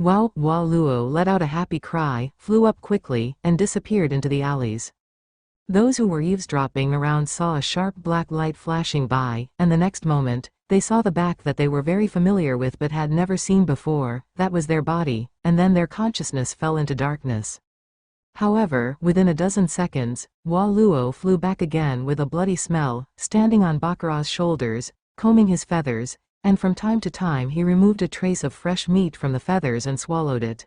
Wow Luo let out a happy cry, flew up quickly, and disappeared into the alleys. Those who were eavesdropping around saw a sharp black light flashing by, and the next moment, they saw the back that they were very familiar with but had never seen before. That was their body, and then their consciousness fell into darkness. However, within a dozen seconds, Hua Luo flew back again with a bloody smell, standing on Baccarat's shoulders, combing his feathers, and from time to time he removed a trace of fresh meat from the feathers and swallowed it.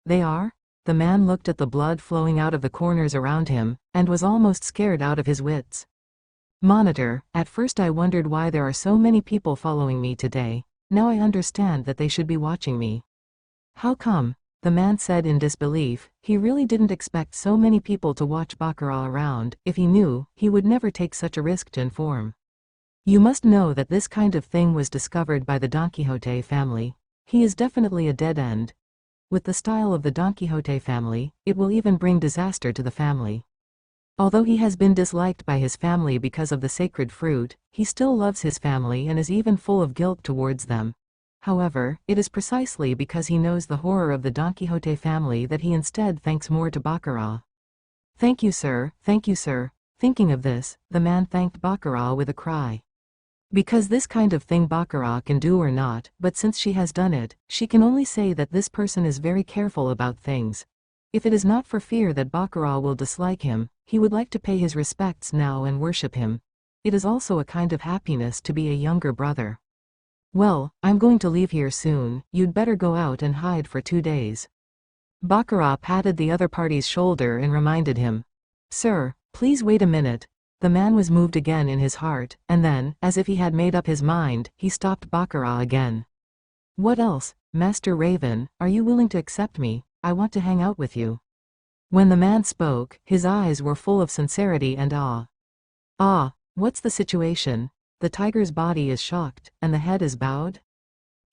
They are? The man looked at the blood flowing out of the corners around him, and was almost scared out of his wits. Monitor, at first I wondered why there are so many people following me today. Now I understand that they should be watching me. How come? The man said in disbelief. He really didn't expect so many people to watch Baccarat around. If he knew, he would never take such a risk to inform. You must know that this kind of thing was discovered by the Don Quixote family. He is definitely a dead end. With the style of the Don Quixote family, it will even bring disaster to the family. Although he has been disliked by his family because of the sacred fruit, he still loves his family and is even full of guilt towards them. However, it is precisely because he knows the horror of the Don Quixote family that he instead thanks more to Baccarat. Thank you, sir, thank you, sir. Thinking of this, the man thanked Baccarat with a cry. Because this kind of thing Baccarat can do or not, but since she has done it, she can only say that this person is very careful about things. If it is not for fear that Baccarat will dislike him, he would like to pay his respects now and worship him. It is also a kind of happiness to be a younger brother. Well, I'm going to leave here soon. You'd better go out and hide for 2 days. Baccarat patted the other party's shoulder and reminded him. Sir, please wait a minute. The man was moved again in his heart, and then, as if he had made up his mind, he stopped Baccarat again. What else, Master Raven? Are you willing to accept me? I want to hang out with you. When the man spoke, his eyes were full of sincerity and awe. Ah, what's the situation? The tiger's body is shocked, and the head is bowed?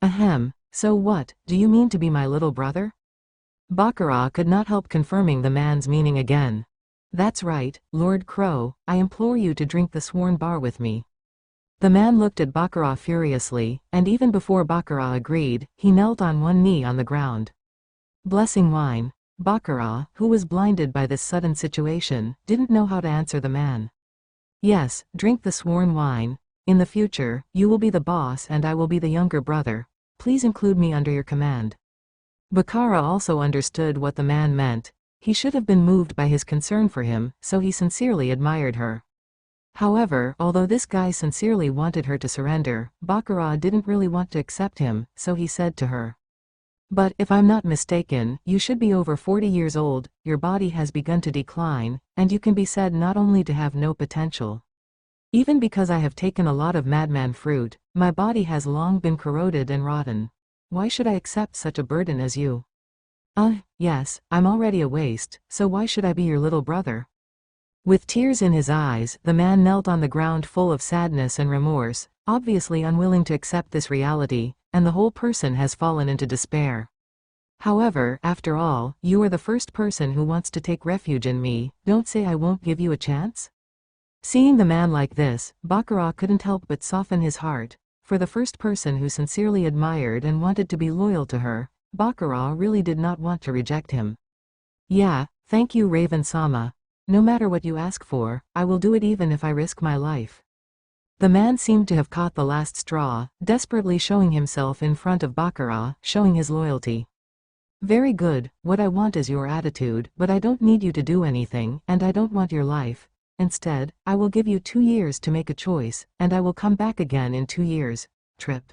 Ahem, so what, do you mean to be my little brother? Baccarat could not help confirming the man's meaning again. That's right, Lord Crow, I implore you to drink the sworn bar with me. The man looked at Baccarat furiously, and even before Baccarat agreed, he knelt on one knee on the ground. Blessing wine. Baccarat, who was blinded by this sudden situation, didn't know how to answer the man. Yes, drink the sworn wine. In the future, you will be the boss and I will be the younger brother. Please include me under your command. Baccarat also understood what the man meant. He should have been moved by his concern for him, so he sincerely admired her. However, although this guy sincerely wanted her to surrender, Baccarat didn't really want to accept him, so he said to her. But, if I'm not mistaken, you should be over 40 years old, your body has begun to decline, and you can be said not only to have no potential. Even because I have taken a lot of madman fruit, my body has long been corroded and rotten. Why should I accept such a burden as you? Yes, I'm already a waste, so why should I be your little brother? With tears in his eyes, the man knelt on the ground full of sadness and remorse, obviously unwilling to accept this reality, and the whole person has fallen into despair. However, after all, you are the first person who wants to take refuge in me. Don't say I won't give you a chance? Seeing the man like this, Baccarat couldn't help but soften his heart. For the first person who sincerely admired and wanted to be loyal to her, Baccarat really did not want to reject him. Yeah, thank you Raven-sama. No matter what you ask for, I will do it even if I risk my life. The man seemed to have caught the last straw, desperately showing himself in front of Baccarat, showing his loyalty. Very good, what I want is your attitude, but I don't need you to do anything, and I don't want your life. Instead, I will give you 2 years to make a choice, and I will come back again in 2 years. Trip.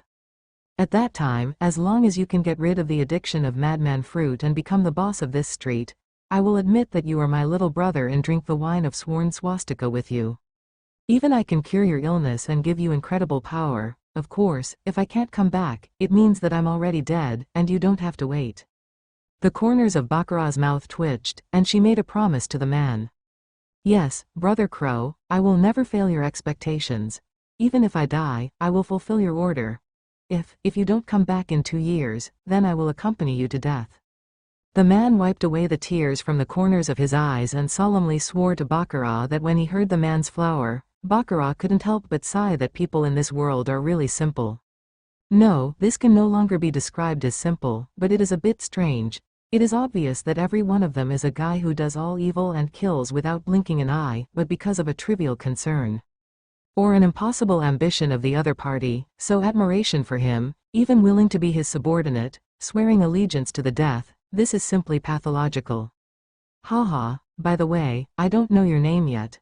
At that time, as long as you can get rid of the addiction of madman fruit and become the boss of this street, I will admit that you are my little brother and drink the wine of sworn swastika with you. Even I can cure your illness and give you incredible power. Of course, if I can't come back, it means that I'm already dead, and you don't have to wait. The corners of Baccarat's mouth twitched, and she made a promise to the man. Yes, Brother Crow, I will never fail your expectations. Even if I die, I will fulfill your order. If you don't come back in 2 years, then I will accompany you to death. The man wiped away the tears from the corners of his eyes and solemnly swore to Baccarat that when he heard the man's flower, Baccarat couldn't help but sigh that people in this world are really simple. No, this can no longer be described as simple, but it is a bit strange. It is obvious that every one of them is a guy who does all evil and kills without blinking an eye, but because of a trivial concern. Or an impossible ambition of the other party, so admiration for him, even willing to be his subordinate, swearing allegiance to the death, this is simply pathological. Haha, by the way, I don't know your name yet.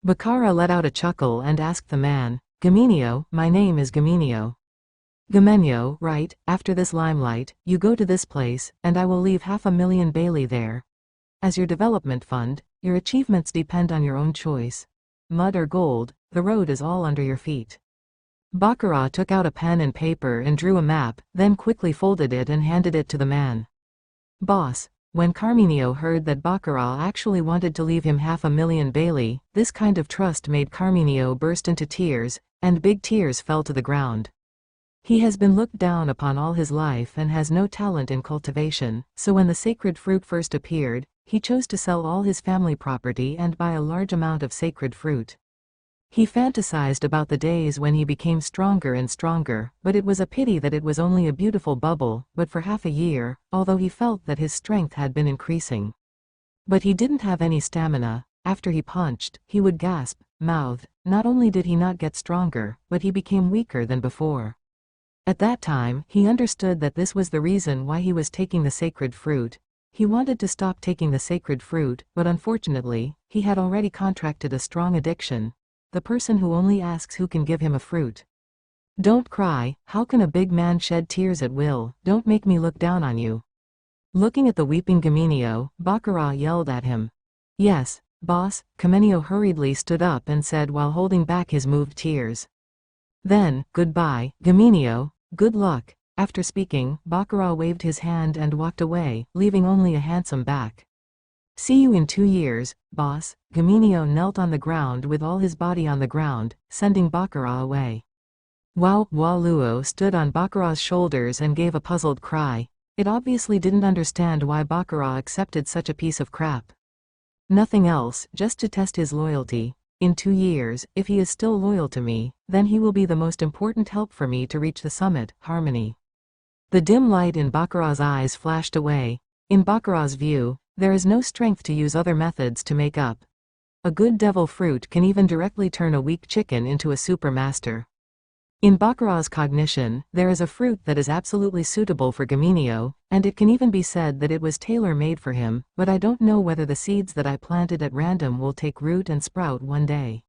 Baccara let out a chuckle and asked the man, Gaminio, my name is Gaminio. Gamenio, right, after this limelight, you go to this place, and I will leave 500,000 Bailey there. As your development fund, your achievements depend on your own choice. Mud or gold, the road is all under your feet. Baccara took out a pen and paper and drew a map, then quickly folded it and handed it to the man. Boss, when Carminio heard that Baccara actually wanted to leave him 500,000 Bailey, this kind of trust made Carminio burst into tears, and big tears fell to the ground. He has been looked down upon all his life and has no talent in cultivation, so when the sacred fruit first appeared, he chose to sell all his family property and buy a large amount of sacred fruit. He fantasized about the days when he became stronger and stronger, but it was a pity that it was only a beautiful bubble, but for half a year, although he felt that his strength had been increasing. But he didn't have any stamina. After he punched, he would gasp, mouth. Not only did he not get stronger, but he became weaker than before. At that time, he understood that this was the reason why he was taking the sacred fruit. He wanted to stop taking the sacred fruit, but unfortunately, he had already contracted a strong addiction. The person who only asks who can give him a fruit. Don't cry, how can a big man shed tears at will? Don't make me look down on you. Looking at the weeping Gaminio, Baccara yelled at him. Yes, boss. Gaminio hurriedly stood up and said while holding back his moved tears. Then, goodbye, Gaminio, good luck. After speaking, Baccara waved his hand and walked away, leaving only a handsome back. See you in 2 years, boss. Gaminio knelt on the ground with all his body on the ground, sending Baccara away. Wow, Luo stood on Bacara's shoulders and gave a puzzled cry. It obviously didn't understand why Baccara accepted such a piece of crap. Nothing else, just to test his loyalty. In 2 years, if he is still loyal to me, then he will be the most important help for me to reach the summit, harmony. The dim light in Bacara's eyes flashed away. In Bacara's view, there is no strength to use other methods to make up. A good devil fruit can even directly turn a weak chicken into a super master. In Bacara's cognition, there is a fruit that is absolutely suitable for Gaminio, and it can even be said that it was tailor-made for him, but I don't know whether the seeds that I planted at random will take root and sprout one day.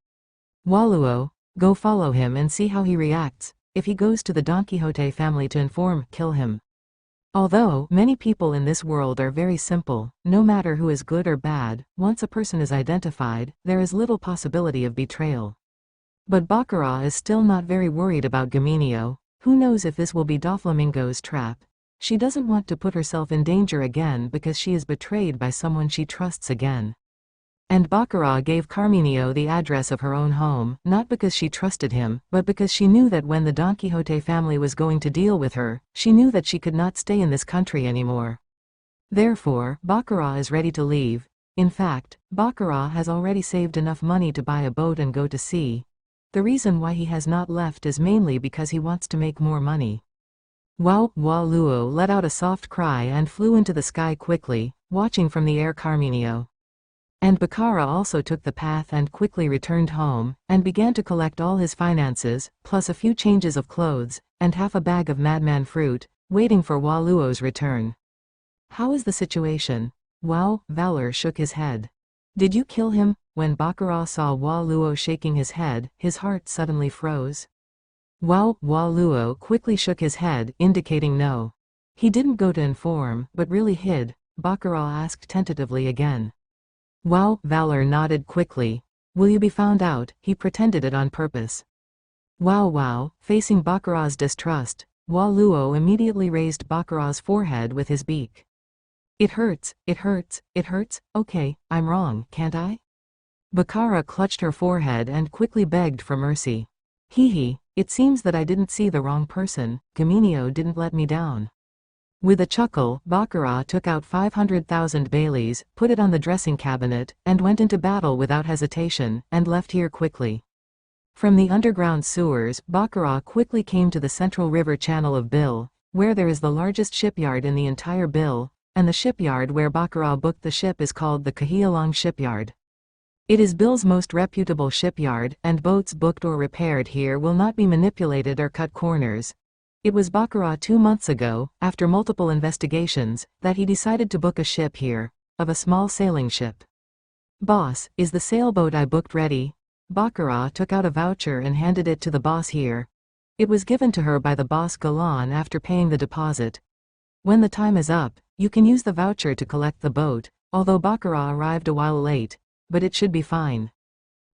Waluo, go follow him and see how he reacts. If he goes to the Don Quixote family to inform, kill him. Although many people in this world are very simple, no matter who is good or bad, once a person is identified, there is little possibility of betrayal. But Baccara is still not very worried about Gaminio. Who knows if this will be Doflamingo's trap? She doesn't want to put herself in danger again because she is betrayed by someone she trusts again. And Baccara gave Carminio the address of her own home, not because she trusted him, but because she knew that when the Don Quixote family was going to deal with her, she knew that she could not stay in this country anymore. Therefore, Baccara is ready to leave. In fact, Baccara has already saved enough money to buy a boat and go to sea. The reason why he has not left is mainly because he wants to make more money. Wow, Luo let out a soft cry and flew into the sky quickly, watching from the air Carminio. And Baccara also took the path and quickly returned home, and began to collect all his finances, plus a few changes of clothes, and half a bag of madman fruit, waiting for Waluo's return. How is the situation? Wow, Valor shook his head. Did you kill him? When Baccara saw Waluo shaking his head, his heart suddenly froze. Wow, Waluo quickly shook his head, indicating no. He didn't go to inform, but really hid. Baccara asked tentatively again. Wow, Valor nodded quickly. Will you be found out? He pretended it on purpose. Wow, facing Baccara's distrust, Waluo immediately raised Baccara's forehead with his beak. It hurts, okay, I'm wrong, can't I? Baccara clutched her forehead and quickly begged for mercy. Hee, it seems that I didn't see the wrong person, Gaminio didn't let me down. With a chuckle, Baccara took out 500,000 Baileys, put it on the dressing cabinet, and went into battle without hesitation, and left here quickly. From the underground sewers, Baccarat quickly came to the central river channel of Bill, where there is the largest shipyard in the entire Bill, and the shipyard where Baccarat booked the ship is called the Kahialong Shipyard. It is Bill's most reputable shipyard, and boats booked or repaired here will not be manipulated or cut corners. It was Baccarat 2 months ago, after multiple investigations, that he decided to book a ship here, of a small sailing ship. "Boss, is the sailboat I booked ready?" Baccarat took out a voucher and handed it to the boss here. It was given to her by the boss Galan after paying the deposit. "When the time is up, you can use the voucher to collect the boat," although Baccarat arrived a while late, "but it should be fine."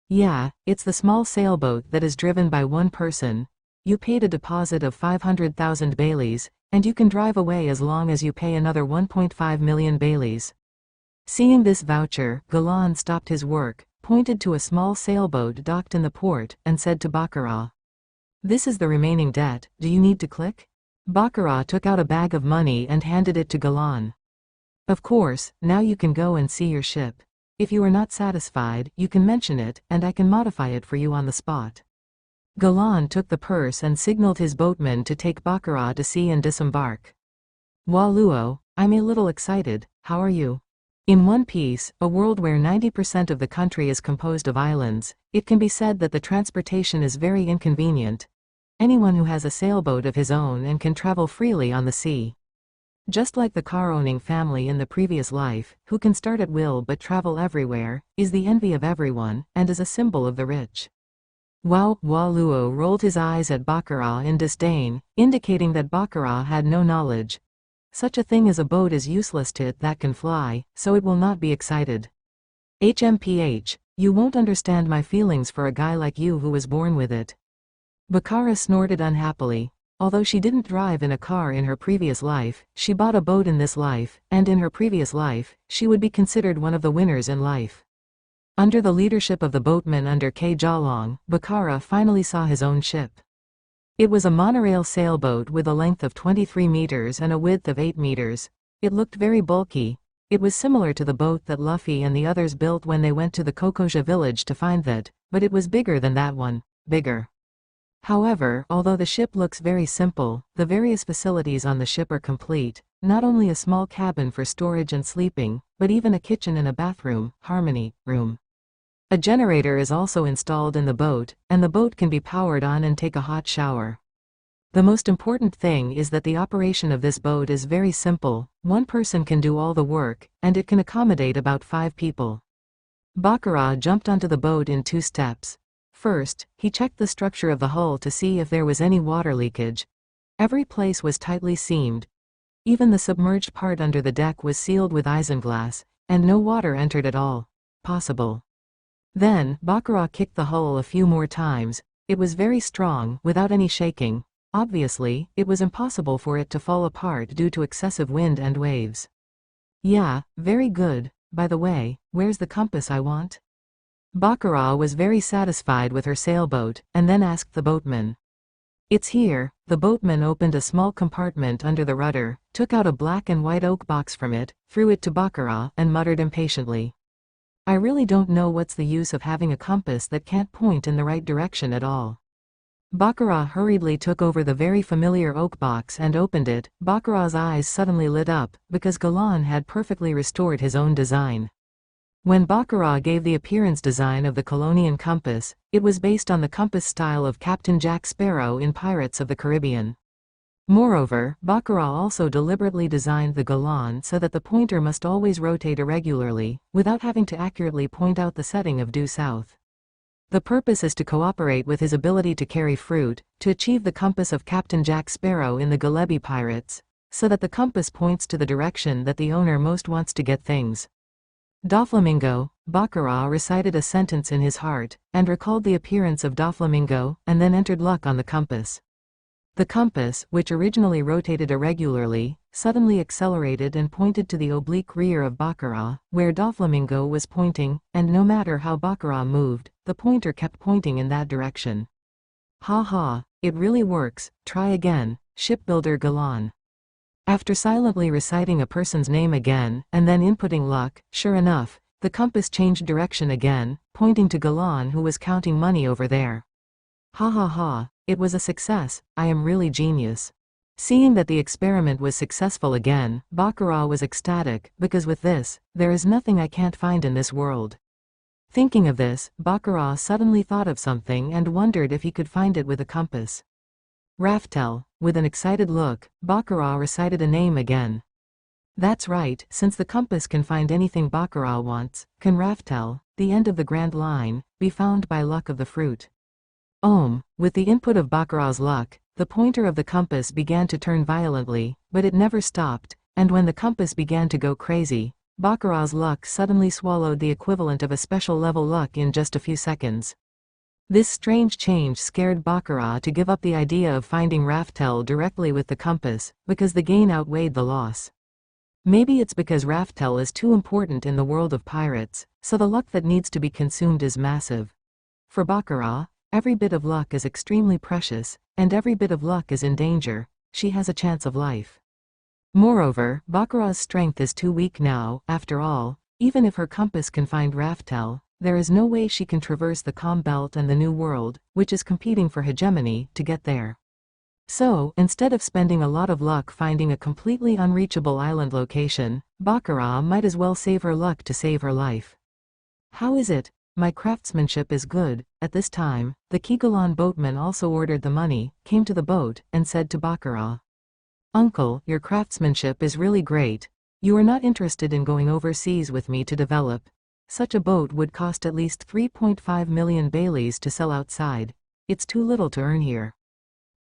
"Yeah, it's the small sailboat that is driven by one person. You paid a deposit of 500,000 baileys, and you can drive away as long as you pay another 1.5 million baileys." Seeing this voucher, Galan stopped his work, pointed to a small sailboat docked in the port, and said to Baccarat, "This is the remaining debt, do you need to click?" Baccarat took out a bag of money and handed it to Galan. "Of course, now you can go and see your ship. If you are not satisfied, you can mention it, and I can modify it for you on the spot." Galan took the purse and signaled his boatman to take Baccarat to sea and disembark. "Waluo, I'm a little excited, how are you?" In One Piece, a world where 90% of the country is composed of islands, it can be said that the transportation is very inconvenient. Anyone who has a sailboat of his own and can travel freely on the sea. Just like the car-owning family in the previous life, who can start at will but travel everywhere, is the envy of everyone, and is a symbol of the rich. Waluo rolled his eyes at Baccarat in disdain, indicating that Baccarat had no knowledge. Such a thing as a boat is useless to it that can fly, so it will not be excited. "HMPH, you won't understand my feelings for a guy like you who was born with it." Baccarat snorted unhappily. Although she didn't drive in a car in her previous life, she bought a boat in this life, and in her previous life, she would be considered one of the winners in life. Under the leadership of the boatman under K. Jalong, Baccarat finally saw his own ship. It was a monorail sailboat with a length of 23 meters and a width of 8 meters. It looked very bulky. It was similar to the boat that Luffy and the others built when they went to the Kokoja village to find that, but it was bigger than that one. Bigger. However, although the ship looks very simple, the various facilities on the ship are complete, not only a small cabin for storage and sleeping, but even a kitchen and a bathroom, harmony room. A generator is also installed in the boat, and the boat can be powered on and take a hot shower. The most important thing is that the operation of this boat is very simple. One person can do all the work, and it can accommodate about 5 people. Baccarat jumped onto the boat in 2 steps. First, he checked the structure of the hull to see if there was any water leakage. Every place was tightly seamed. Even the submerged part under the deck was sealed with isinglass, and no water entered at all. Possible. Then, Baccarat kicked the hull a few more times. It was very strong, without any shaking. Obviously, it was impossible for it to fall apart due to excessive wind and waves. "Yeah, very good. By the way, where's the compass I want?" Baccarat was very satisfied with her sailboat, and then asked the boatman. "It's here." The boatman opened a small compartment under the rudder, took out a black and white oak box from it, threw it to Baccarat, and muttered impatiently, "I really don't know what's the use of having a compass that can't point in the right direction at all." Baccarat hurriedly took over the very familiar oak box and opened it. Baccarat's eyes suddenly lit up, because Galan had perfectly restored his own design. When Baccarat gave the appearance design of the Colonian compass, it was based on the compass style of Captain Jack Sparrow in Pirates of the Caribbean. Moreover, Baccarat also deliberately designed the Galan so that the pointer must always rotate irregularly, without having to accurately point out the setting of due south. The purpose is to cooperate with his ability to carry fruit, to achieve the compass of Captain Jack Sparrow in the Galebi Pirates, so that the compass points to the direction that the owner most wants to get things. Doflamingo. Baccarat recited a sentence in his heart, and recalled the appearance of Doflamingo, and then entered luck on the compass. The compass, which originally rotated irregularly, suddenly accelerated and pointed to the oblique rear of Baccarat, where Doflamingo was pointing, and no matter how Baccarat moved, the pointer kept pointing in that direction. "Ha ha, it really works, try again, shipbuilder Galan." After silently reciting a person's name again, and then inputting luck, sure enough, the compass changed direction again, pointing to Galan who was counting money over there. Ha ha ha, it was a success, I am really genius. Seeing that the experiment was successful again, Baccarat was ecstatic, because with this, there is nothing I can't find in this world. Thinking of this, Baccarat suddenly thought of something and wondered if he could find it with a compass. Raftel, with an excited look, Baccarat recited a name again. That's right, since the compass can find anything Baccarat wants, can Raftel, the end of the grand line, be found by luck of the fruit. With the input of Baccarat's luck, the pointer of the compass began to turn violently, but it never stopped, and when the compass began to go crazy, Baccarat's luck suddenly swallowed the equivalent of a special level luck in just a few seconds. This strange change scared Baccarat to give up the idea of finding Raftel directly with the compass, because the gain outweighed the loss. Maybe it's because Raftel is too important in the world of pirates, so the luck that needs to be consumed is massive. For Baccarat, every bit of luck is extremely precious, and every bit of luck is in danger. She has a chance of life. Moreover, Baccarat's strength is too weak now. After all, even if her compass can find Raftel, there is no way she can traverse the calm belt and the new world, which is competing for hegemony, to get there. So, instead of spending a lot of luck finding a completely unreachable island location, Baccarat might as well save her luck to save her life. How is it? My craftsmanship is good. At this time, the Kigalan boatman also ordered the money, came to the boat, and said to Baccarat, "Uncle, your craftsmanship is really great. You are not interested in going overseas with me to develop. Such a boat would cost at least 3.5 million baileys to sell outside. It's too little to earn here."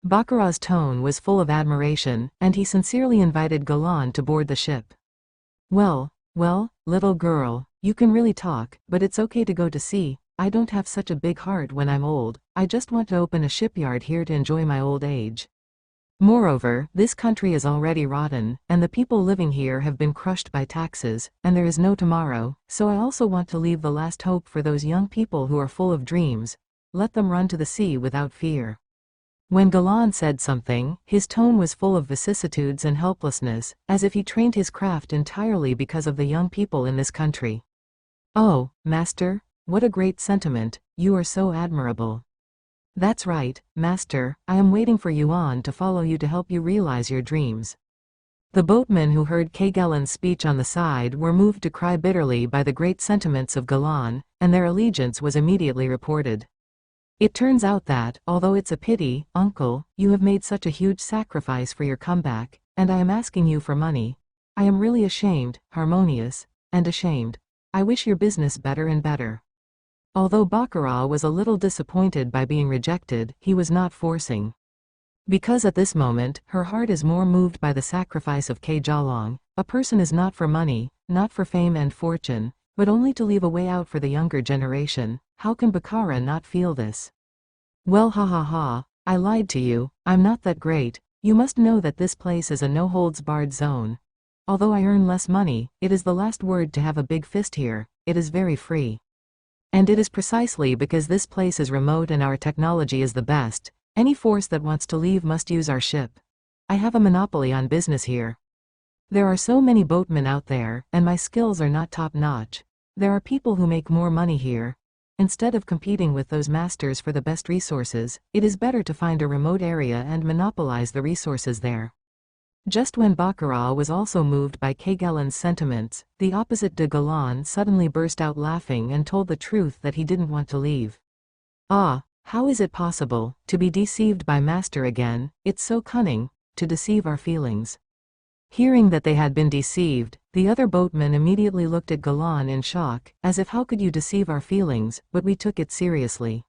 Baccarat's tone was full of admiration, and he sincerely invited Galan to board the ship. Well, little girl, you can really talk, but it's okay to go to sea. I don't have such a big heart when I'm old. I just want to open a shipyard here to enjoy my old age. Moreover, this country is already rotten, and the people living here have been crushed by taxes, and there is no tomorrow, so I also want to leave the last hope for those young people who are full of dreams. Let them run to the sea without fear. When Galan said something, his tone was full of vicissitudes and helplessness, as if he trained his craft entirely because of the young people in this country. Oh, master, what a great sentiment, you are so admirable. That's right, master, I am waiting for Yuan to follow you to help you realize your dreams. The boatmen who heard Kagalan's speech on the side were moved to cry bitterly by the great sentiments of Galan, and their allegiance was immediately reported. It turns out that, although it's a pity, uncle, you have made such a huge sacrifice for your comeback, and I am asking you for money. I am really ashamed, harmonious, and ashamed. I wish your business better and better. Although Baccarat was a little disappointed by being rejected, he was not forcing. Because at this moment, her heart is more moved by the sacrifice of Kajalong. A person is not for money, not for fame and fortune, but only to leave a way out for the younger generation. How can Baccarat not feel this? Well, ha ha ha, I lied to you, I'm not that great. You must know that this place is a no-holds-barred zone. Although I earn less money, it is the last word to have a big fist here. It is very free. And it is precisely because this place is remote and our technology is the best. Any force that wants to leave must use our ship. I have a monopoly on business here. There are so many boatmen out there, and my skills are not top-notch. There are people who make more money here. Instead of competing with those masters for the best resources, it is better to find a remote area and monopolize the resources there. Just when Baccarat was also moved by Kagalan's sentiments, the opposite de Galan suddenly burst out laughing and told the truth that he didn't want to leave. Ah, how is it possible, to be deceived by master again? It's so cunning, to deceive our feelings. Hearing that they had been deceived, the other boatmen immediately looked at Galan in shock, as if how could you deceive our feelings, but we took it seriously.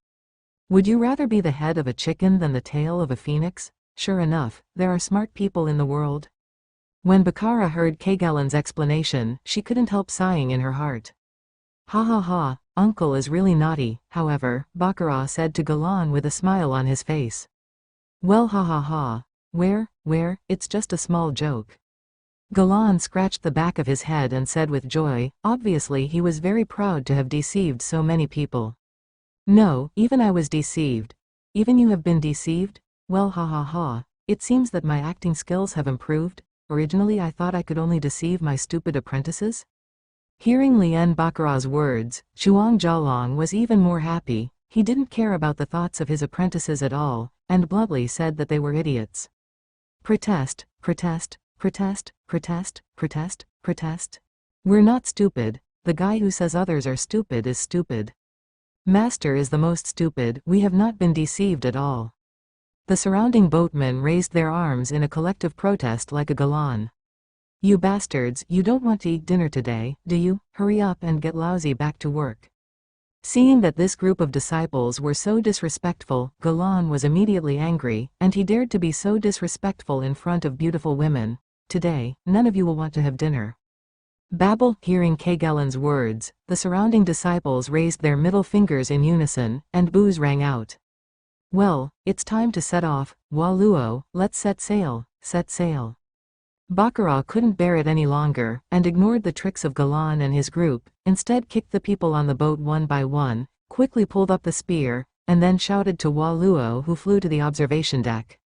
Would you rather be the head of a chicken than the tail of a phoenix? Sure enough, there are smart people in the world. When Baccarat heard Kagalan's explanation, she couldn't help sighing in her heart. Ha ha ha, uncle is really naughty, however, Baccarat said to Galan with a smile on his face. Well, ha ha ha. Where, it's just a small joke. Galan scratched the back of his head and said with joy, obviously he was very proud to have deceived so many people. No, even I was deceived. Even you have been deceived? Well, ha ha ha, it seems that my acting skills have improved. Originally I thought I could only deceive my stupid apprentices. Hearing Lien Baccarat's words, Chuang Jalong was even more happy. he didn't care about the thoughts of his apprentices at all, and bluntly said that they were idiots. Protest, protest, protest, protest, protest, protest. We're not stupid. The guy who says others are stupid is stupid. Master is the most stupid. We have not been deceived at all. The surrounding boatmen raised their arms in a collective protest like a galan. You bastards, you don't want to eat dinner today, do you? Hurry up and get lousy back to work. Seeing that this group of disciples were so disrespectful, Galan was immediately angry, and he dared to be so disrespectful in front of beautiful women. Today, none of you will want to have dinner. Babel. Hearing Galan's words, the surrounding disciples raised their middle fingers in unison, and boos rang out. Well, it's time to set off, Waluo, let's set sail, set sail. Baccarat couldn't bear it any longer, and ignored the tricks of Galan and his group, instead kicked the people on the boat one by one, quickly pulled up the spear, and then shouted to Waluo, who flew to the observation deck.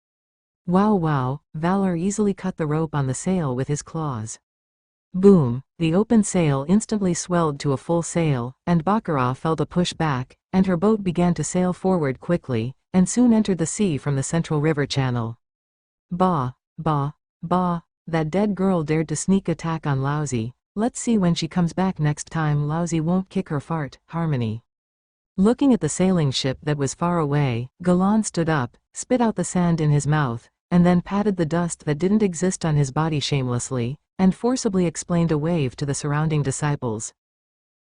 Wow wow, Valor easily cut the rope on the sail with his claws. Boom, the open sail instantly swelled to a full sail, and Baccarat felt a push back, and her boat began to sail forward quickly, and soon entered the sea from the central river channel. Bah, bah, bah. That dead girl dared to sneak attack on Lousy. Let's see when she comes back next time Lousy won't kick her fart. Harmony. Looking at the sailing ship that was far away, Galan stood up, spit out the sand in his mouth, and then patted the dust that didn't exist on his body shamelessly, and forcibly explained a wave to the surrounding disciples.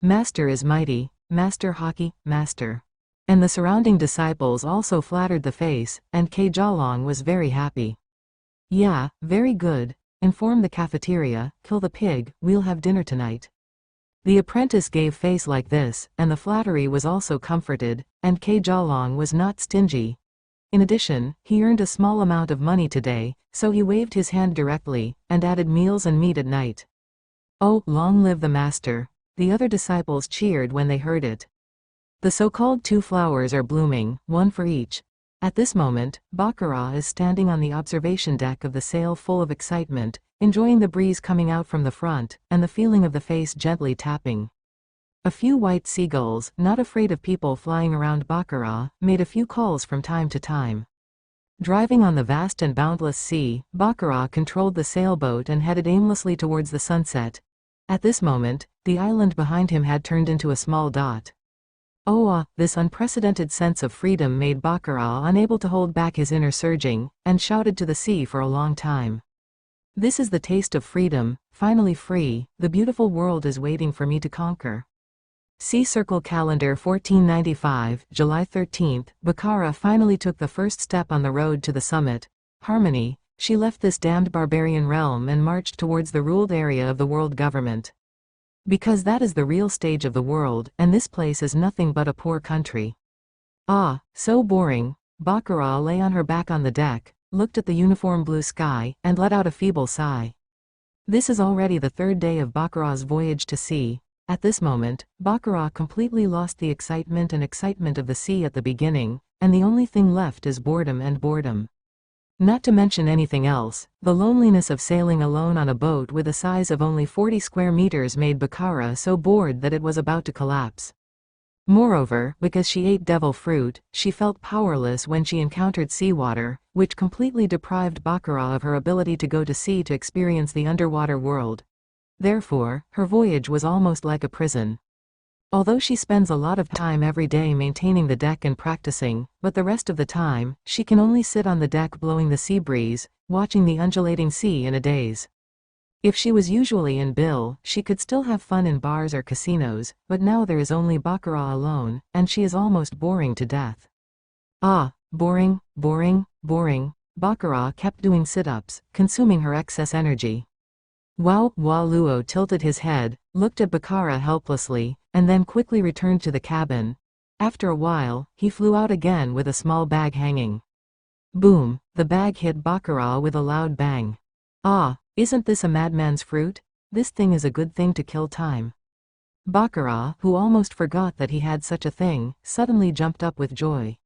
Master is mighty, Master Hockey, Master. And the surrounding disciples also flattered the face, and Jalong was very happy. Yeah, very good. Inform the cafeteria, kill the pig, we'll have dinner tonight. The apprentice gave face like this, and the flattery was also comforted, and Jalong was not stingy. In addition, he earned a small amount of money today, so he waved his hand directly, and added meals and meat at night. Oh, long live the master! The other disciples cheered when they heard it. The so-called two flowers are blooming, one for each. At this moment, Baccarat is standing on the observation deck of the sail full of excitement, enjoying the breeze coming out from the front, and the feeling of the face gently tapping. A few white seagulls, not afraid of people flying around Baccarat, made a few calls from time to time. Driving on the vast and boundless sea, Baccarat controlled the sailboat and headed aimlessly towards the sunset. At this moment, the island behind him had turned into a small dot. This unprecedented sense of freedom made Baccarat unable to hold back his inner surging, and shouted to the sea for a long time. This is the taste of freedom, finally free, the beautiful world is waiting for me to conquer. See Circle Calendar 1495, July 13th, Baccarat finally took the first step on the road to the summit. Harmony, she left this damned barbarian realm and marched towards the ruled area of the world government. Because that is the real stage of the world, and this place is nothing but a poor country. Ah, so boring. Baccarat lay on her back on the deck, looked at the uniform blue sky, and let out a feeble sigh. This is already the third day of Baccarat's voyage to sea. At this moment, Baccarat completely lost the excitement of the sea at the beginning, and the only thing left is boredom and boredom. Not to mention anything else, the loneliness of sailing alone on a boat with a size of only 40 square meters made Baccarat so bored that it was about to collapse. Moreover, because she ate devil fruit, she felt powerless when she encountered seawater, which completely deprived Baccarat of her ability to go to sea to experience the underwater world. Therefore, her voyage was almost like a prison. Although she spends a lot of time every day maintaining the deck and practicing, but the rest of the time, she can only sit on the deck blowing the sea breeze, watching the undulating sea in a daze. If she was usually in Bill, she could still have fun in bars or casinos, but now there is only Baccarat alone, and she is almost boring to death. Ah, boring, boring, boring. Baccarat kept doing sit-ups, consuming her excess energy. Wow, Luo tilted his head, looked at Baccarat helplessly, and then quickly returned to the cabin. After a while, he flew out again with a small bag hanging. Boom, the bag hit Baccarat with a loud bang. Ah, isn't this a madman's fruit? This thing is a good thing to kill time. Baccarat, who almost forgot that he had such a thing, suddenly jumped up with joy.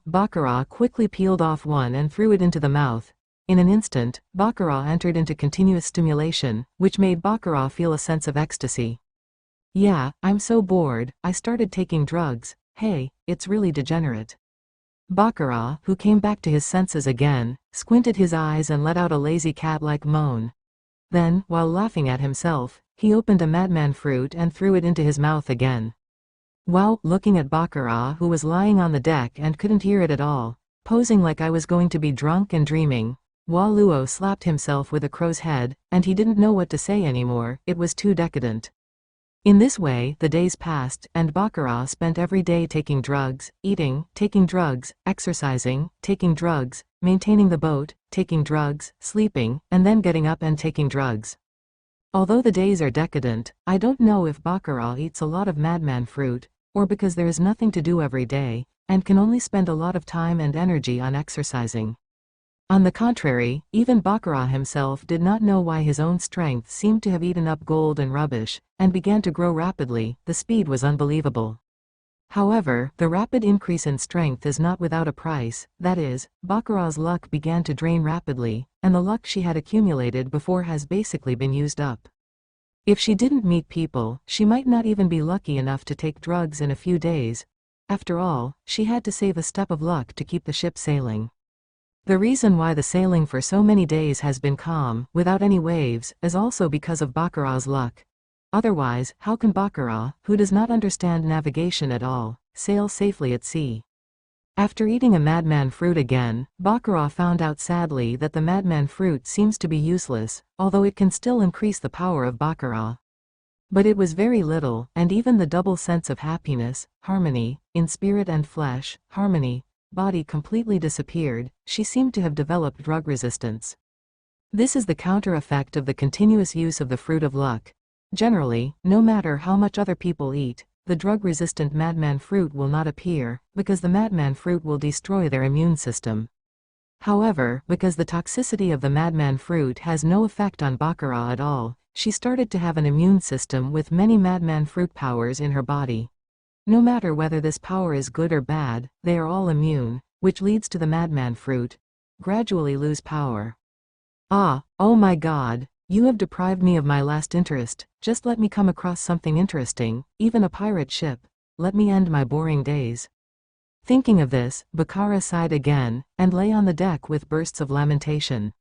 Baccarat quickly peeled off one and threw it into the mouth. In an instant, Baccarat entered into continuous stimulation, which made Baccarat feel a sense of ecstasy. Yeah, I'm so bored, I started taking drugs. Hey, it's really degenerate. Baccarat, who came back to his senses again, squinted his eyes and let out a lazy cat-like moan. Then, while laughing at himself, he opened a madman fruit and threw it into his mouth again. Wow, looking at Baccarat, who was lying on the deck and couldn't hear it at all, posing like I was going to be drunk and dreaming, Hua Luo slapped himself with a crow's head, and he didn't know what to say anymore, it was too decadent. In this way, the days passed, and Baccarat spent every day taking drugs, eating, taking drugs, exercising, taking drugs, maintaining the boat, taking drugs, sleeping, and then getting up and taking drugs. Although the days are decadent, I don't know if Baccarat eats a lot of madman fruit, or because there is nothing to do every day, and can only spend a lot of time and energy on exercising. On the contrary, even Baccarat himself did not know why his own strength seemed to have eaten up gold and rubbish, and began to grow rapidly. The speed was unbelievable. However, the rapid increase in strength is not without a price, that is, Baccarat's luck began to drain rapidly, and the luck she had accumulated before has basically been used up. If she didn't meet people, she might not even be lucky enough to take drugs in a few days. After all, she had to save a step of luck to keep the ship sailing. The reason why the sailing for so many days has been calm, without any waves, is also because of Baccarat's luck. Otherwise, how can Baccarat, who does not understand navigation at all, sail safely at sea? After eating a madman fruit again, Baccarat found out sadly that the madman fruit seems to be useless, although it can still increase the power of Baccarat. But it was very little, and even the double sense of happiness, harmony, in spirit and flesh, harmony, body completely disappeared. She seemed to have developed drug resistance. This is the counter effect of the continuous use of the fruit of luck. Generally, no matter how much other people eat, the drug-resistant madman fruit will not appear, because the madman fruit will destroy their immune system. However, because the toxicity of the madman fruit has no effect on Baccarat at all, she started to have an immune system with many madman fruit powers in her body. No matter whether this power is good or bad, they are all immune, which leads to the madman fruit gradually lose power. Ah, oh my God, you have deprived me of my last interest. Just let me come across something interesting, even a pirate ship. Let me end my boring days. Thinking of this, Baccarat sighed again, and lay on the deck with bursts of lamentation.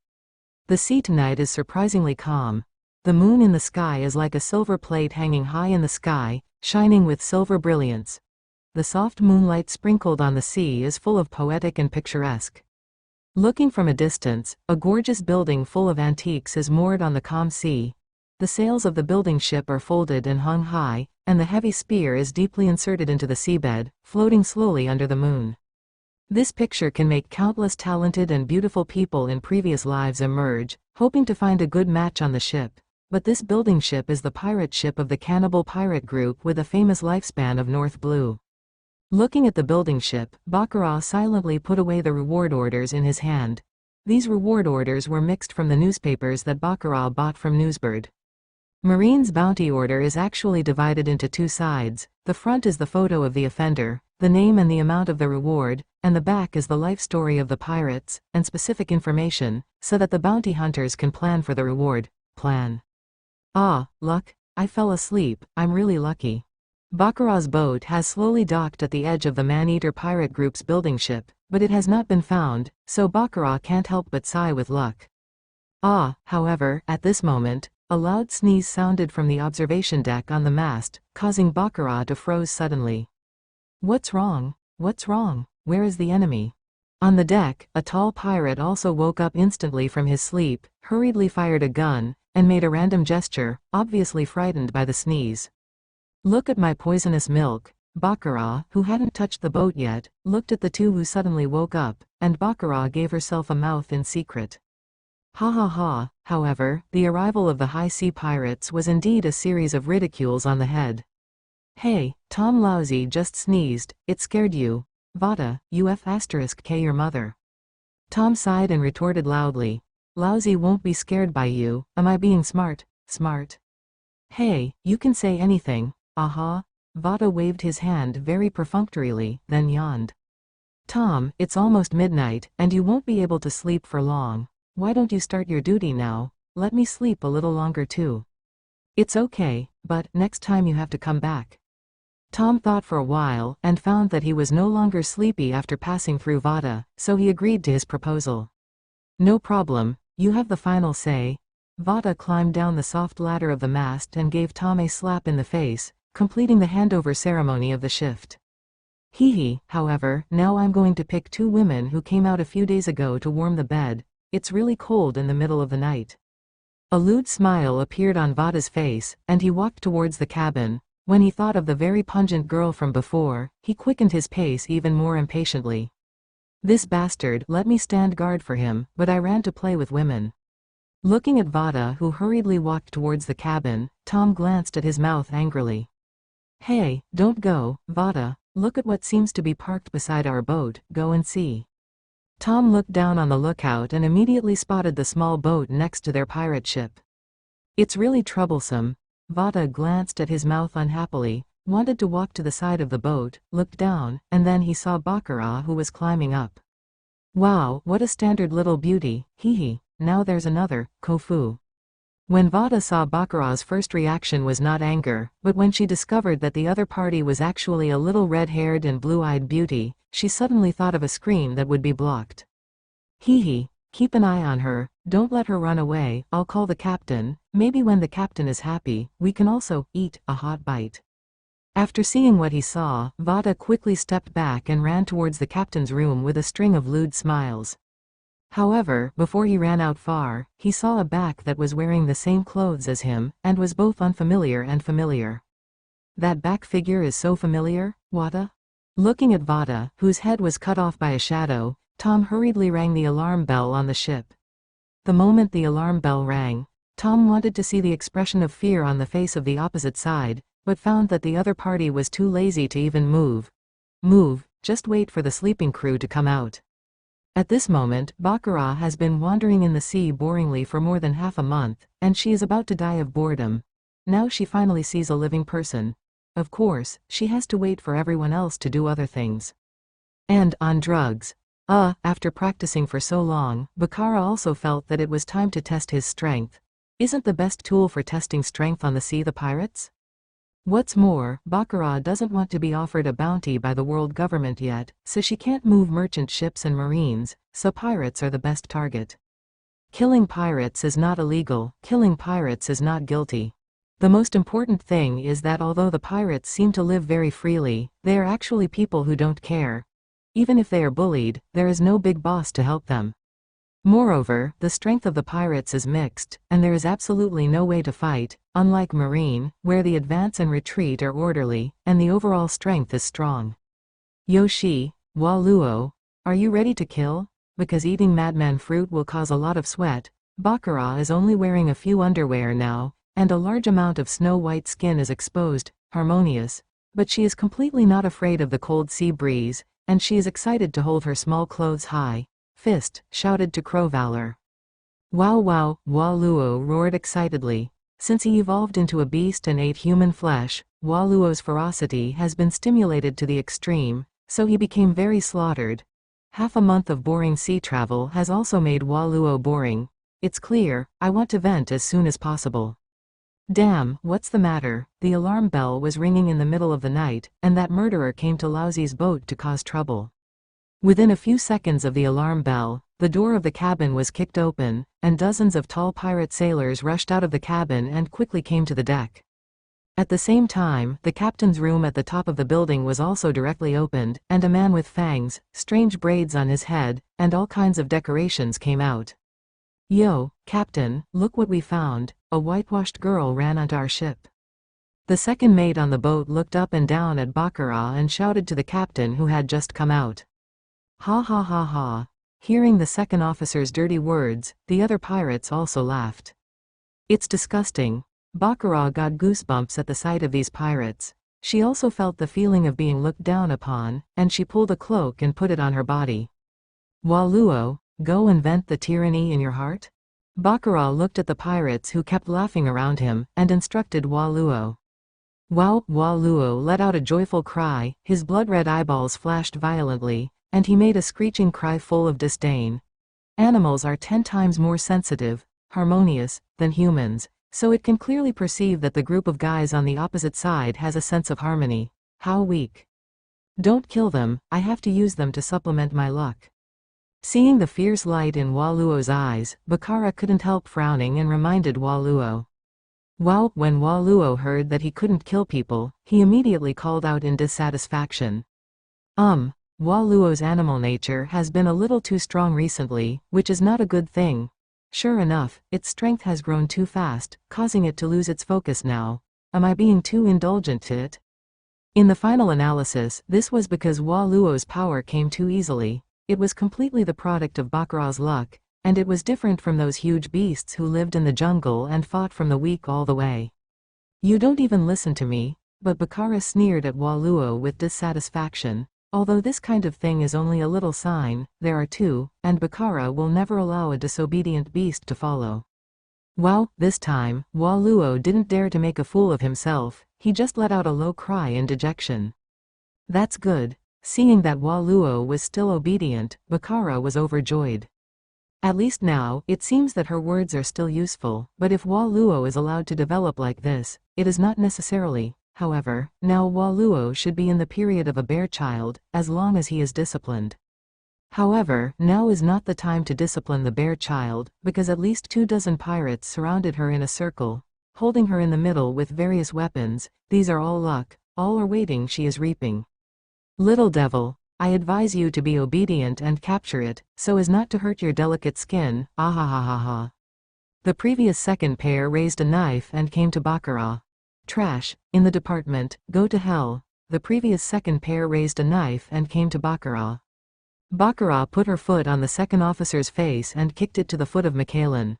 The sea tonight is surprisingly calm. The moon in the sky is like a silver plate hanging high in the sky, shining with silver brilliance. The soft moonlight sprinkled on the sea is full of poetic and picturesque. Looking from a distance, a gorgeous building full of antiques is moored on the calm sea. The sails of the building ship are folded and hung high, and the heavy spear is deeply inserted into the seabed, floating slowly under the moon. This picture can make countless talented and beautiful people in previous lives emerge, hoping to find a good match on the ship. But this building ship is the pirate ship of the cannibal pirate group with a famous lifespan of North Blue. Looking at the building ship, Baccarat silently put away the reward orders in his hand. These reward orders were mixed from the newspapers that Baccarat bought from Newsbird. Marine's bounty order is actually divided into two sides. The front is the photo of the offender, the name and the amount of the reward, and the back is the life story of the pirates, and specific information, so that the bounty hunters can plan for the reward. Plan. Ah, luck. I fell asleep, I'm really lucky. Baccarat's boat has slowly docked at the edge of the man-eater pirate group's building ship, but it has not been found, so Baccarat can't help but sigh with luck. However, at this moment, a loud sneeze sounded from the observation deck on the mast, causing Baccarat to froze suddenly. What's wrong? What's wrong? Where is the enemy? On the deck, a tall pirate also woke up instantly from his sleep, hurriedly fired a gun, and made a random gesture, obviously frightened by the sneeze. Look at my poisonous milk. Baccarat, who hadn't touched the boat yet, looked at the two who suddenly woke up, and Baccarat gave herself a mouth in secret. Ha ha ha. However, the arrival of the high sea pirates was indeed a series of ridicules on the head. Hey, Tom Lousy just sneezed, it scared you. Vada, UF*K your mother. Tom sighed and retorted loudly. Lousy won't be scared by you, am I being smart? Smart. Hey, you can say anything. Aha. Vada waved his hand very perfunctorily, then yawned. Tom, it's almost midnight, and you won't be able to sleep for long. Why don't you start your duty now? Let me sleep a little longer too. It's okay, but next time you have to come back. Tom thought for a while and found that he was no longer sleepy after passing through Vada, so he agreed to his proposal. No problem, you have the final say. Vada climbed down the soft ladder of the mast and gave Tom a slap in the face, completing the handover ceremony of the shift. Hee, however, now I'm going to pick 2 women who came out a few days ago to warm the bed. It's really cold in the middle of the night. A lewd smile appeared on Vada's face, and he walked towards the cabin. When he thought of the very pungent girl from before, he quickened his pace even more impatiently. This bastard let me stand guard for him, but I ran to play with women. Looking at Vada, who hurriedly walked towards the cabin, Tom glanced at his mouth angrily. Hey, don't go, Vada. Look at what seems to be parked beside our boat, go and see. Tom looked down on the lookout and immediately spotted the small boat next to their pirate ship. It's really troublesome. Vada glanced at his mouth unhappily, wanted to walk to the side of the boat, looked down, and then he saw Baccarat, who was climbing up. Wow, what a standard little beauty, hee. Now there's another, Kofu. When Vada saw Baccarat's first reaction was not anger, but when she discovered that the other party was actually a little red-haired and blue-eyed beauty, she suddenly thought of a scream that would be blocked. Hee, keep an eye on her, don't let her run away, I'll call the captain, maybe when the captain is happy, we can also eat a hot bite. After seeing what he saw, Vada quickly stepped back and ran towards the captain's room with a string of lewd smiles. However, before he ran out far, he saw a back that was wearing the same clothes as him, and was both unfamiliar and familiar. That back figure is so familiar, Vada? Looking at Vada, whose head was cut off by a shadow, Tom hurriedly rang the alarm bell on the ship. The moment the alarm bell rang, Tom wanted to see the expression of fear on the face of the opposite side, but found that the other party was too lazy to even move. Just wait for the sleeping crew to come out. At this moment, Baccarat has been wandering in the sea boringly for more than half a month, and she is about to die of boredom. Now she finally sees a living person. Of course, she has to wait for everyone else to do other things. And on drugs. After practicing for so long, Baccarat also felt that it was time to test his strength. Isn't the best tool for testing strength on the sea the pirates? What's more, Baccarat doesn't want to be offered a bounty by the world government yet, so she can't move merchant ships and marines, so pirates are the best target. Killing pirates is not illegal, killing pirates is not guilty. The most important thing is that although the pirates seem to live very freely, they are actually people who don't care. Even if they are bullied, there is no big boss to help them. Moreover, the strength of the pirates is mixed, and there is absolutely no way to fight, unlike marine, where the advance and retreat are orderly, and the overall strength is strong. Yoshi, Waluo, are you ready to kill? Because eating madman fruit will cause a lot of sweat. Baccarat is only wearing a few underwear now, and a large amount of snow-white skin is exposed, harmonious, but she is completely not afraid of the cold sea breeze, and she is excited to hold her small clothes high. Fist, shouted to Crow Valor. Wow, Waluo roared excitedly. Since he evolved into a beast and ate human flesh, Waluo's ferocity has been stimulated to the extreme, so he became very slaughtered. Half a month of boring sea travel has also made Waluo boring. It's clear, I want to vent as soon as possible. Damn, what's the matter? The alarm bell was ringing in the middle of the night, and that murderer came to Lousy's boat to cause trouble. Within a few seconds of the alarm bell, the door of the cabin was kicked open, and dozens of tall pirate sailors rushed out of the cabin and quickly came to the deck. At the same time, the captain's room at the top of the building was also directly opened, and a man with fangs, strange braids on his head, and all kinds of decorations came out. Yo, Captain, look what we found, a whitewashed girl ran onto our ship. The second mate on the boat looked up and down at Baccarat and shouted to the captain who had just come out. Ha ha ha ha. Hearing the second officer's dirty words, the other pirates also laughed. It's disgusting. Baccarat got goosebumps at the sight of these pirates. She also felt the feeling of being looked down upon, and she pulled a cloak and put it on her body. Waluo, go and vent the tyranny in your heart? Baccarat looked at the pirates who kept laughing around him, and instructed Waluo. Wow, Waluo let out a joyful cry, his blood-red eyeballs flashed violently, and he made a screeching cry full of disdain. Animals are 10 times more sensitive, harmonious, than humans, so it can clearly perceive that the group of guys on the opposite side has a sense of harmony. How weak. Don't kill them, I have to use them to supplement my luck. Seeing the fierce light in Waluo's eyes, Bakara couldn't help frowning and reminded Waluo. Wow, when Waluo heard that he couldn't kill people, he immediately called out in dissatisfaction. Waluo's animal nature has been a little too strong recently, which is not a good thing. Sure enough, its strength has grown too fast, causing it to lose its focus now. Am I being too indulgent to it? In the final analysis, this was because Waluo's power came too easily. It was completely the product of Bakara's luck, and it was different from those huge beasts who lived in the jungle and fought from the weak all the way. You don't even listen to me, but Bakara sneered at Waluo with dissatisfaction. Although this kind of thing is only a little sign, there are two, and Bakara will never allow a disobedient beast to follow. Wow, this time, Waluo didn't dare to make a fool of himself, he just let out a low cry in dejection. That's good. Seeing that Waluo was still obedient, Bakara was overjoyed. At least now, it seems that her words are still useful, but if Waluo is allowed to develop like this, it is not necessarily. However, now Waluo should be in the period of a bear child, as long as he is disciplined. However, now is not the time to discipline the bear child, because at least 24 pirates surrounded her in a circle, holding her in the middle with various weapons. These are all luck, all are waiting she is reaping. Little devil, I advise you to be obedient and capture it, so as not to hurt your delicate skin, ahahaha. The previous second pair raised a knife and came to Bakara. Trash, in the department, go to hell. The previous second pair raised a knife and came to Bakara. Bakara put her foot on the second officer's face and kicked it to the foot of Mikhailin.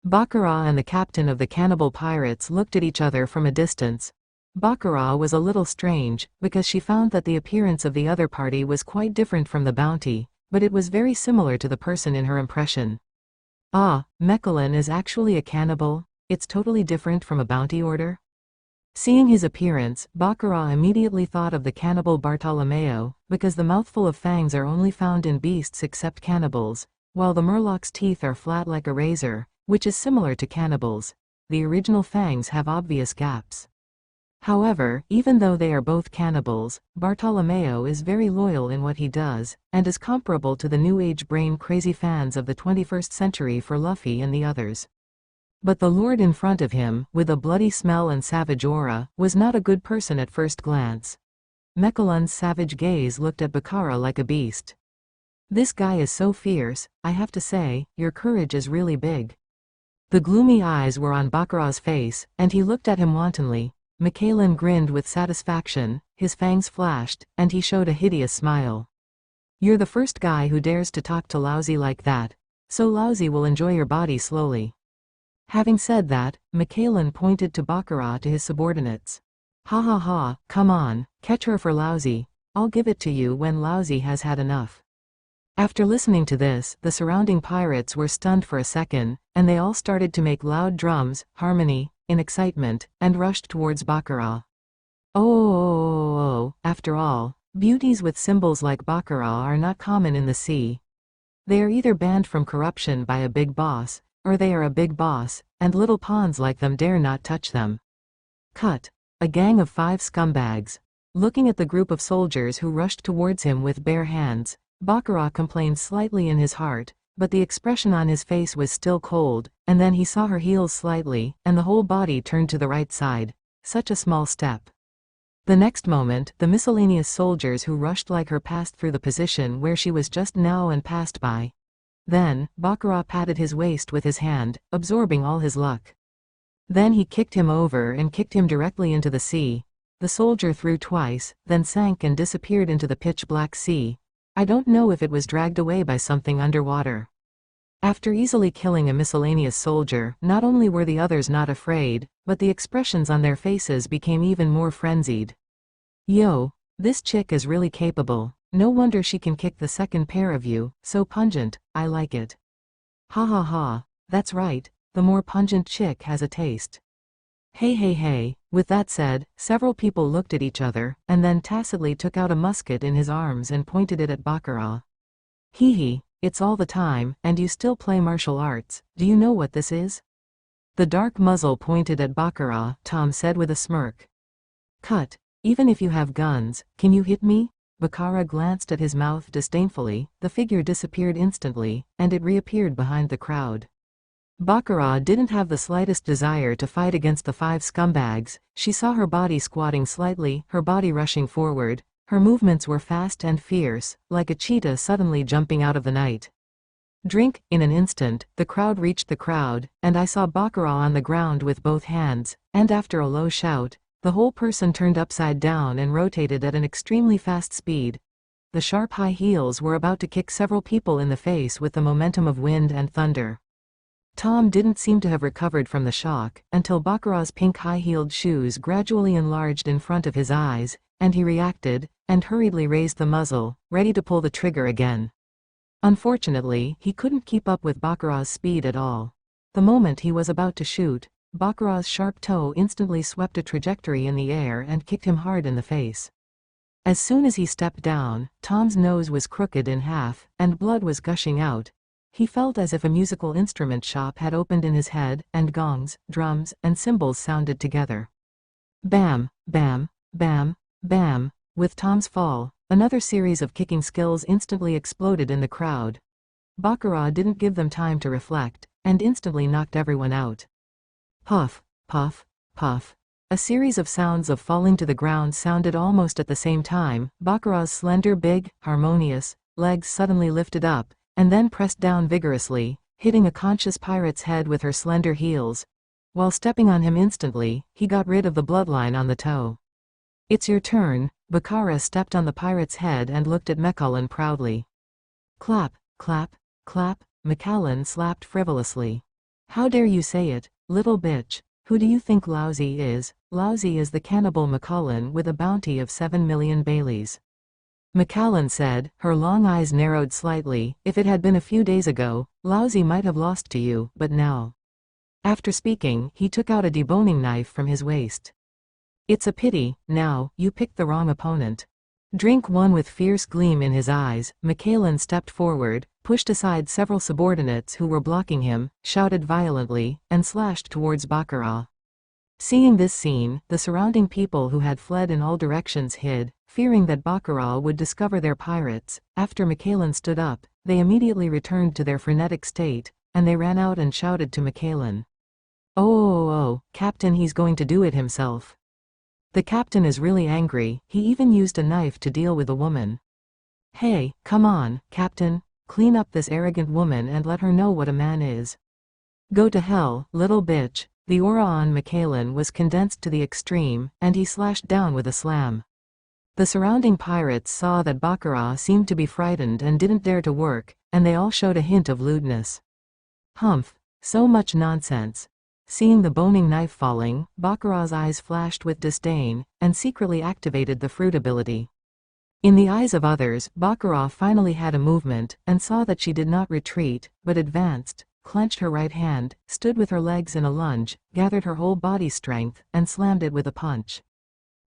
Bakara and the captain of the cannibal pirates looked at each other from a distance. Bakara was a little strange, because she found that the appearance of the other party was quite different from the bounty, but it was very similar to the person in her impression. Ah, Mikhailin is actually a cannibal? It's totally different from a bounty order? Seeing his appearance, Bakara immediately thought of the cannibal Bartolomeo, because the mouthful of fangs are only found in beasts except cannibals, while the murloc's teeth are flat like a razor, which is similar to cannibals. The original fangs have obvious gaps. However, even though they are both cannibals, Bartolomeo is very loyal in what he does, and is comparable to the New Age brain-crazy fans of the 21st century for Luffy and the others. But the lord in front of him, with a bloody smell and savage aura, was not a good person at first glance. Mikhalin's savage gaze looked at Bakara like a beast. This guy is so fierce, I have to say, your courage is really big. The gloomy eyes were on Bakara's face, and he looked at him wantonly. Mikhailin grinned with satisfaction, his fangs flashed, and he showed a hideous smile. You're the first guy who dares to talk to Lousy like that, so Lousy will enjoy your body slowly. Having said that, Mikhailin pointed to Bakara to his subordinates. Ha ha ha, come on, catch her for Lousy, I'll give it to you when Lousy has had enough. After listening to this, the surrounding pirates were stunned for a second, and they all started to make loud drums, harmony, in excitement, and rushed towards Bakara. After all, beauties with symbols like Bakara are not common in the sea. They are either banned from corruption by a big boss, or they are a big boss, and little pawns like them dare not touch them. Cut. A gang of 5 scumbags. Looking at the group of soldiers who rushed towards him with bare hands, Bakara complained slightly in his heart, but the expression on his face was still cold, and then he saw her heels slightly, and the whole body turned to the right side. Such a small step. The next moment, the miscellaneous soldiers who rushed like her passed through the position where she was just now and passed by. Then, Bakara patted his waist with his hand, absorbing all his luck. Then he kicked him over and kicked him directly into the sea. The soldier threw twice, then sank and disappeared into the pitch-black sea. I don't know if it was dragged away by something underwater. After easily killing a miscellaneous soldier, not only were the others not afraid, but the expressions on their faces became even more frenzied. Yo, this chick is really capable. No wonder she can kick the second pair of you, so pungent, I like it. Ha ha ha, that's right, the more pungent chick has a taste. Hey. With that said, several people looked at each other, and then tacitly took out a musket in his arms and pointed it at Bakara. Hee, it's all the time, and you still play martial arts, do you know what this is? The dark muzzle pointed at Bakara, Tom said with a smirk. Cut. Even if you have guns, can you hit me? Baccara glanced at his mouth disdainfully, the figure disappeared instantly, and it reappeared behind the crowd. Baccara didn't have the slightest desire to fight against the 5 scumbags. She saw her body squatting slightly, her body rushing forward. Her movements were fast and fierce, like a cheetah suddenly jumping out of the night. Drink. In an instant, the crowd reached the crowd, and I saw Baccara on the ground with both hands, and after a low shout, the whole person turned upside down and rotated at an extremely fast speed. The sharp high heels were about to kick several people in the face with the momentum of wind and thunder. Tom didn't seem to have recovered from the shock until Baccarat's pink high-heeled shoes gradually enlarged in front of his eyes, and he reacted, and hurriedly raised the muzzle, ready to pull the trigger again. Unfortunately, he couldn't keep up with Baccarat's speed at all. The moment he was about to shoot, Baccarat's sharp toe instantly swept a trajectory in the air and kicked him hard in the face. As soon as he stepped down, Tom's nose was crooked in half, and blood was gushing out. He felt as if a musical instrument shop had opened in his head, and gongs, drums, and cymbals sounded together. Bam, bam, bam, bam. With Tom's fall, another series of kicking skills instantly exploded in the crowd. Baccara didn't give them time to reflect, and instantly knocked everyone out. Puff, puff, puff. A series of sounds of falling to the ground sounded almost at the same time. Baccarat's slender, big, harmonious legs suddenly lifted up, and then pressed down vigorously, hitting a conscious pirate's head with her slender heels. While stepping on him instantly, he got rid of the bloodline on the toe. It's your turn. Baccara stepped on the pirate's head and looked at Mechallen proudly. Clap, clap, clap. Mechallen slapped frivolously. How dare you say it, little bitch? Who do you think Lousy is? Lousy is the cannibal Mechallen with a bounty of 7 million Baileys. Mechallen said, her long eyes narrowed slightly. If it had been a few days ago, Lousy might have lost to you, but now. After speaking, he took out a deboning knife from his waist. It's a pity, now, you picked the wrong opponent. Drink one. With fierce gleam in his eyes, Mechallen stepped forward, pushed aside several subordinates who were blocking him, shouted violently, and slashed towards Baccara. Seeing this scene, the surrounding people who had fled in all directions hid, fearing that Baccara would discover their pirates. After Mechallen stood up, they immediately returned to their frenetic state, and they ran out and shouted to Mechallen. Oh, Captain, he's going to do it himself. The captain is really angry. He even used a knife to deal with a woman. Hey, come on, Captain, clean up this arrogant woman and let her know what a man is. Go to hell, little bitch. The aura on Mechallen was condensed to the extreme, and he slashed down with a slam. The surrounding pirates saw that Baccara seemed to be frightened and didn't dare to work, and they all showed a hint of lewdness. Humph, so much nonsense. Seeing the boning knife falling, Baccara's eyes flashed with disdain, and secretly activated the fruit ability. In the eyes of others, Baccara finally had a movement, and saw that she did not retreat, but advanced, clenched her right hand, stood with her legs in a lunge, gathered her whole body strength, and slammed it with a punch.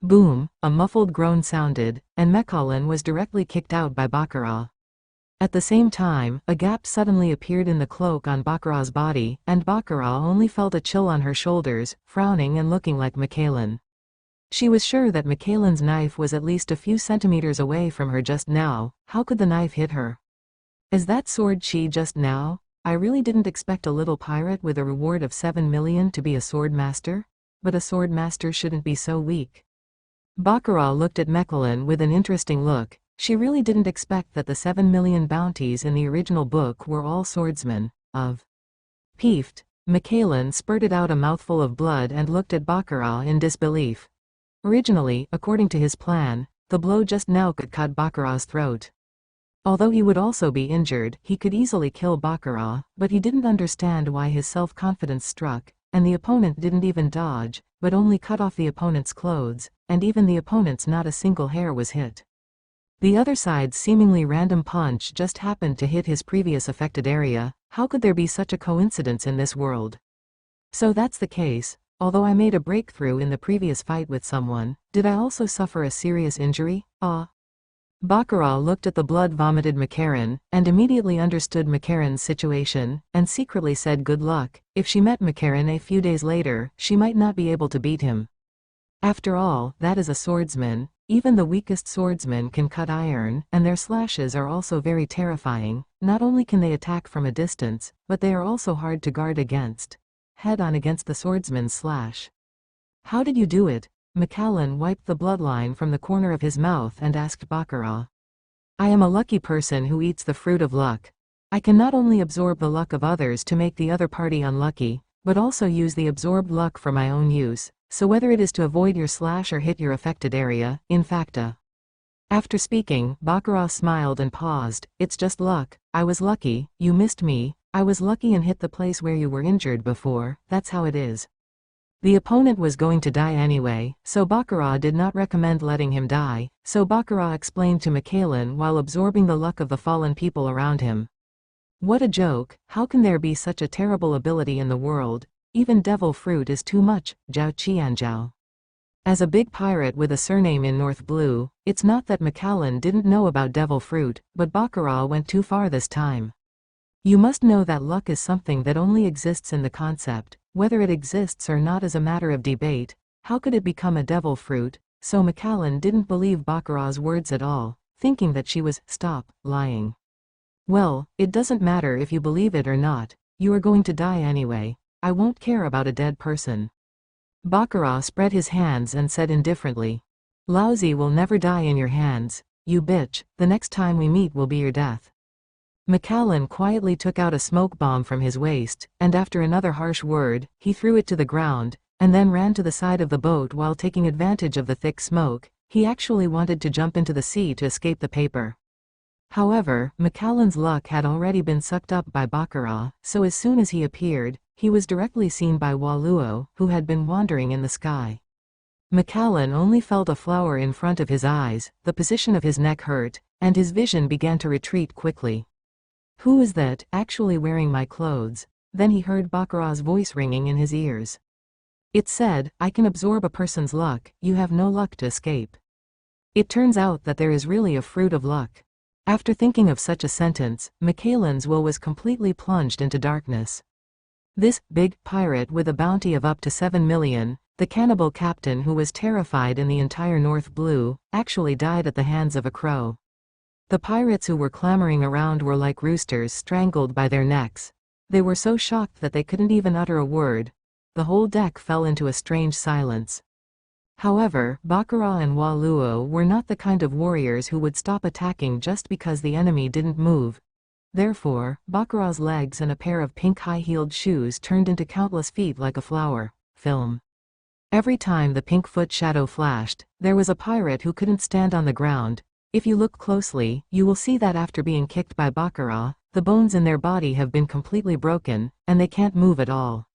Boom, a muffled groan sounded, and Mechallen was directly kicked out by Baccara. At the same time, a gap suddenly appeared in the cloak on Baccara's body, and Baccara only felt a chill on her shoulders, frowning and looking like Mechallen. She was sure that Mechallen's knife was at least a few centimeters away from her just now. How could the knife hit her? Is that sword she just now? I really didn't expect a little pirate with a reward of 7 million to be a sword master, but a sword master shouldn't be so weak. Baccara looked at Mechallen with an interesting look. She really didn't expect that the 7 million bounties in the original book were all swordsmen. Peeved, Mechallen spurted out a mouthful of blood and looked at Baccara in disbelief. Originally, according to his plan, the blow just now could cut Baccara's throat. Although he would also be injured, he could easily kill Baccara, but he didn't understand why his self-confidence struck, and the opponent didn't even dodge, but only cut off the opponent's clothes, and even the opponent's not a single hair was hit. The other side's seemingly random punch just happened to hit his previous affected area. How could there be such a coincidence in this world? So that's the case. Although I made a breakthrough in the previous fight with someone, did I also suffer a serious injury? Baccara looked at the blood-vomited Mechallen, and immediately understood Mechallen's situation, and secretly said good luck. If she met Mechallen a few days later, she might not be able to beat him. After all, that is a swordsman. Even the weakest swordsman can cut iron, and their slashes are also very terrifying. Not only can they attack from a distance, but they are also hard to guard against. Head-on against the swordsman's slash. How did you do it? Macallan wiped the bloodline from the corner of his mouth and asked Baccarat. I am a lucky person who eats the fruit of luck. I can not only absorb the luck of others to make the other party unlucky, but also use the absorbed luck for my own use. So whether it is to avoid your slash or hit your affected area, in facta. After speaking, Baccarat smiled and paused. It's just luck. I was lucky, you missed me. I was lucky and hit the place where you were injured before. That's how it is. The opponent was going to die anyway, so Baccarat did not recommend letting him die, so Baccarat explained to Macallan while absorbing the luck of the fallen people around him. What a joke, how can there be such a terrible ability in the world? Even devil fruit is too much, Zhao Qianzhao. As a big pirate with a surname in North Blue, it's not that Macallan didn't know about devil fruit, but Baccarat went too far this time. You must know that luck is something that only exists in the concept, whether it exists or not is a matter of debate. How could it become a devil fruit? So Macallan didn't believe Baccarat's words at all, thinking that she was, stop, lying. Well, it doesn't matter if you believe it or not, you are going to die anyway. I won't care about a dead person. Baccarat spread his hands and said indifferently. Lousy will never die in your hands, you bitch, the next time we meet will be your death. Macallan quietly took out a smoke bomb from his waist, and after another harsh word, he threw it to the ground, and then ran to the side of the boat while taking advantage of the thick smoke. He actually wanted to jump into the sea to escape the paper. However, Macallan's luck had already been sucked up by Baccarat, so as soon as he appeared, he was directly seen by Waluo, who had been wandering in the sky. Macallan only felt a flower in front of his eyes, the position of his neck hurt, and his vision began to retreat quickly. Who is that, actually wearing my clothes? Then he heard Baccarat's voice ringing in his ears. It said, I can absorb a person's luck, you have no luck to escape. It turns out that there is really a fruit of luck. After thinking of such a sentence, Macallan's will was completely plunged into darkness. This big pirate with a bounty of up to 7 million, the cannibal captain who was terrified in the entire North Blue, actually died at the hands of a crow. The pirates who were clamoring around were like roosters strangled by their necks. They were so shocked that they couldn't even utter a word. The whole deck fell into a strange silence. However, Baccarat and Waluo were not the kind of warriors who would stop attacking just because the enemy didn't move. Therefore, Baccarat's legs and a pair of pink high-heeled shoes turned into countless feet like a flower film. Every time the pink foot shadow flashed, there was a pirate who couldn't stand on the ground. If you look closely, you will see that after being kicked by Baccarat, the bones in their body have been completely broken, and they can't move at all.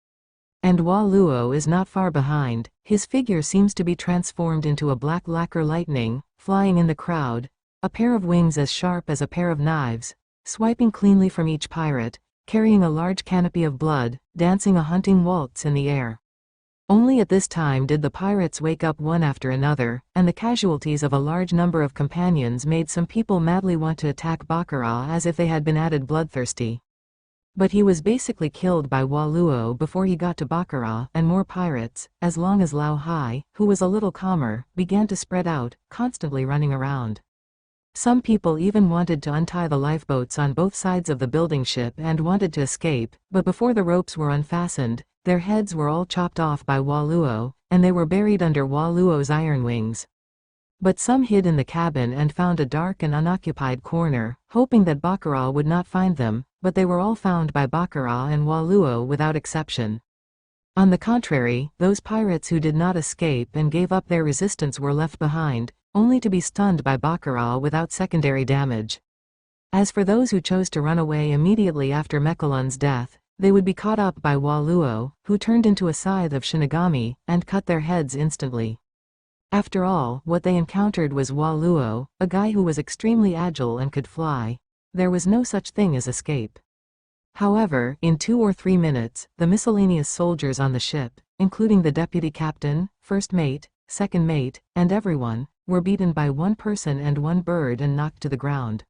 And Waluo is not far behind. His figure seems to be transformed into a black lacquer lightning, flying in the crowd, a pair of wings as sharp as a pair of knives, swiping cleanly from each pirate, carrying a large canopy of blood, dancing a hunting waltz in the air. Only at this time did the pirates wake up one after another, and the casualties of a large number of companions made some people madly want to attack Baccarat as if they had been added bloodthirsty. But he was basically killed by Waluo before he got to Baccarat, and more pirates, as long as Lao Hai, who was a little calmer, began to spread out, constantly running around. Some people even wanted to untie the lifeboats on both sides of the building ship and wanted to escape, but before the ropes were unfastened, their heads were all chopped off by Waluo, and they were buried under Waluo's iron wings. But some hid in the cabin and found a dark and unoccupied corner, hoping that Baccarat would not find them, but they were all found by Baccarat and Waluo without exception. On the contrary, those pirates who did not escape and gave up their resistance were left behind, only to be stunned by Baccarat without secondary damage. As for those who chose to run away immediately after Macallan's death, they would be caught up by Waluo, who turned into a scythe of Shinigami, and cut their heads instantly. After all, what they encountered was Waluo, a guy who was extremely agile and could fly. There was no such thing as escape. However, in 2 or 3 minutes, the miscellaneous soldiers on the ship, including the deputy captain, first mate, second mate, and everyone, were beaten by one person and one bird and knocked to the ground.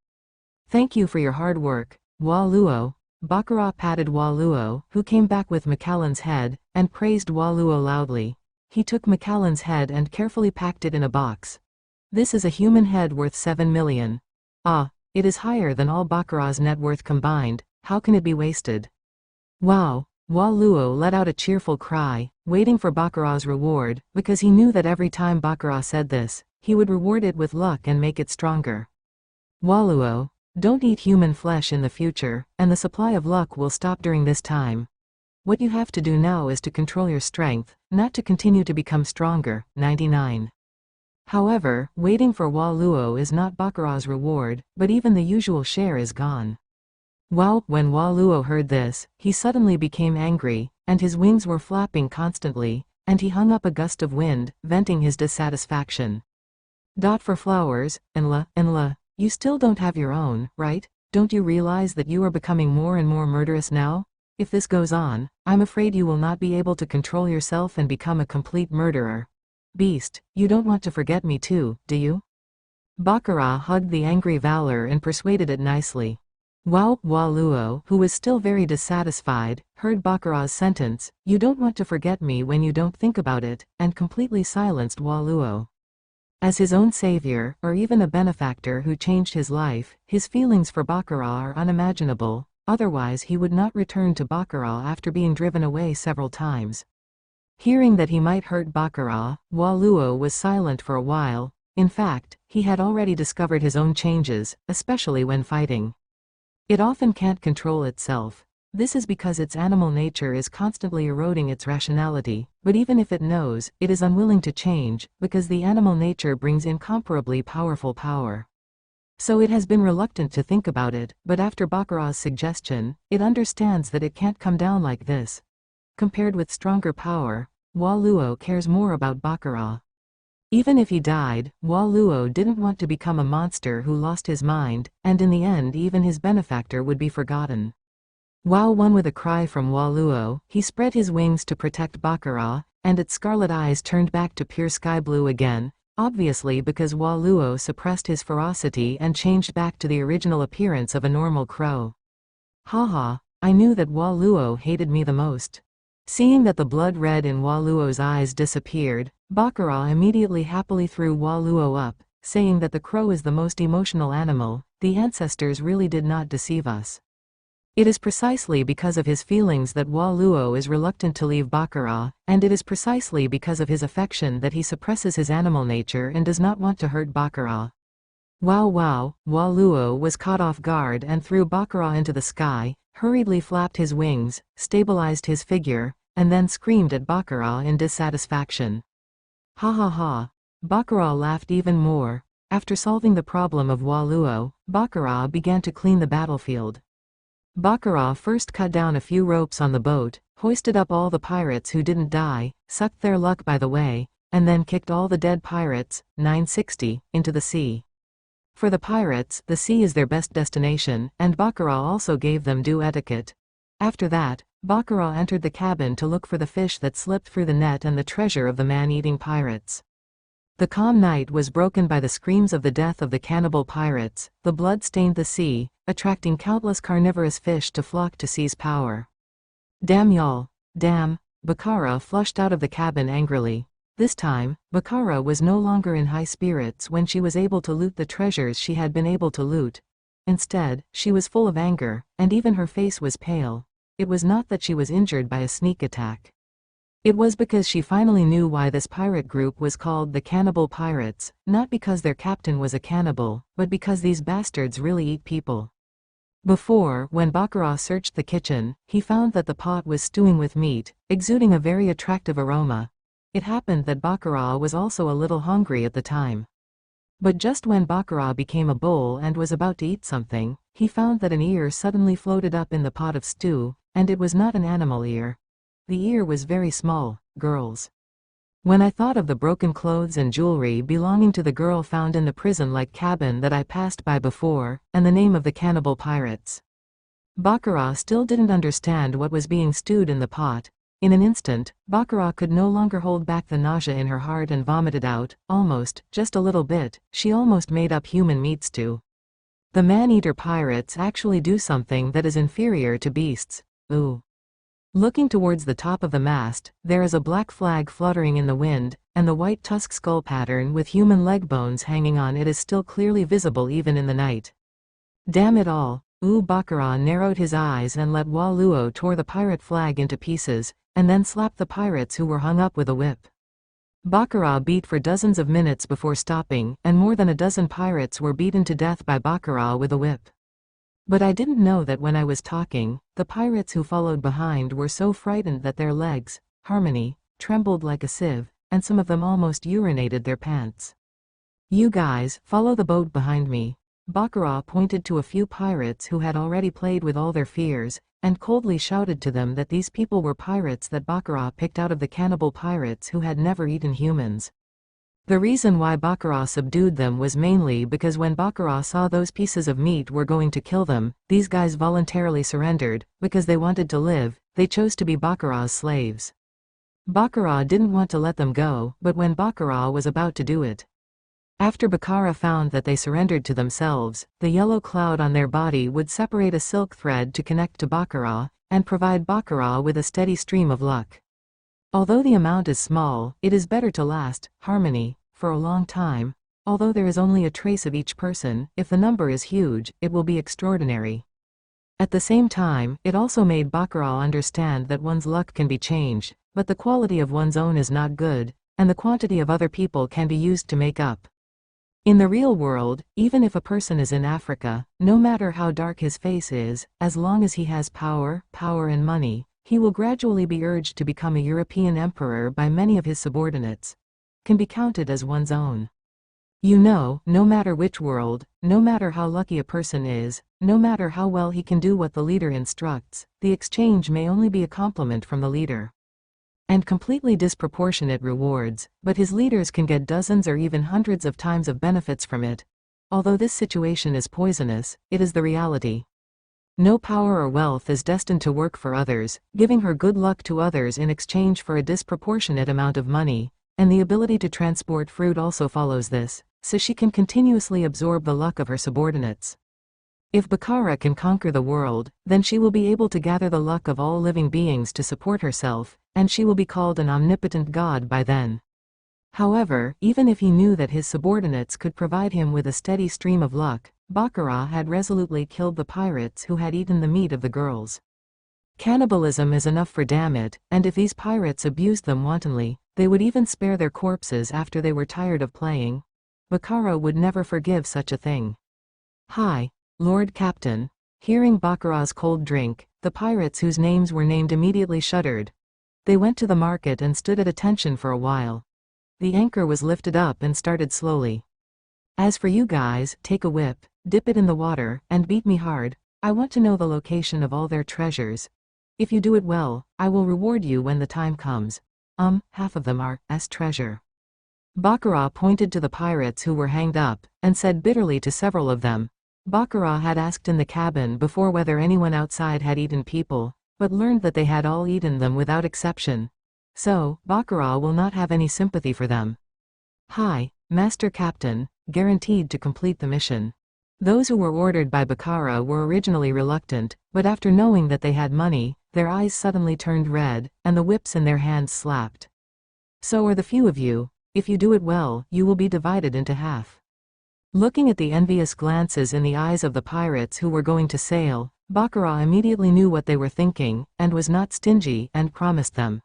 Thank you for your hard work, Waluo. Baccarat patted Waluo, who came back with Macallan's head, and praised Waluo loudly. he took Macallan's head and carefully packed it in a box. This is a human head worth 7 million. Ah, it is higher than all Baccarat's net worth combined, how can it be wasted? Wow! Hua Luo let out a cheerful cry, waiting for Baccarat's reward, because he knew that every time Baccarat said this, he would reward it with luck and make it stronger. Hua Luo, don't eat human flesh in the future, and the supply of luck will stop during this time. What you have to do now is to control your strength, not to continue to become stronger. 99. However, waiting for Hua Luo is not Baccarat's reward, but even the usual share is gone. Wow! When Hua Luo heard this, he suddenly became angry, and his wings were flapping constantly, and he hung up a gust of wind, venting his dissatisfaction. For flowers, Enla, you still don't have your own, right? Don't you realize that you are becoming more and more murderous now? If this goes on, I'm afraid you will not be able to control yourself and become a complete murderer. Beast, you don't want to forget me too, do you? Baccarat hugged the angry Valor and persuaded it nicely. Wow! Hua Luo, who was still very dissatisfied, heard Baccarat's sentence, "You don't want to forget me when you don't think about it," and completely silenced Hua Luo. As his own savior, or even a benefactor who changed his life, his feelings for Baccarat are unimaginable, otherwise he would not return to Baccarat after being driven away several times. Hearing that he might hurt Baccarat, Hua Luo was silent for a while. In fact, he had already discovered his own changes, especially when fighting. It often can't control itself. This is because its animal nature is constantly eroding its rationality, but even if it knows, it is unwilling to change, because the animal nature brings incomparably powerful power. So it has been reluctant to think about it, but after Baccarat's suggestion, it understands that it can't come down like this. Compared with stronger power, Hua Luo cares more about Baccarat. Even if he died, Hua Luo didn't want to become a monster who lost his mind, and in the end even his benefactor would be forgotten. Wow! One with a cry from Hua Luo, he spread his wings to protect Baccarat, and its scarlet eyes turned back to pure sky blue again, obviously because Hua Luo suppressed his ferocity and changed back to the original appearance of a normal crow. Haha, I knew that Hua Luo hated me the most. Seeing that the blood red in Hua Luo's eyes disappeared, Baccarat immediately happily threw Hua Luo up, saying that the crow is the most emotional animal. The ancestors really did not deceive us. It is precisely because of his feelings that Hua Luo is reluctant to leave Baccarat, and it is precisely because of his affection that he suppresses his animal nature and does not want to hurt Baccarat. Wow! Hua Luo was caught off guard and threw Baccarat into the sky, hurriedly flapped his wings, stabilized his figure, and then screamed at Baccarat in dissatisfaction. Ha ha ha! Baccarat laughed even more. After solving the problem of Hua Luo, Baccarat began to clean the battlefield. Baccarat first cut down a few ropes on the boat, hoisted up all the pirates who didn't die, sucked their luck by the way, and then kicked all the dead pirates, 960, into the sea. For the pirates, the sea is their best destination, and Baccarat also gave them due etiquette. After that, Baccarat entered the cabin to look for the fish that slipped through the net and the treasure of the man-eating pirates. The calm night was broken by the screams of the death of the cannibal pirates. The blood stained the sea, attracting countless carnivorous fish to flock to seize power. Damn y'all! Damn! Baccarat flushed out of the cabin angrily. This time, Baccarat was no longer in high spirits when she was able to loot the treasures she had been able to loot. Instead, she was full of anger, and even her face was pale. It was not that she was injured by a sneak attack. It was because she finally knew why this pirate group was called the Cannibal Pirates, not because their captain was a cannibal, but because these bastards really eat people. Before, when Baccarat searched the kitchen, he found that the pot was stewing with meat, exuding a very attractive aroma. It happened that Baccarat was also a little hungry at the time. But just when Baccarat became a bull and was about to eat something, he found that an ear suddenly floated up in the pot of stew, and it was not an animal ear. The ear was very small, girls. When I thought of the broken clothes and jewelry belonging to the girl found in the prison-like cabin that I passed by before, and the name of the cannibal pirates. Baccarat still didn't understand what was being stewed in the pot. In an instant, Baccarat could no longer hold back the nausea in her heart and vomited out, just a little bit. She almost made up human meat stew. The man-eater pirates actually do something that is inferior to beasts. Ooh. Looking towards the top of the mast, there is a black flag fluttering in the wind, and the white tusk skull pattern with human leg bones hanging on it is still clearly visible even in the night. Damn it all! Bakura narrowed his eyes and let Wa Luo tore the pirate flag into pieces, and then slapped the pirates who were hung up with a whip. Bakura beat for dozens of minutes before stopping, and more than a dozen pirates were beaten to death by Bakura with a whip. But I didn't know that when I was talking, the pirates who followed behind were so frightened that their legs, Harmony, trembled like a sieve, and some of them almost urinated their pants. You guys, follow the boat behind me. Bakura pointed to a few pirates who had already played with all their fears, and coldly shouted to them that these people were pirates that Bakura picked out of the cannibal pirates who had never eaten humans. The reason why Bakura subdued them was mainly because when Bakura saw those pieces of meat were going to kill them, these guys voluntarily surrendered, because they wanted to live, they chose to be Bakura's slaves. Bakura didn't want to let them go, but when Bakura was about to do it. After Bakura found that they surrendered to themselves, the yellow cloud on their body would separate a silk thread to connect to Bakura, and provide Bakura with a steady stream of luck. Although the amount is small, it is better to last, Harmony, for a long time. Although there is only a trace of each person, if the number is huge, it will be extraordinary. At the same time, it also made Bakura understand that one's luck can be changed, but the quality of one's own is not good, and the quantity of other people can be used to make up. In the real world, even if a person is in Africa, no matter how dark his face is, as long as he has power and money, he will gradually be urged to become a European emperor by many of his subordinates. Can be counted as one's own. You know, no matter which world, no matter how lucky a person is, no matter how well he can do what the leader instructs, the exchange may only be a compliment from the leader. And completely disproportionate rewards, but his leaders can get dozens or even hundreds of times of benefits from it. Although this situation is poisonous, it is the reality. No power or wealth is destined to work for others, giving her good luck to others in exchange for a disproportionate amount of money, and the ability to transport fruit also follows this, so she can continuously absorb the luck of her subordinates. If Bakura can conquer the world, then she will be able to gather the luck of all living beings to support herself, and she will be called an omnipotent god by then. However, even if he knew that his subordinates could provide him with a steady stream of luck, Bakura had resolutely killed the pirates who had eaten the meat of the girls. Cannibalism is enough for damn it, and if these pirates abused them wantonly, they would even spare their corpses after they were tired of playing. Bakura would never forgive such a thing. Hi, Lord Captain. Hearing Bakura's cold drink, the pirates whose names were named immediately shuddered. They went to the market and stood at attention for a while. The anchor was lifted up and started slowly. As for you guys, take a whip, dip it in the water, and beat me hard. I want to know the location of all their treasures. If you do it well, I will reward you when the time comes. Half of them are treasure. Bakura pointed to the pirates who were hanged up, and said bitterly to several of them. Bakura had asked in the cabin before whether anyone outside had eaten people, but learned that they had all eaten them without exception. So, Bakura will not have any sympathy for them. Hi, Master Captain, guaranteed to complete the mission. Those who were ordered by Bakura were originally reluctant, but after knowing that they had money, their eyes suddenly turned red, and the whips in their hands slapped. So are the few of you. If you do it well, you will be divided into half. Looking at the envious glances in the eyes of the pirates who were going to sail, Bakura immediately knew what they were thinking, and was not stingy, and promised them.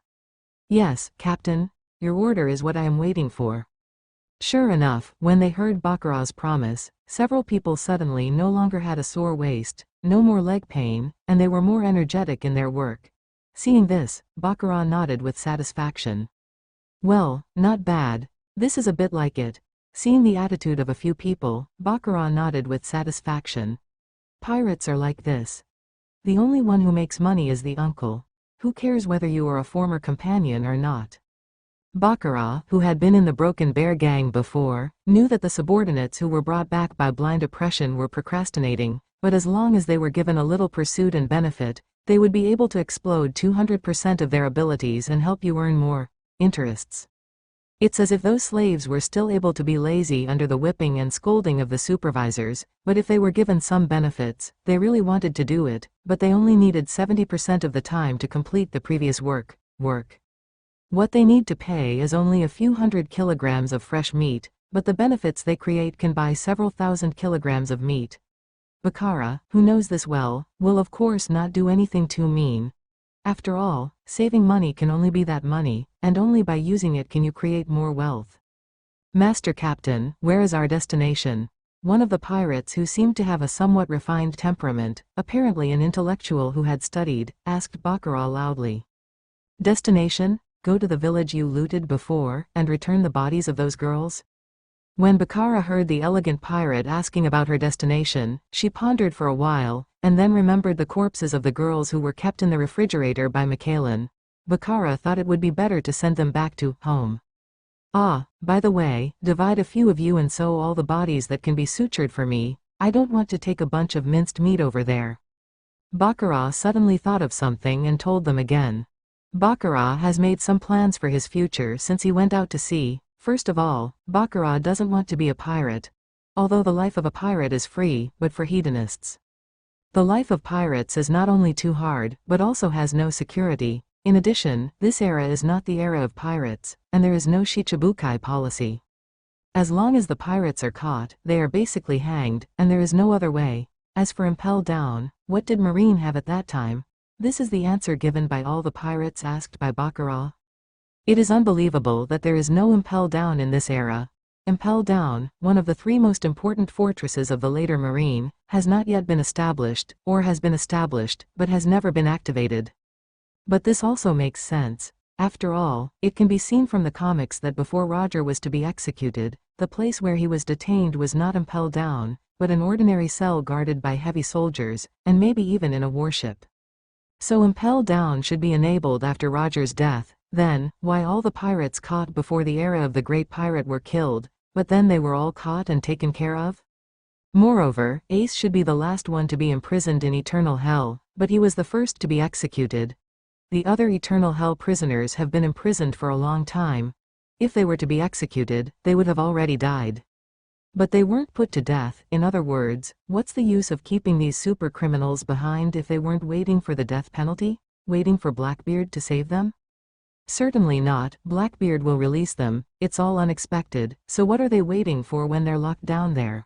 Yes, Captain, your order is what I am waiting for. Sure enough, when they heard Bakura's promise, several people suddenly no longer had a sore waist, no more leg pain, and they were more energetic in their work. Seeing this, Bakura nodded with satisfaction. Well, not bad. This is a bit like it. Seeing the attitude of a few people, Bakura nodded with satisfaction. Pirates are like this. The only one who makes money is the uncle. Who cares whether you are a former companion or not? Bakura, who had been in the Broken Bear gang before, knew that the subordinates who were brought back by blind oppression were procrastinating, but as long as they were given a little pursuit and benefit, they would be able to explode 200% of their abilities and help you earn more interests. It's as if those slaves were still able to be lazy under the whipping and scolding of the supervisors, but if they were given some benefits, they really wanted to do it, but they only needed 70% of the time to complete the previous work. What they need to pay is only a few hundred kilograms of fresh meat, but the benefits they create can buy several thousand kilograms of meat. Baccara, who knows this well, will of course not do anything too mean. After all, saving money can only be that money, and only by using it can you create more wealth. Master Captain, where is our destination? One of the pirates, who seemed to have a somewhat refined temperament, apparently an intellectual who had studied, asked Baccara loudly. Destination? Go to the village you looted before, and return the bodies of those girls? When Baccara heard the elegant pirate asking about her destination, she pondered for a while, and then remembered the corpses of the girls who were kept in the refrigerator by Michaelin. Baccara thought it would be better to send them back to home. Ah, by the way, divide a few of you and sew all the bodies that can be sutured for me. I don't want to take a bunch of minced meat over there. Baccara suddenly thought of something and told them again. Baccara has made some plans for his future since he went out to sea. First of all, Baccara doesn't want to be a pirate. Although the life of a pirate is free, but for hedonists. The life of pirates is not only too hard, but also has no security. In addition, this era is not the era of pirates, and there is no shichibukai policy. As long as the pirates are caught, they are basically hanged, and there is no other way. As for impel down, what did Marine have at that time? This is the answer given by all the pirates asked by Baccara. It is unbelievable that there is no impel down in this era. Impel down, one of the three most important fortresses of the later Marine, has not yet been established, or has been established, but has never been activated. But this also makes sense. After all, it can be seen from the comics that before Roger was to be executed, the place where he was detained was not impel down, but an ordinary cell guarded by heavy soldiers, and maybe even in a warship. So impel down should be enabled after Roger's death. Then, why all the pirates caught before the era of the Great Pirate were killed, but then they were all caught and taken care of? Moreover, Ace should be the last one to be imprisoned in eternal hell, but he was the first to be executed. The other eternal hell prisoners have been imprisoned for a long time. If they were to be executed, they would have already died. But they weren't put to death. In other words, what's the use of keeping these super criminals behind if they weren't waiting for the death penalty? Waiting for Blackbeard to save them? Certainly not. Blackbeard will release them. It's all unexpected, so what are they waiting for when they're locked down there?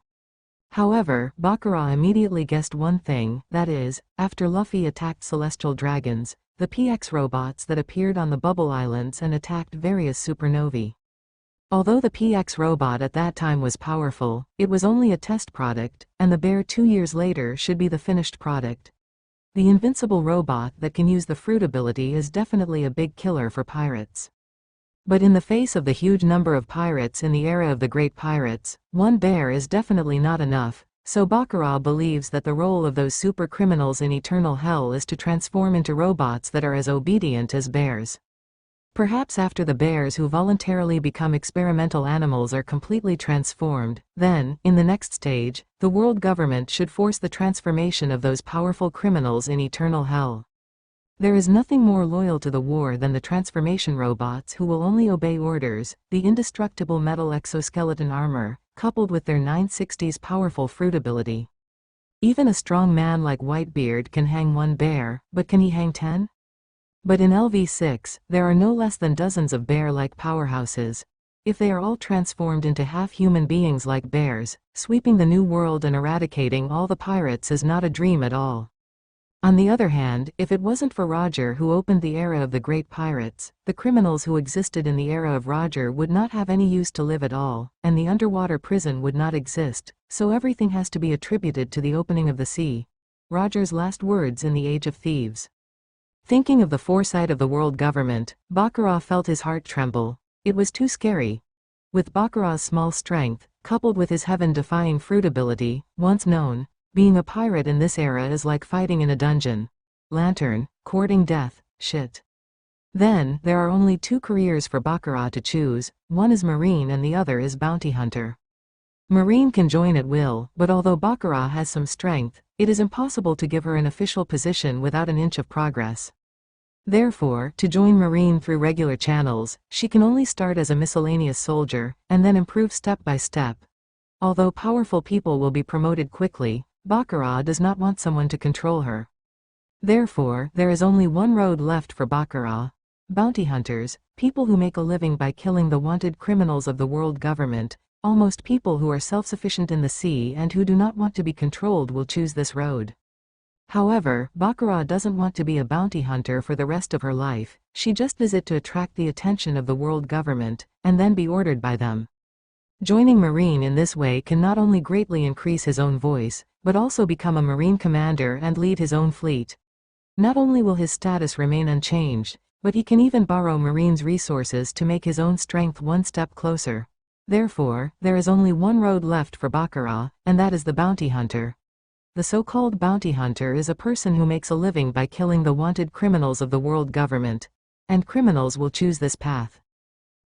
However, Baccara immediately guessed one thing, that is, after Luffy attacked celestial dragons, the PX robots that appeared on the Bubble Islands and attacked various supernovae. Although the PX robot at that time was powerful, it was only a test product, and the bear 2 years later should be the finished product. The invincible robot that can use the fruit ability is definitely a big killer for pirates. But in the face of the huge number of pirates in the era of the Great Pirates, one bear is definitely not enough, so Baccara believes that the role of those super criminals in eternal hell is to transform into robots that are as obedient as bears. Perhaps after the bears who voluntarily become experimental animals are completely transformed, then, in the next stage, the world government should force the transformation of those powerful criminals in eternal hell. There is nothing more loyal to the war than the transformation robots who will only obey orders. The indestructible metal exoskeleton armor, coupled with their 960's powerful fruit ability. Even a strong man like Whitebeard can hang one bear, but can he hang 10? But in LV6, there are no less than dozens of bear-like powerhouses. If they are all transformed into half-human beings like bears, sweeping the new world and eradicating all the pirates is not a dream at all. On the other hand, if it wasn't for Roger who opened the era of the Great Pirates, the criminals who existed in the era of Roger would not have any use to live at all, and the underwater prison would not exist, so everything has to be attributed to the opening of the sea. Roger's last words in the Age of Thieves. Thinking of the foresight of the world government, Baccara felt his heart tremble. It was too scary. With Baccarat's small strength, coupled with his heaven-defying fruit ability, once known, being a pirate in this era is like fighting in a dungeon. Lantern, courting death, shit. Then, there are only 2 careers for Baccara to choose, one is Marine and the other is Bounty Hunter. Marine can join at will, but although Baccara has some strength, it is impossible to give her an official position without an inch of progress. Therefore, to join Marine through regular channels, she can only start as a miscellaneous soldier, and then improve step by step. Although powerful people will be promoted quickly, Baccarat does not want someone to control her. Therefore, there is only one road left for Baccarat. Bounty hunters, people who make a living by killing the wanted criminals of the world government, almost people who are self-sufficient in the sea and who do not want to be controlled will choose this road. However, Baccarat doesn't want to be a bounty hunter for the rest of her life, she just does it to attract the attention of the world government, and then be ordered by them. Joining Marine in this way can not only greatly increase his own voice, but also become a Marine commander and lead his own fleet. Not only will his status remain unchanged, but he can even borrow Marine's resources to make his own strength one step closer. Therefore, there is only one road left for Baccarat, and that is the bounty hunter. The so-called bounty hunter is a person who makes a living by killing the wanted criminals of the world government. And criminals will choose this path.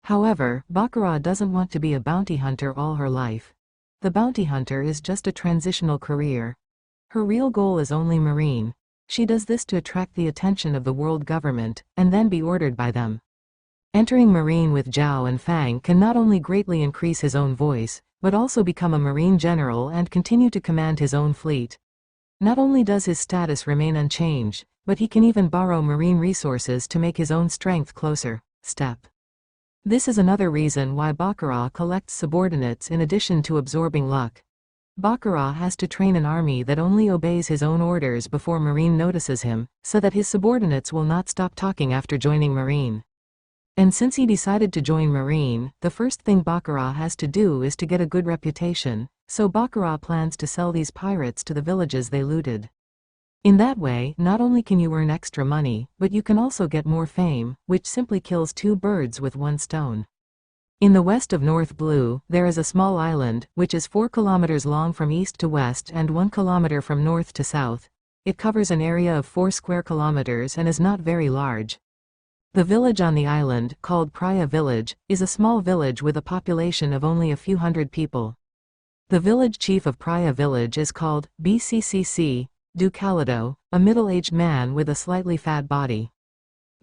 However, Baccarat doesn't want to be a bounty hunter all her life. The bounty hunter is just a transitional career. Her real goal is only Marine. She does this to attract the attention of the world government, and then be ordered by them. Entering Marine with Zhao and Fang can not only greatly increase his own voice, but also become a Marine general and continue to command his own fleet. Not only does his status remain unchanged, but he can even borrow Marine resources to make his own strength closer. Step. This is another reason why Baccarat collects subordinates in addition to absorbing luck. Baccarat has to train an army that only obeys his own orders before Marine notices him, so that his subordinates will not stop talking after joining Marine. And since he decided to join Marine, the first thing Baccarat has to do is to get a good reputation, so Baccarat plans to sell these pirates to the villages they looted. In that way, not only can you earn extra money, but you can also get more fame, which simply kills two birds with one stone. In the west of North Blue, there is a small island, which is 4 kilometers long from east to west and 1 kilometer from north to south. It covers an area of 4 square kilometers and is not very large. The village on the island, called Praia Village, is a small village with a population of only a few hundred people. The village chief of Praia Village is called BCCC, Ducalido, a middle-aged man with a slightly fat body.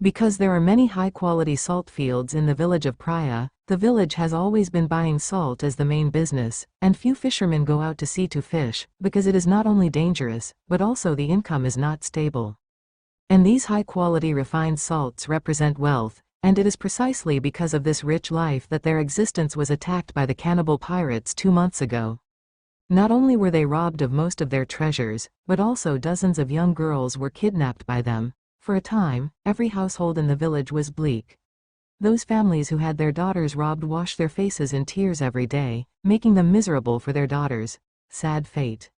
Because there are many high-quality salt fields in the village of Praia, the village has always been buying salt as the main business, and few fishermen go out to sea to fish, because it is not only dangerous, but also the income is not stable. And these high-quality refined salts represent wealth, and it is precisely because of this rich life that their existence was attacked by the cannibal pirates 2 months ago. Not only were they robbed of most of their treasures, but also dozens of young girls were kidnapped by them. For a time, every household in the village was bleak. Those families who had their daughters robbed washed their faces in tears every day, making them miserable for their daughters. Sad fate.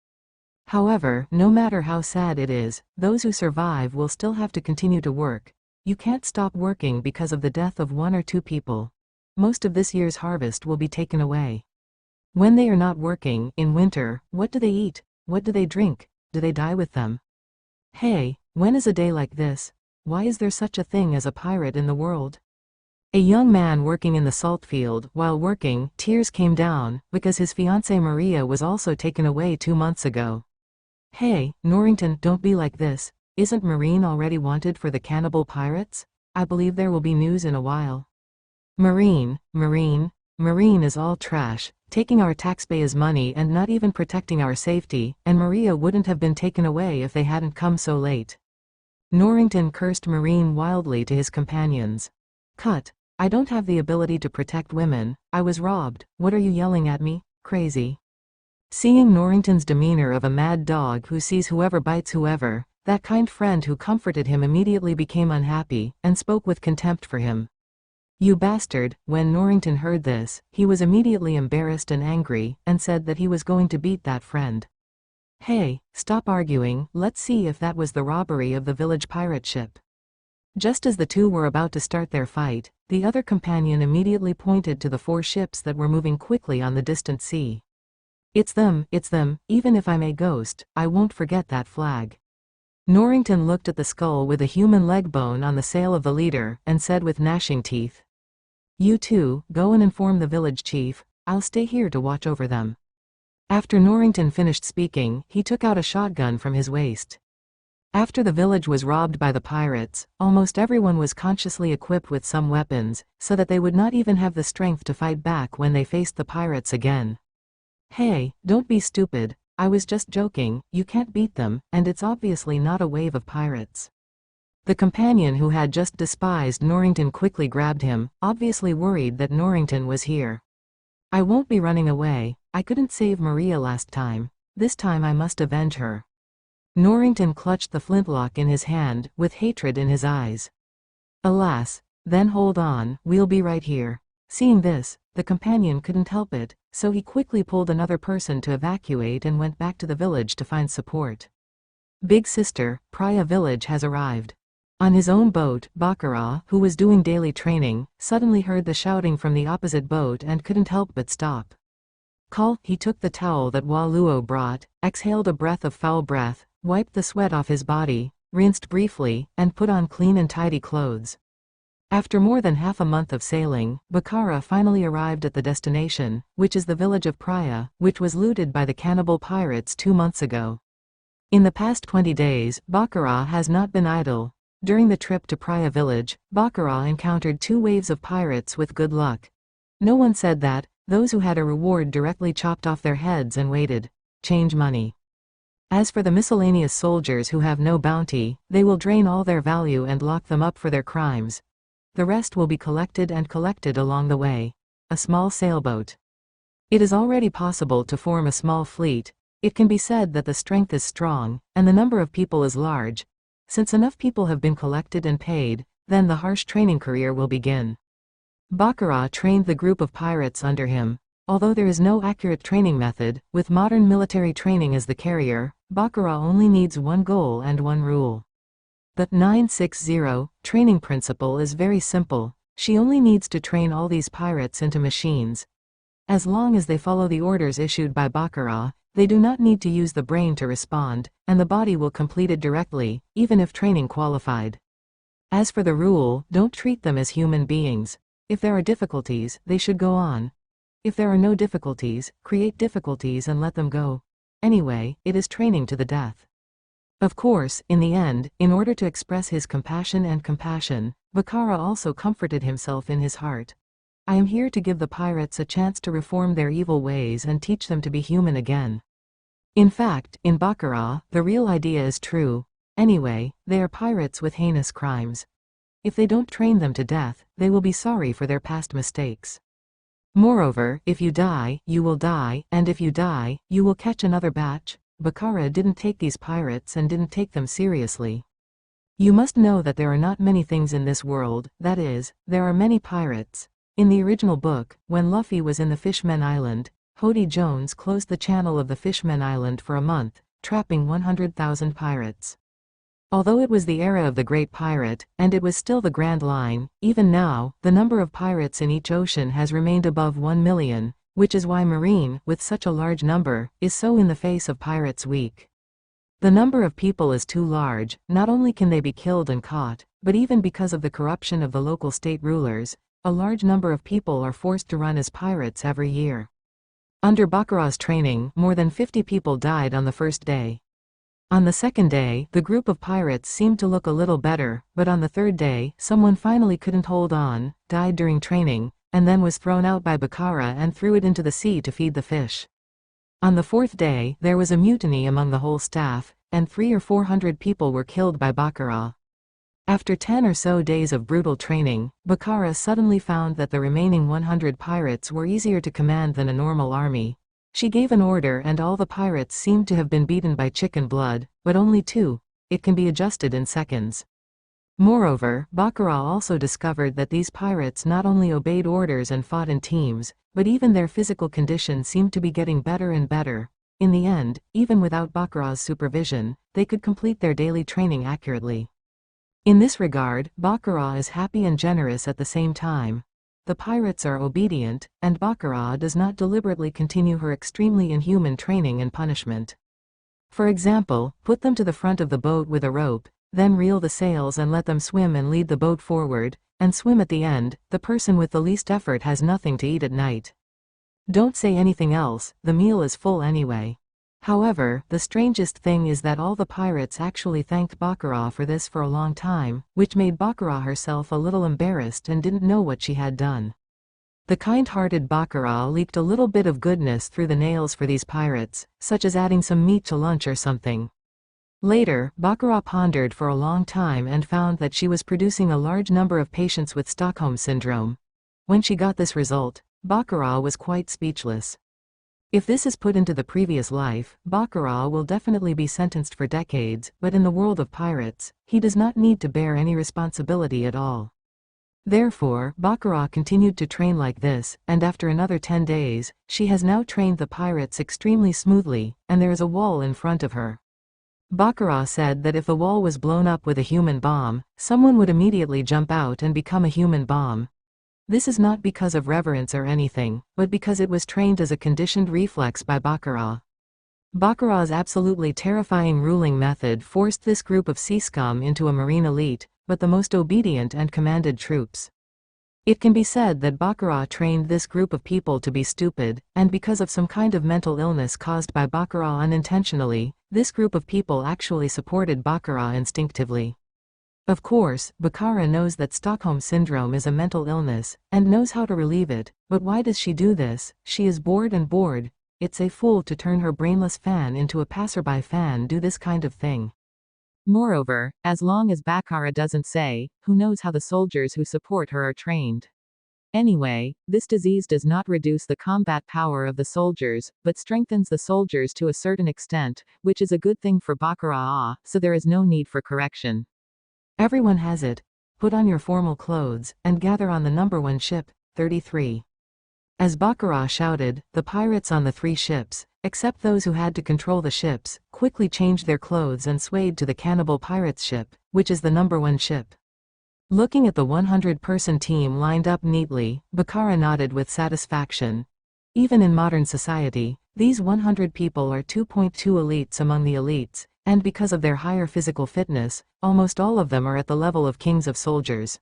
However, no matter how sad it is, those who survive will still have to continue to work. You can't stop working because of the death of 1 or 2 people. Most of this year's harvest will be taken away. When they are not working, in winter, what do they eat? What do they drink? Do they die with them? Hey, when is a day like this? Why is there such a thing as a pirate in the world? A young man working in the salt field, while working, tears came down, because his fiancée Maria was also taken away 2 months ago. Hey, Norrington, don't be like this. Isn't Marine already wanted for the cannibal pirates? I believe there will be news in a while. Marine is all trash, taking our taxpayers' money and not even protecting our safety, and Maria wouldn't have been taken away if they hadn't come so late. Norrington cursed Marine wildly to his companions. Cut. I don't have the ability to protect women, I was robbed, what are you yelling at me? Crazy. Seeing Norrington's demeanor of a mad dog who sees whoever bites whoever, that kind friend who comforted him immediately became unhappy, and spoke with contempt for him. You bastard. When Norrington heard this, he was immediately embarrassed and angry, and said that he was going to beat that friend. Hey, stop arguing, let's see if that was the robbery of the village pirate ship. Just as the two were about to start their fight, the other companion immediately pointed to the 4 ships that were moving quickly on the distant sea. It's them, even if I'm a ghost, I won't forget that flag. Norrington looked at the skull with a human leg bone on the sail of the leader, and said with gnashing teeth. You two, go and inform the village chief, I'll stay here to watch over them. After Norrington finished speaking, he took out a shotgun from his waist. After the village was robbed by the pirates, almost everyone was consciously equipped with some weapons, so that they would not even have the strength to fight back when they faced the pirates again. Hey, don't be stupid, I was just joking, you can't beat them, and it's obviously not a wave of pirates. The companion who had just despised Norrington quickly grabbed him, obviously worried that Norrington was here. I won't be running away, I couldn't save Maria last time. This time I must avenge her. Norrington clutched the flintlock in his hand, with hatred in his eyes. Alas, then hold on, we'll be right here. Seeing this, the companion couldn't help it, so he quickly pulled another person to evacuate and went back to the village to find support. Big sister, Praia village has arrived. On his own boat, Baccarat, who was doing daily training, suddenly heard the shouting from the opposite boat and couldn't help but stop. He took the towel that Waluo brought, exhaled a breath of foul breath, wiped the sweat off his body, rinsed briefly, and put on clean and tidy clothes. After more than half a month of sailing, Baccarat finally arrived at the destination, which is the village of Praia, which was looted by the cannibal pirates 2 months ago. In the past 20 days, Baccarat has not been idle. During the trip to Praia village, Baccarat encountered 2 waves of pirates with good luck. No one said that, those who had a reward directly chopped off their heads and waited. Change money. As for the miscellaneous soldiers who have no bounty, they will drain all their value and lock them up for their crimes. The rest will be collected along the way. A small sailboat. It is already possible to form a small fleet. It can be said that the strength is strong, and the number of people is large. Since enough people have been collected and paid, then the harsh training career will begin. Baccarat trained the group of pirates under him. Although there is no accurate training method, with modern military training as the carrier, Baccarat only needs one goal and one rule. The 960 training principle is very simple. She only needs to train all these pirates into machines. As long as they follow the orders issued by Baccarat, they do not need to use the brain to respond, and the body will complete it directly, even if training qualified. As for the rule, don't treat them as human beings. If there are difficulties, they should go on. If there are no difficulties, create difficulties and let them go. Anyway, it is training to the death. Of course, in the end, in order to express his compassion, Baccarat also comforted himself in his heart. I am here to give the pirates a chance to reform their evil ways and teach them to be human again. In fact, in Baccarat, the real idea is true. Anyway, they are pirates with heinous crimes. If they don't train them to death, they will be sorry for their past mistakes. Moreover, if you die, you will die, and if you die, you will catch another batch. Baccarat didn't take these pirates and didn't take them seriously. You must know that there are not many things in this world, that is, there are many pirates. In the original book, when Luffy was in the Fishmen Island, Hody Jones closed the channel of the Fishmen Island for a month, trapping 100,000 pirates. Although it was the era of the Great Pirate, and it was still the Grand Line, even now, the number of pirates in each ocean has remained above 1 million, which is why Marine, with such a large number, is so in the face of pirates weak. The number of people is too large. Not only can they be killed and caught, but even because of the corruption of the local state rulers, a large number of people are forced to run as pirates every year. Under Baccarat's training, more than 50 people died on the first day. On the second day, the group of pirates seemed to look a little better, but on the third day, someone finally couldn't hold on, died during training, and then was thrown out by Baccarat and threw it into the sea to feed the fish. On the fourth day, there was a mutiny among the whole staff, and 300 or 400 people were killed by Baccarat. After 10 or so days of brutal training, Baccarat suddenly found that the remaining 100 pirates were easier to command than a normal army. She gave an order and all the pirates seemed to have been beaten by chicken blood, but only 2. It can be adjusted in seconds. Moreover, Baccarat also discovered that these pirates not only obeyed orders and fought in teams, but even their physical condition seemed to be getting better and better. In the end, even without Baccarat's supervision, they could complete their daily training accurately. In this regard, Baccarat is happy and generous at the same time. The pirates are obedient, and Baccarat does not deliberately continue her extremely inhuman training and punishment. For example, put them to the front of the boat with a rope, then reel the sails and let them swim and lead the boat forward, and swim at the end. The person with the least effort has nothing to eat at night. Don't say anything else, the meal is full anyway. However, the strangest thing is that all the pirates actually thanked Baccarat for this for a long time, which made Baccarat herself a little embarrassed and didn't know what she had done. The kind-hearted Baccarat leaked a little bit of goodness through the nails for these pirates, such as adding some meat to lunch or something. Later, Baccarat pondered for a long time and found that she was producing a large number of patients with Stockholm Syndrome. When she got this result, Baccarat was quite speechless. If this is put into the previous life, Baccarat will definitely be sentenced for decades, but in the world of pirates, he does not need to bear any responsibility at all. Therefore, Baccarat continued to train like this, and after another 10 days, she has now trained the pirates extremely smoothly, and there is a wall in front of her. Baccarat said that if the wall was blown up with a human bomb, someone would immediately jump out and become a human bomb. This is not because of reverence or anything, but because it was trained as a conditioned reflex by Baccarat. Baccarat's absolutely terrifying ruling method forced this group of sea scum into a marine elite, but the most obedient and commanded troops. It can be said that Baccarat trained this group of people to be stupid, and because of some kind of mental illness caused by Baccarat unintentionally, this group of people actually supported Baccarat instinctively. Of course, Baccarat knows that Stockholm Syndrome is a mental illness, and knows how to relieve it, but why does she do this? She is bored and bored. It's a fool to turn her brainless fan into a passerby fan do this kind of thing. Moreover, as long as Baccarat doesn't say, who knows how the soldiers who support her are trained. Anyway, this disease does not reduce the combat power of the soldiers, but strengthens the soldiers to a certain extent, which is a good thing for Baccarat, so there is no need for correction. Everyone has it. Put on your formal clothes, and gather on the number 1 ship, 33. As Baccarat shouted, the pirates on the 3 ships, except those who had to control the ships, quickly changed their clothes and swayed to the cannibal pirates ship, which is the number 1 ship. Looking at the 100-person team lined up neatly, Baccarat nodded with satisfaction. Even in modern society, these 100 people are 2.2 elites among the elites, and because of their higher physical fitness, almost all of them are at the level of kings of soldiers.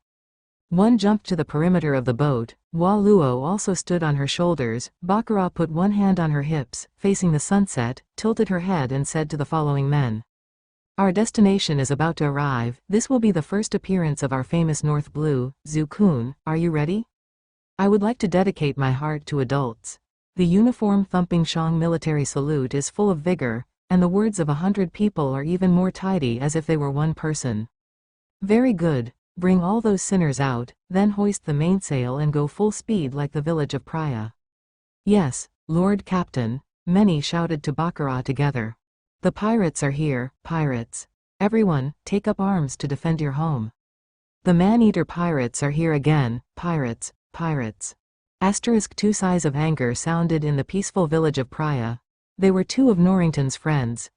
One jumped to the perimeter of the boat, while Luo also stood on her shoulders. Baccarat put one hand on her hips, facing the sunset, tilted her head and said to the following men. Our destination is about to arrive. This will be the first appearance of our famous North Blue, Zukun. Are you ready? I would like to dedicate my heart to adults. The uniform-thumping Shang military salute is full of vigor, and the words of 100 people are even more tidy as if they were one person. Very good. Bring all those sinners out, then hoist the mainsail and go full speed like the village of Praia. Yes, Lord Captain, many shouted to Baccarat together. The pirates are here, pirates. Everyone, take up arms to defend your home. The man-eater pirates are here again, pirates, pirates. Asterisk 2 sighs of anger sounded in the peaceful village of Praia. They were 2 of Norrington's friends.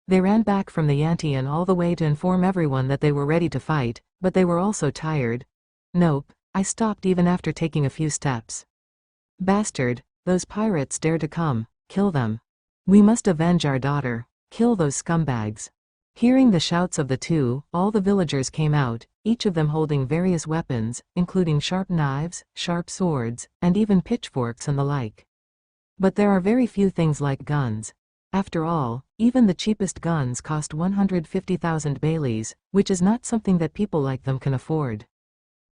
They ran back from the Yantian all the way to inform everyone that they were ready to fight, but they were also tired. Nope, I stopped even after taking a few steps. Bastard, those pirates dare to come, kill them. We must avenge our daughter, kill those scumbags. Hearing the shouts of the 2, all the villagers came out, each of them holding various weapons, including sharp knives, sharp swords, and even pitchforks and the like. But there are very few things like guns. After all, even the cheapest guns cost 150,000 baileys, which is not something that people like them can afford.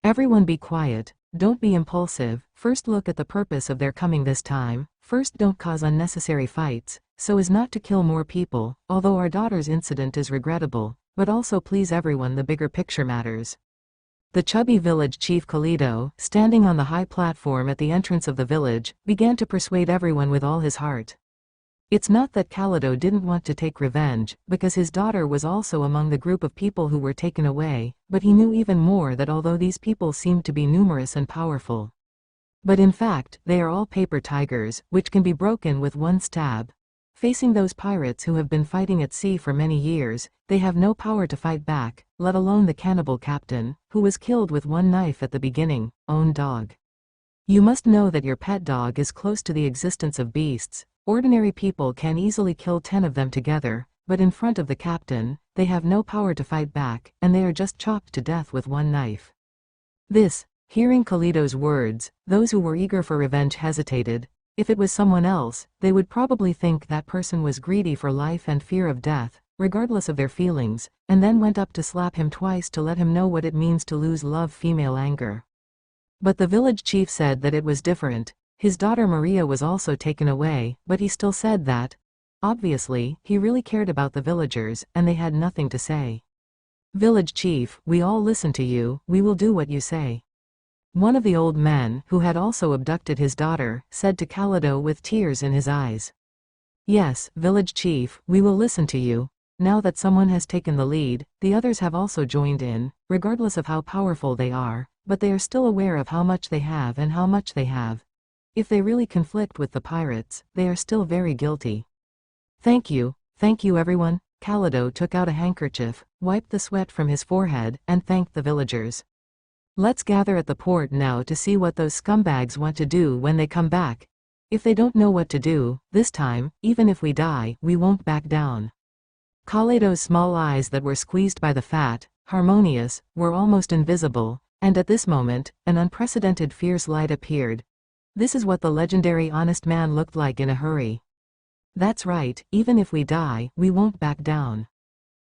Everyone be quiet, don't be impulsive, first look at the purpose of their coming this time, first don't cause unnecessary fights, so as not to kill more people, although our daughter's incident is regrettable, but also please everyone, the bigger picture matters. The chubby village chief Kalido, standing on the high platform at the entrance of the village, began to persuade everyone with all his heart. It's not that Kalido didn't want to take revenge, because his daughter was also among the group of people who were taken away, but he knew even more that although these people seemed to be numerous and powerful, but in fact, they are all paper tigers, which can be broken with one stab. Facing those pirates who have been fighting at sea for many years, they have no power to fight back, let alone the cannibal captain, who was killed with one knife at the beginning, own dog. You must know that your pet dog is close to the existence of beasts. Ordinary people can easily kill 10 of them together, but in front of the captain, they have no power to fight back, and they are just chopped to death with one knife. Hearing Kalido's words, those who were eager for revenge hesitated. If it was someone else, they would probably think that person was greedy for life and fear of death, regardless of their feelings, and then went up to slap him twice to let him know what it means to lose love, female anger. But the village chief said that it was different. His daughter Maria was also taken away, but he still said that, obviously, he really cared about the villagers, and they had nothing to say. "Village chief, we all listen to you, we will do what you say." One of the old men, who had also abducted his daughter, said to Calido with tears in his eyes. "Yes, village chief, we will listen to you." Now that someone has taken the lead, the others have also joined in, regardless of how powerful they are, but they are still aware of how much they have and how much they have. If they really conflict with the pirates, they are still very guilty. Thank you everyone." Calido took out a handkerchief, wiped the sweat from his forehead, and thanked the villagers. "Let's gather at the port now to see what those scumbags want to do when they come back. If they don't know what to do, this time, even if we die, we won't back down." Calido's small eyes that were squeezed by the fat, harmonious, were almost invisible, and at this moment, an unprecedented fierce light appeared. This is what the legendary honest man looked like in a hurry. That's right, even if we die, we won't back down.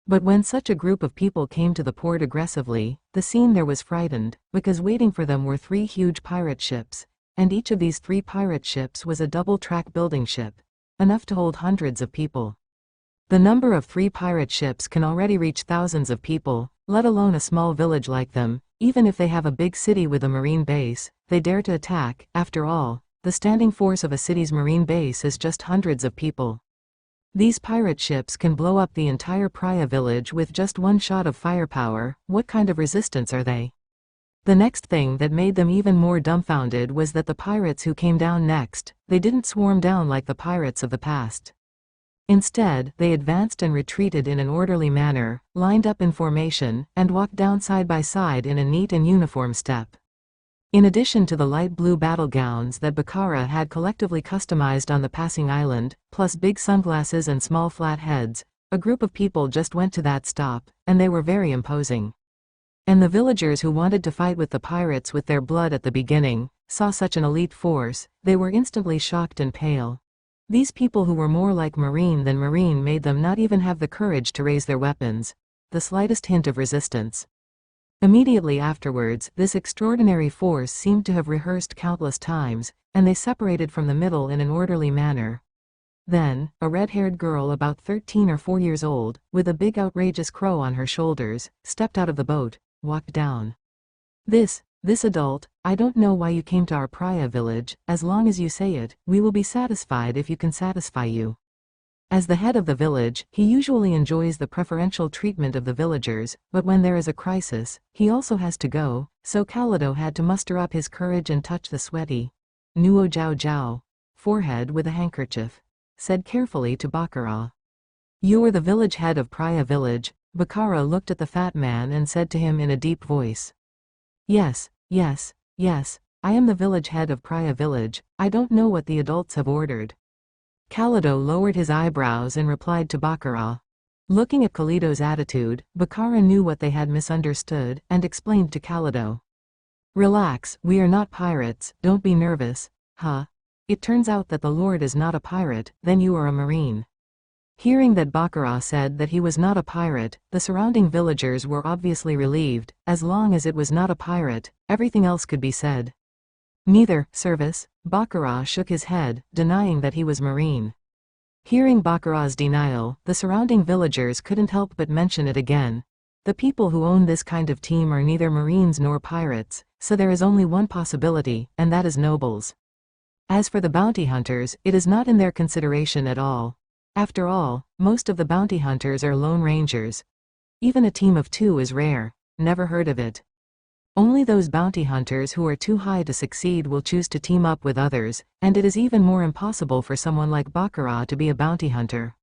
But when such a group of people came to the port aggressively, the scene there was frightened, because waiting for them were 3 huge pirate ships, and each of these 3 pirate ships was a double-track building ship, enough to hold hundreds of people. The number of 3 pirate ships can already reach thousands of people, let alone a small village like them. Even if they have a big city with a marine base, they dare to attack. After all, the standing force of a city's marine base is just hundreds of people. These pirate ships can blow up the entire Praia village with just one shot of firepower. What kind of resistance are they? The next thing that made them even more dumbfounded was that the pirates who came down next, they didn't swarm down like the pirates of the past. Instead, they advanced and retreated in an orderly manner, lined up in formation, and walked down side by side in a neat and uniform step. In addition to the light blue battle gowns that Baccara had collectively customized on the passing island, plus big sunglasses and small flat heads, a group of people just went to that stop, and they were very imposing. And the villagers who wanted to fight with the pirates with their blood at the beginning, saw such an elite force, they were instantly shocked and pale. These people who were more like marine than marine made them not even have the courage to raise their weapons, the slightest hint of resistance. Immediately afterwards, this extraordinary force seemed to have rehearsed countless times, and they separated from the middle in an orderly manner. Then, a red-haired girl about 13 or 14 years old, with a big outrageous crow on her shoulders, stepped out of the boat, walked down. This adult, I don't know why you came to our Praia village. As long as you say it, we will be satisfied if you can satisfy you. As the head of the village, he usually enjoys the preferential treatment of the villagers, but when there is a crisis, he also has to go, so Calido had to muster up his courage and touch the sweaty Nuo Jiao Jiao forehead with a handkerchief. Said carefully to Baccara. "You are the village head of Praia village." Baccara looked at the fat man and said to him in a deep voice. Yes, I am the village head of Praia village. I don't know what the adults have ordered." Calido lowered his eyebrows and replied to Baccara. Looking at Calido's attitude, Baccara knew what they had misunderstood, and explained to Calido. "Relax, we are not pirates, don't be nervous." It turns out that the Lord is not a pirate, then you are a marine." Hearing that Baccara said that he was not a pirate, the surrounding villagers were obviously relieved. As long as it was not a pirate, everything else could be said. "Neither, service." Baccara shook his head, denying that he was marine. Hearing Baccara's denial, the surrounding villagers couldn't help but mention it again. The people who own this kind of team are neither marines nor pirates, so there is only one possibility, and that is nobles. As for the bounty hunters, it is not in their consideration at all. After all, most of the bounty hunters are lone rangers. Even a team of 2 is rare. Never heard of it. Only those bounty hunters who are too high to succeed will choose to team up with others, and it is even more impossible for someone like Baccara to be a bounty hunter.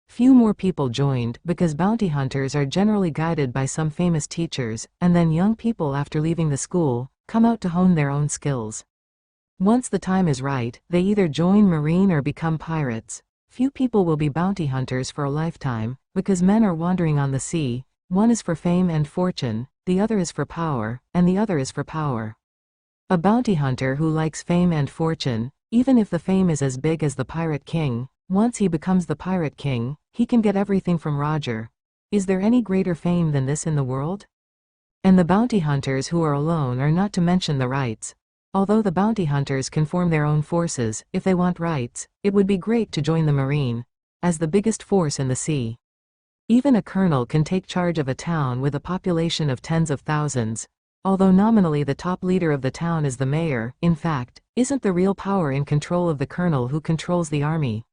Few more people joined, because bounty hunters are generally guided by some famous teachers, and then young people after leaving the school, come out to hone their own skills. Once the time is right, they either join marine or become pirates. Few people will be bounty hunters for a lifetime, because men are wandering on the sea. One is for fame and fortune, the other is for power, and the other is for power. A bounty hunter who likes fame and fortune, Even if the fame is as big as the Pirate King, once he becomes the Pirate King, he can get everything from Roger. Is there any greater fame than this in the world? And the bounty hunters who are alone are not to mention the rights. Although the bounty hunters can form their own forces, if they want rights, it would be great to join the Marine, as the biggest force in the sea. Even a colonel can take charge of a town with a population of tens of thousands. Although nominally the top leader of the town is the mayor, in fact, isn't the real power in control of the colonel who controls the army.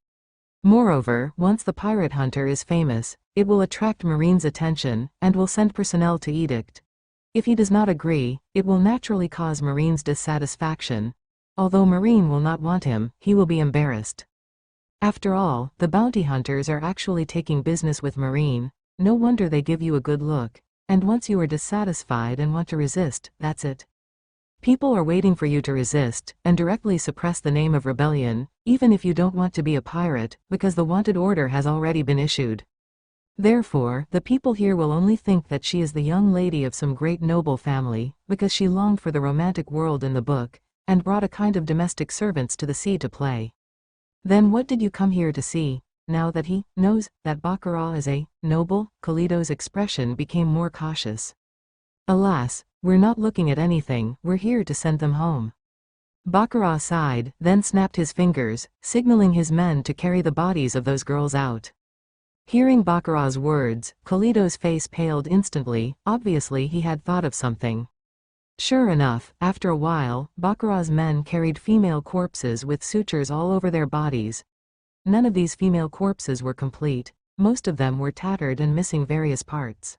Moreover, once the pirate hunter is famous, it will attract Marine's attention, and will send personnel to edict. If he does not agree, it will naturally cause Marine's dissatisfaction. Although Marine will not want him, he will be embarrassed. After all, the bounty hunters are actually taking business with Marine. No wonder they give you a good look. And once you are dissatisfied and want to resist, that's it. People are waiting for you to resist, and directly suppress the name of rebellion, even if you don't want to be a pirate, because the wanted order has already been issued. Therefore, the people here will only think that she is the young lady of some great noble family, because she longed for the romantic world in the book, and brought a kind of domestic servants to the sea to play. Then what did you come here to see? Now that he knows that Baccarat is a noble, Kalido's expression became more cautious. Alas, we're not looking at anything, we're here to send them home. Baccarat sighed, then snapped his fingers, signaling his men to carry the bodies of those girls out. Hearing Baccarat's words, Kalido's face paled instantly. Obviously he had thought of something. Sure enough, after a while, Baccarat's men carried female corpses with sutures all over their bodies. None of these female corpses were complete. Most of them were tattered and missing various parts.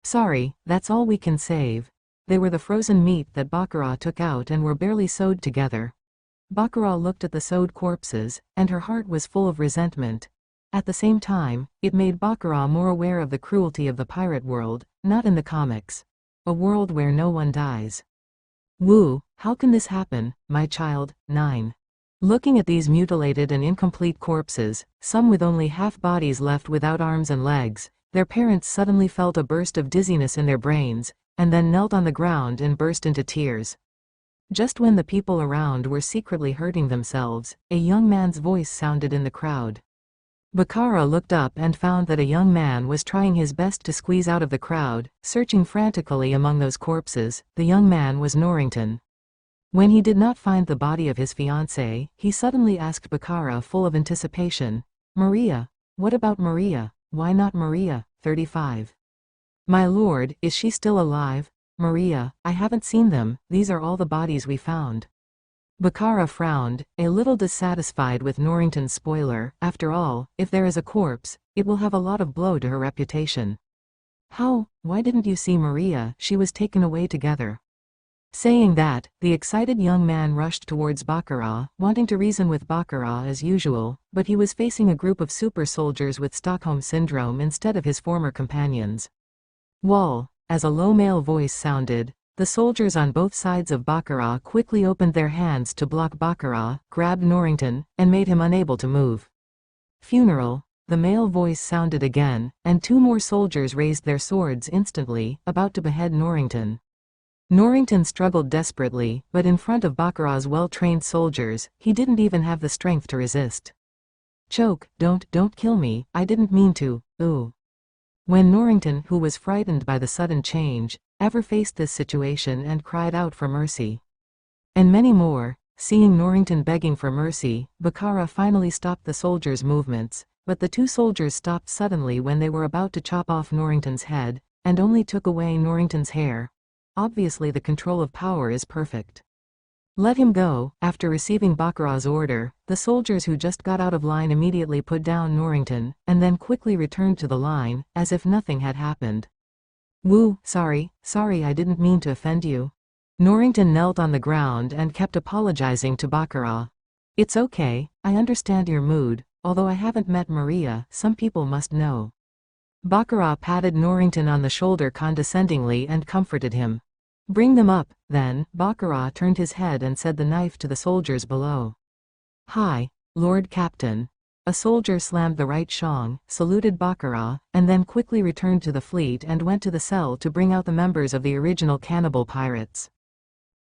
Sorry, that's all we can save. They were the frozen meat that Baccarat took out and were barely sewed together. Baccarat looked at the sewed corpses, and her heart was full of resentment. At the same time, it made Baccarat more aware of the cruelty of the pirate world, not in the comics. A world where no one dies. Woo, how can this happen, my child? 9. Looking at these mutilated and incomplete corpses, some with only half bodies left without arms and legs, their parents suddenly felt a burst of dizziness in their brains, and then knelt on the ground and burst into tears. Just when the people around were secretly hurting themselves, a young man's voice sounded in the crowd. Baccarat looked up and found that a young man was trying his best to squeeze out of the crowd, searching frantically among those corpses. The young man was Norrington. When he did not find the body of his fiancée, he suddenly asked Baccarat full of anticipation, "Maria? What about Maria? Why not Maria?" 35. My lord, is she still alive? Maria, I haven't seen them, these are all the bodies we found. Baccarat frowned, a little dissatisfied with Norrington's spoiler. After all, if there is a corpse, it will have a lot of blow to her reputation. How? Why didn't you see Maria? She was taken away together. Saying that, the excited young man rushed towards Baccarat, wanting to reason with Baccarat as usual, but he was facing a group of super soldiers with Stockholm Syndrome instead of his former companions. Wall, as a low male voice sounded, the soldiers on both sides of Baccarat quickly opened their hands to block Baccarat, grabbed Norrington, and made him unable to move. Funeral, the male voice sounded again, and two more soldiers raised their swords instantly, about to behead Norrington. Norrington struggled desperately, but in front of Baccarat's well-trained soldiers, he didn't even have the strength to resist. Choke, don't kill me, I didn't mean to, ooh. When Norrington, who was frightened by the sudden change, ever faced this situation and cried out for mercy. And many more, seeing Norrington begging for mercy, Baccarat finally stopped the soldiers' movements, but the two soldiers stopped suddenly when they were about to chop off Norrington's head, and only took away Norrington's hair. Obviously the control of power is perfect. Let him go. After receiving Baccarat's order, the soldiers who just got out of line immediately put down Norrington, and then quickly returned to the line, as if nothing had happened. Woo, sorry, I didn't mean to offend you. Norrington knelt on the ground and kept apologizing to Baccarat. It's okay, I understand your mood, although I haven't met Maria, some people must know. Baccarat patted Norrington on the shoulder condescendingly and comforted him. Bring them up, then. Baccarat turned his head and said the knife to the soldiers below. Hi, Lord Captain. A soldier slammed the right shong, saluted Baccarat, and then quickly returned to the fleet and went to the cell to bring out the members of the original cannibal pirates.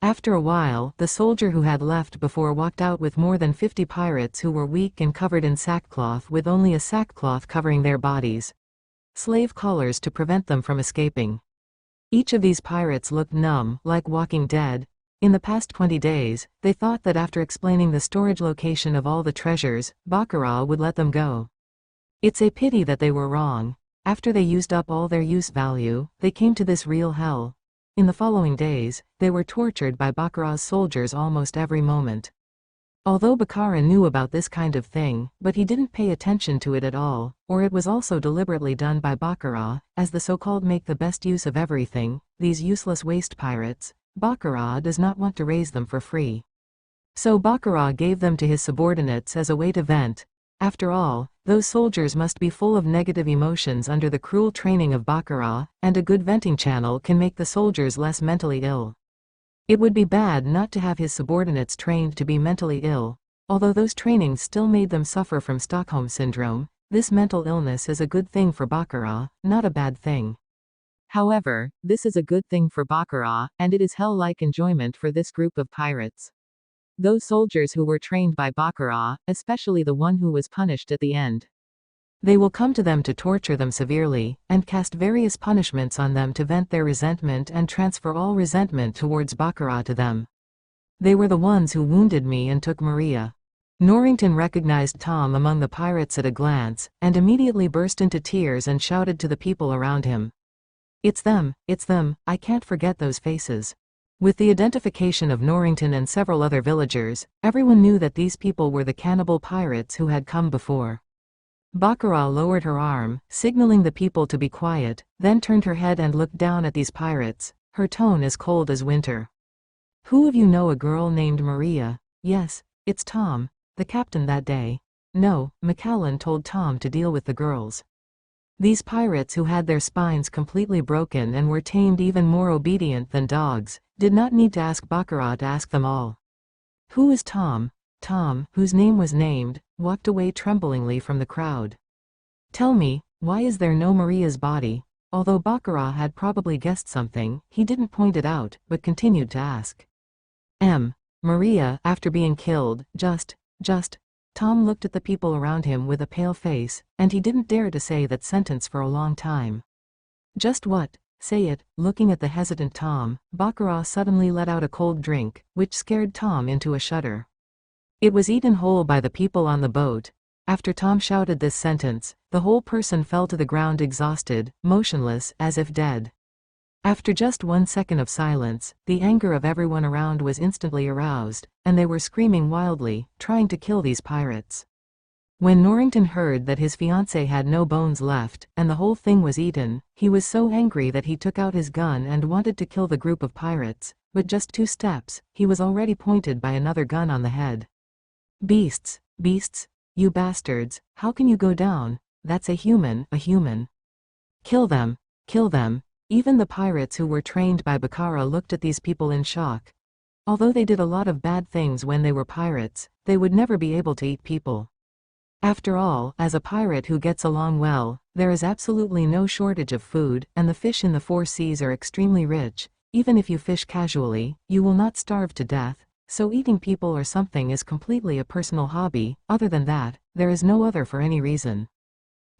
After a while, the soldier who had left before walked out with more than 50 pirates who were weak and covered in sackcloth, with only a sackcloth covering their bodies. Slave collars to prevent them from escaping. Each of these pirates looked numb, like walking dead. In the past 20 days, they thought that after explaining the storage location of all the treasures, Baccarat would let them go. It's a pity that they were wrong. After they used up all their use value, they came to this real hell. In the following days, they were tortured by Baccarat's soldiers almost every moment. Although Baccarat knew about this kind of thing, but he didn't pay attention to it at all, or it was also deliberately done by Baccarat, as the so-called make the best use of everything, these useless waste pirates. Baccarat does not want to raise them for free. So Baccarat gave them to his subordinates as a way to vent. After all, those soldiers must be full of negative emotions under the cruel training of Baccarat, and a good venting channel can make the soldiers less mentally ill. It would be bad not to have his subordinates trained to be mentally ill. Although those trainings still made them suffer from Stockholm Syndrome, this mental illness is a good thing for Baccarat, not a bad thing. However, this is a good thing for Baccarat, and it is hell-like enjoyment for this group of pirates. Those soldiers who were trained by Baccarat, especially the one who was punished at the end. They will come to them to torture them severely, and cast various punishments on them to vent their resentment and transfer all resentment towards Baccarat to them. They were the ones who wounded me and took Maria. Norrington recognized Tom among the pirates at a glance, and immediately burst into tears and shouted to the people around him. It's them, I can't forget those faces. With the identification of Norrington and several other villagers, everyone knew that these people were the cannibal pirates who had come before. Baccarat lowered her arm, signaling the people to be quiet, then turned her head and looked down at these pirates, her tone as cold as winter. Who of you know a girl named Maria? Yes, it's Tom, the captain that day. No, Macallan told Tom to deal with the girls. These pirates who had their spines completely broken and were tamed even more obedient than dogs, did not need to ask Baccarat to ask them all. Who is Tom? Tom, whose name was named, walked away tremblingly from the crowd. Tell me, why is there no Maria's body? Although Baccarat had probably guessed something, he didn't point it out, but continued to ask. Maria, after being killed, just. Tom looked at the people around him with a pale face, and he didn't dare to say that sentence for a long time. Just what? Say it. Looking at the hesitant Tom, Baccarat suddenly let out a cold drink, which scared Tom into a shudder. It was eaten whole by the people on the boat. After Tom shouted this sentence, the whole person fell to the ground exhausted, motionless, as if dead. After just 1 second of silence, the anger of everyone around was instantly aroused, and they were screaming wildly, trying to kill these pirates. When Norrington heard that his fiancée had no bones left, and the whole thing was eaten, he was so angry that he took out his gun and wanted to kill the group of pirates, but just 2 steps, he was already pointed by another gun on the head. Beasts, you bastards, how can you go down? That's a human. Kill them. Even the pirates who were trained by Baccarat looked at these people in shock. Although they did a lot of bad things when they were pirates, they would never be able to eat people. After all, as a pirate who gets along well, there is absolutely no shortage of food, and the fish in the 4 seas are extremely rich. Even if you fish casually, you will not starve to death, so eating people or something is completely a personal hobby. Other than that, there is no other for any reason.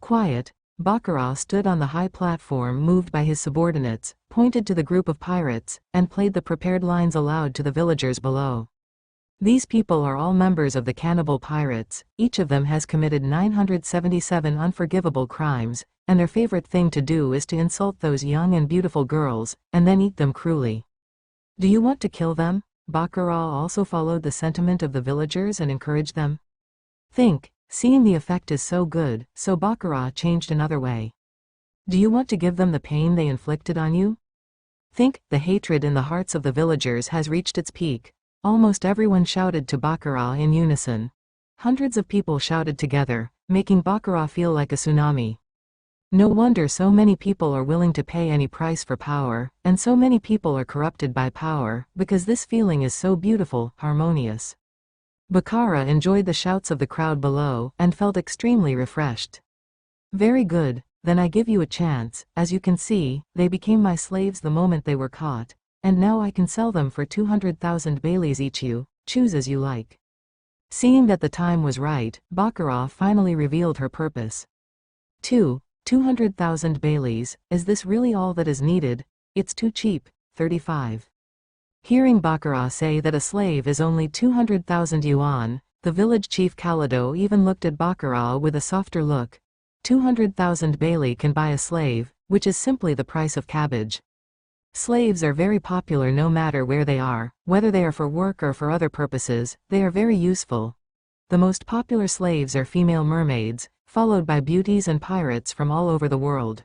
Quiet. Baccarat stood on the high platform moved by his subordinates, pointed to the group of pirates, and played the prepared lines aloud to the villagers below. These people are all members of the cannibal pirates, each of them has committed 977 unforgivable crimes, and their favorite thing to do is to insult those young and beautiful girls, and then eat them cruelly. Do you want to kill them? Baccarat also followed the sentiment of the villagers and encouraged them. Think. Seeing the effect is so good, so Baccarat changed another way. Do you want to give them the pain they inflicted on you? Think. The hatred in the hearts of the villagers has reached its peak. Almost everyone shouted to Baccarat in unison. Hundreds of people shouted together, making Baccarat feel like a tsunami. No wonder so many people are willing to pay any price for power, and so many people are corrupted by power, because this feeling is so beautiful, harmonious. Baccarat enjoyed the shouts of the crowd below, and felt extremely refreshed. Very good, then I give you a chance. As you can see, they became my slaves the moment they were caught. and now I can sell them for 200,000 baileys each. You choose as you like." Seeing that the time was right, Baccarat finally revealed her purpose. 200,000 baileys, is this really all that is needed? It's too cheap. 35. Hearing Baccarat say that a slave is only 200,000 yuan, the village chief Calido even looked at Baccarat with a softer look. 200,000 bailey can buy a slave, which is simply the price of cabbage. Slaves are very popular no matter where they are, whether they are for work or for other purposes, they are very useful. The most popular slaves are female mermaids, followed by beauties and pirates from all over the world.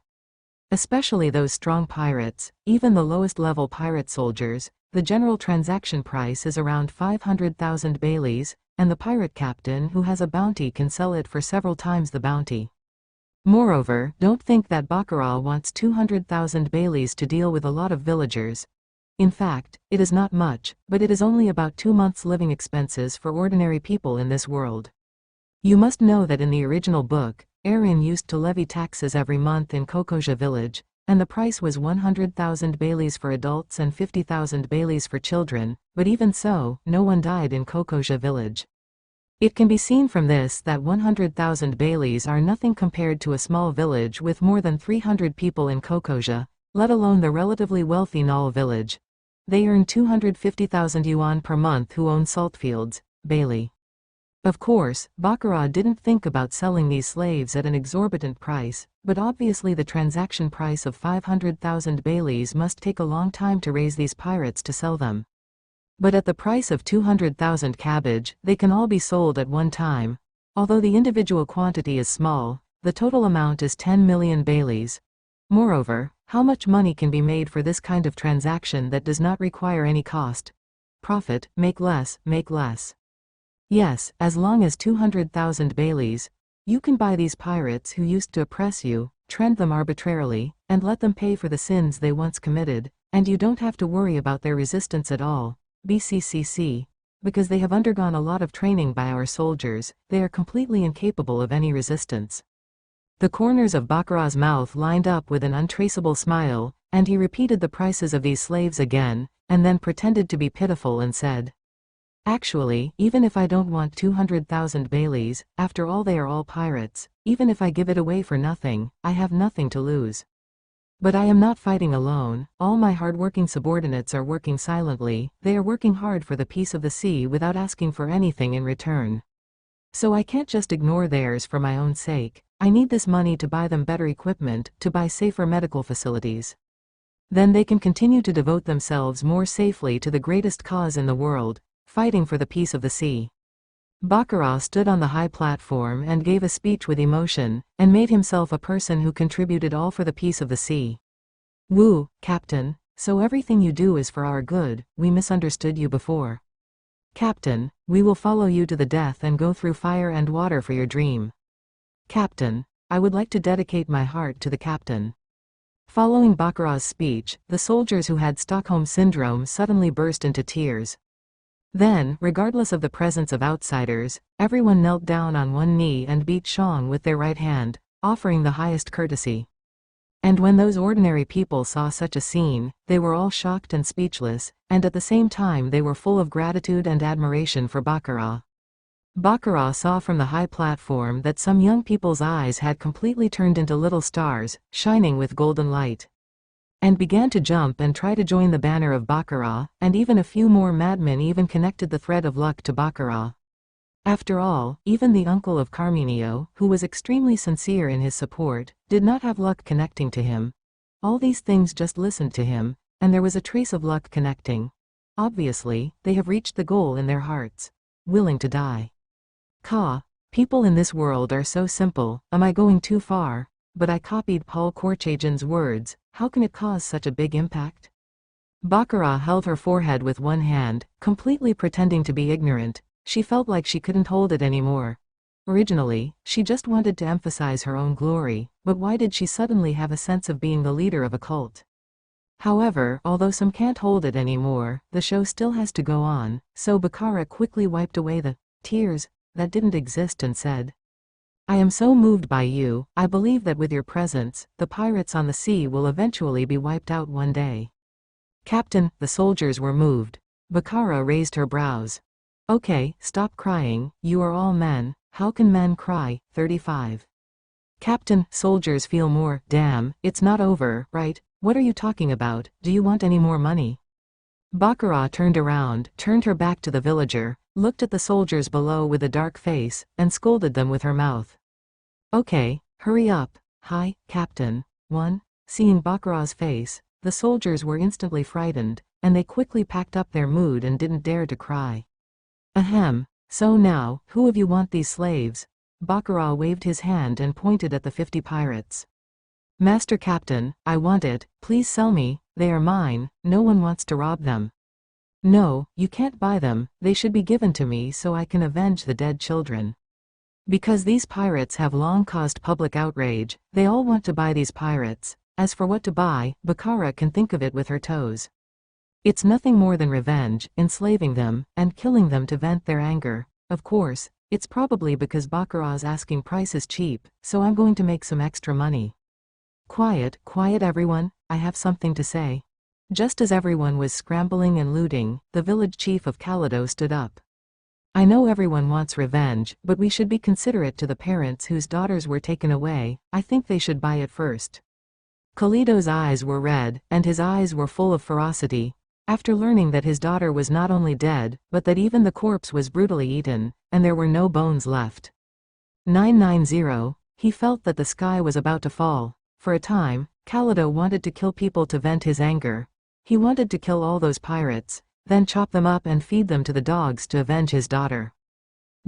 Especially those strong pirates, even the lowest level pirate soldiers. The general transaction price is around 500,000 baileys, and the pirate captain who has a bounty can sell it for several times the bounty. Moreover, don't think that Baccarat wants 200,000 baileys to deal with a lot of villagers. In fact, it is not much, but it is only about 2 months' living expenses for ordinary people in this world. You must know that in the original book, Erin used to levy taxes every month in Kokoja village, and the price was 100,000 baileys for adults and 50,000 baileys for children, but even so, no one died in Kokoja village. It can be seen from this that 100,000 baileys are nothing compared to a small village with more than 300 people in Kokoja, let alone the relatively wealthy Nal village. They earn 250,000 yuan per month who own saltfields, bailey. Of course, Baccarat didn't think about selling these slaves at an exorbitant price, but obviously the transaction price of 500,000 baileys must take a long time to raise these pirates to sell them. But at the price of 200,000 cabbage, they can all be sold at one time. Although the individual quantity is small, the total amount is 10 million baileys. Moreover, how much money can be made for this kind of transaction that does not require any cost? Profit, make less, make less. Yes, as long as 200,000 baileys, you can buy these pirates who used to oppress you, trend them arbitrarily, and let them pay for the sins they once committed, and you don't have to worry about their resistance at all. BCCC. Because they have undergone a lot of training by our soldiers, they are completely incapable of any resistance. The corners of Baccarat's mouth lined up with an untraceable smile, and he repeated the prices of these slaves again, and then pretended to be pitiful and said, "Actually, even if I don't want 200,000 baileys, after all they are all pirates, even if I give it away for nothing, I have nothing to lose. But I am not fighting alone, all my hard-working subordinates are working silently, they are working hard for the peace of the sea without asking for anything in return. So I can't just ignore theirs for my own sake, I need this money to buy them better equipment, to buy safer medical facilities. Then they can continue to devote themselves more safely to the greatest cause in the world, fighting for the peace of the sea." Baccarat stood on the high platform and gave a speech with emotion, and made himself a person who contributed all for the peace of the sea. "Woo, Captain, so everything you do is for our good, we misunderstood you before. Captain, we will follow you to the death and go through fire and water for your dream. Captain, I would like to dedicate my heart to the captain." Following Baccarat's speech, the soldiers who had Stockholm Syndrome suddenly burst into tears. Then, regardless of the presence of outsiders, everyone knelt down on one knee and beat Shang with their right hand, offering the highest courtesy. And when those ordinary people saw such a scene, they were all shocked and speechless, and at the same time they were full of gratitude and admiration for Baccarat. Baccarat saw from the high platform that some young people's eyes had completely turned into little stars, shining with golden light, and began to jump and try to join the banner of Baccarat, and even a few more madmen even connected the thread of luck to Baccarat. After all, even the uncle of Carmenio, who was extremely sincere in his support, did not have luck connecting to him. All these things just listened to him, and there was a trace of luck connecting. Obviously, they have reached the goal in their hearts. Willing to die. People in this world are so simple, am I going too far? But I copied Paul Korchagen's words, how can it cause such a big impact? Baccarat held her forehead with one hand, completely pretending to be ignorant. She felt like she couldn't hold it anymore. Originally, she just wanted to emphasize her own glory, but why did she suddenly have a sense of being the leader of a cult? However, although some can't hold it anymore, the show still has to go on, so Baccarat quickly wiped away the tears that didn't exist and said, "I am so moved by you, I believe that with your presence, the pirates on the sea will eventually be wiped out one day. Captain, the soldiers were moved. Bakara raised her brows. Okay, stop crying, you are all men, how can men cry? 35. Captain, soldiers feel more, damn, it's not over, right? What are you talking about, do you want any more money? Bakara turned around, turned her back to the villager, looked at the soldiers below with a dark face, and scolded them with her mouth. Okay, hurry up. Hi, Captain. 1. Seeing Bakara's face, the soldiers were instantly frightened, and they quickly packed up their mood and didn't dare to cry. Ahem, so now, who of you want these slaves? Bakara waved his hand and pointed at the 50 pirates. Master Captain, I want it, please sell me, they are mine, no one wants to rob them. No, you can't buy them, they should be given to me so I can avenge the dead children. Because these pirates have long caused public outrage, they all want to buy these pirates. As for what to buy, Bakara can think of it with her toes. It's nothing more than revenge, enslaving them, and killing them to vent their anger. Of course, it's probably because Bakara's asking price is cheap, so I'm going to make some extra money. Quiet, quiet everyone, I have something to say. Just as everyone was scrambling and looting, the village chief of Calido stood up. I know everyone wants revenge, but we should be considerate to the parents whose daughters were taken away. I think they should buy it first. Calido's eyes were red, and his eyes were full of ferocity. After learning that his daughter was not only dead, but that even the corpse was brutally eaten, and there were no bones left. 990, he felt that the sky was about to fall. For a time, Calido wanted to kill people to vent his anger. He wanted to kill all those pirates, then chop them up and feed them to the dogs to avenge his daughter.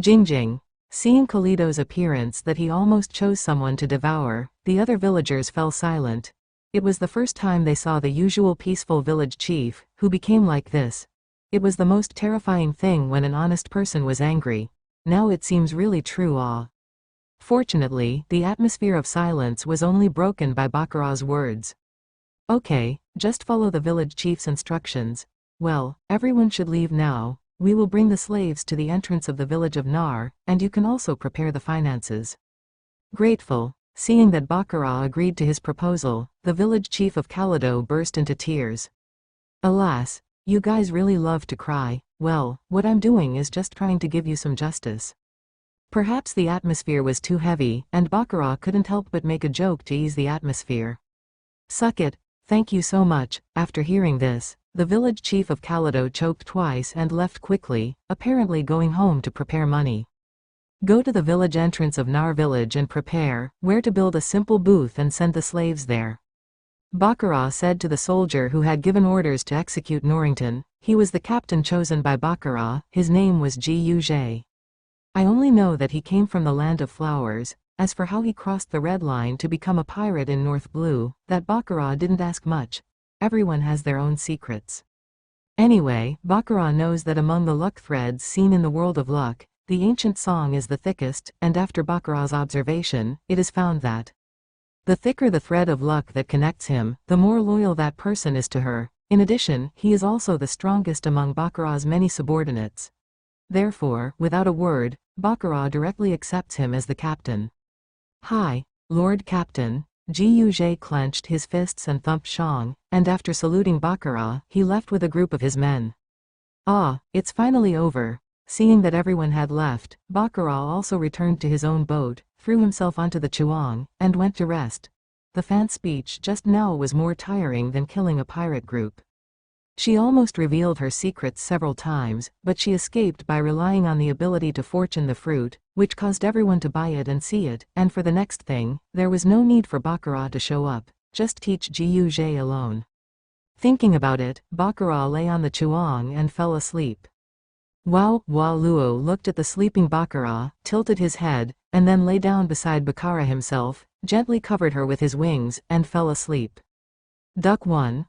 Jing. Seeing Calido's appearance that he almost chose someone to devour, the other villagers fell silent. It was the first time they saw the usual peaceful village chief, who became like this. It was the most terrifying thing when an honest person was angry. Now it seems really true. Fortunately, the atmosphere of silence was only broken by Bakara's words. Okay, just follow the village chief's instructions. Well, everyone should leave now. We will bring the slaves to the entrance of the village of Nar, and you can also prepare the finances. Grateful, seeing that Bakara agreed to his proposal, the village chief of Calido burst into tears. Alas, you guys really love to cry. Well, what I'm doing is just trying to give you some justice. Perhaps the atmosphere was too heavy, and Bakara couldn't help but make a joke to ease the atmosphere. Suck it, thank you so much. After hearing this, the village chief of Calido choked twice and left quickly, apparently going home to prepare money. Go to the village entrance of Nar village and prepare where to build a simple booth and send the slaves there. Bakara said to the soldier who had given orders to execute Norrington. He was the captain chosen by Bakara, his name was Guj. I only know that he came from the land of flowers. As for how he crossed the red line to become a pirate in North Blue, that Bakara didn't ask much. Everyone has their own secrets. Anyway, Bakara knows that among the luck threads seen in the world of luck, the ancient song is the thickest, and after Bakara's observation, it is found that the thicker the thread of luck that connects him, the more loyal that person is to her. In addition, he is also the strongest among Bakara's many subordinates. Therefore, without a word, Bakara directly accepts him as the captain. Hi, Lord Captain. Guj clenched his fists and thumped Shang, and after saluting Bakara, he left with a group of his men. Ah, it's finally over. Seeing that everyone had left, Bakara also returned to his own boat, threw himself onto the chuang, and went to rest. The fan speech just now was more tiring than killing a pirate group. She almost revealed her secrets several times, but she escaped by relying on the ability to fortune the fruit, which caused everyone to buy it and see it, and for the next thing, there was no need for Bakara to show up, just teach Guj alone. Thinking about it, Bakara lay on the chuang and fell asleep. Luo looked at the sleeping Bakara, tilted his head, and then lay down beside Bakara himself, gently covered her with his wings, and fell asleep. Duck 1.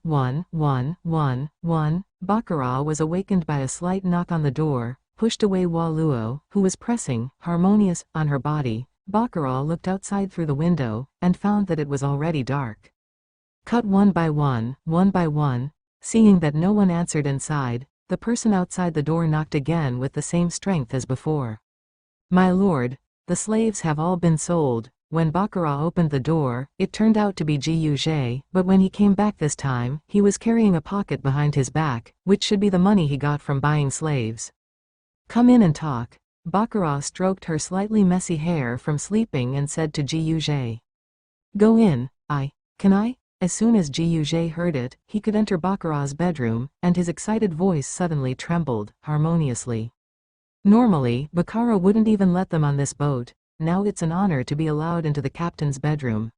Bakara was awakened by a slight knock on the door, pushed away Luo, who was pressing, harmonious, on her body. Bakara looked outside through the window, and found that it was already dark. Cut one by one, seeing that no one answered inside, the person outside the door knocked again with the same strength as before. My lord, the slaves have all been sold. when Baccarat opened the door, it turned out to be Ji Yuzhe, but when he came back this time, he was carrying a pocket behind his back, which should be the money he got from buying slaves. Come in and talk. Baccarat stroked her slightly messy hair from sleeping and said to Ji Yuzhe. Go in. Can I? As soon as Ji Yuzhe heard it, he could enter Baccarat's bedroom, and his excited voice suddenly trembled, harmoniously. Normally, Baccarat wouldn't even let them on this boat. Now it's an honor to be allowed into the captain's bedroom.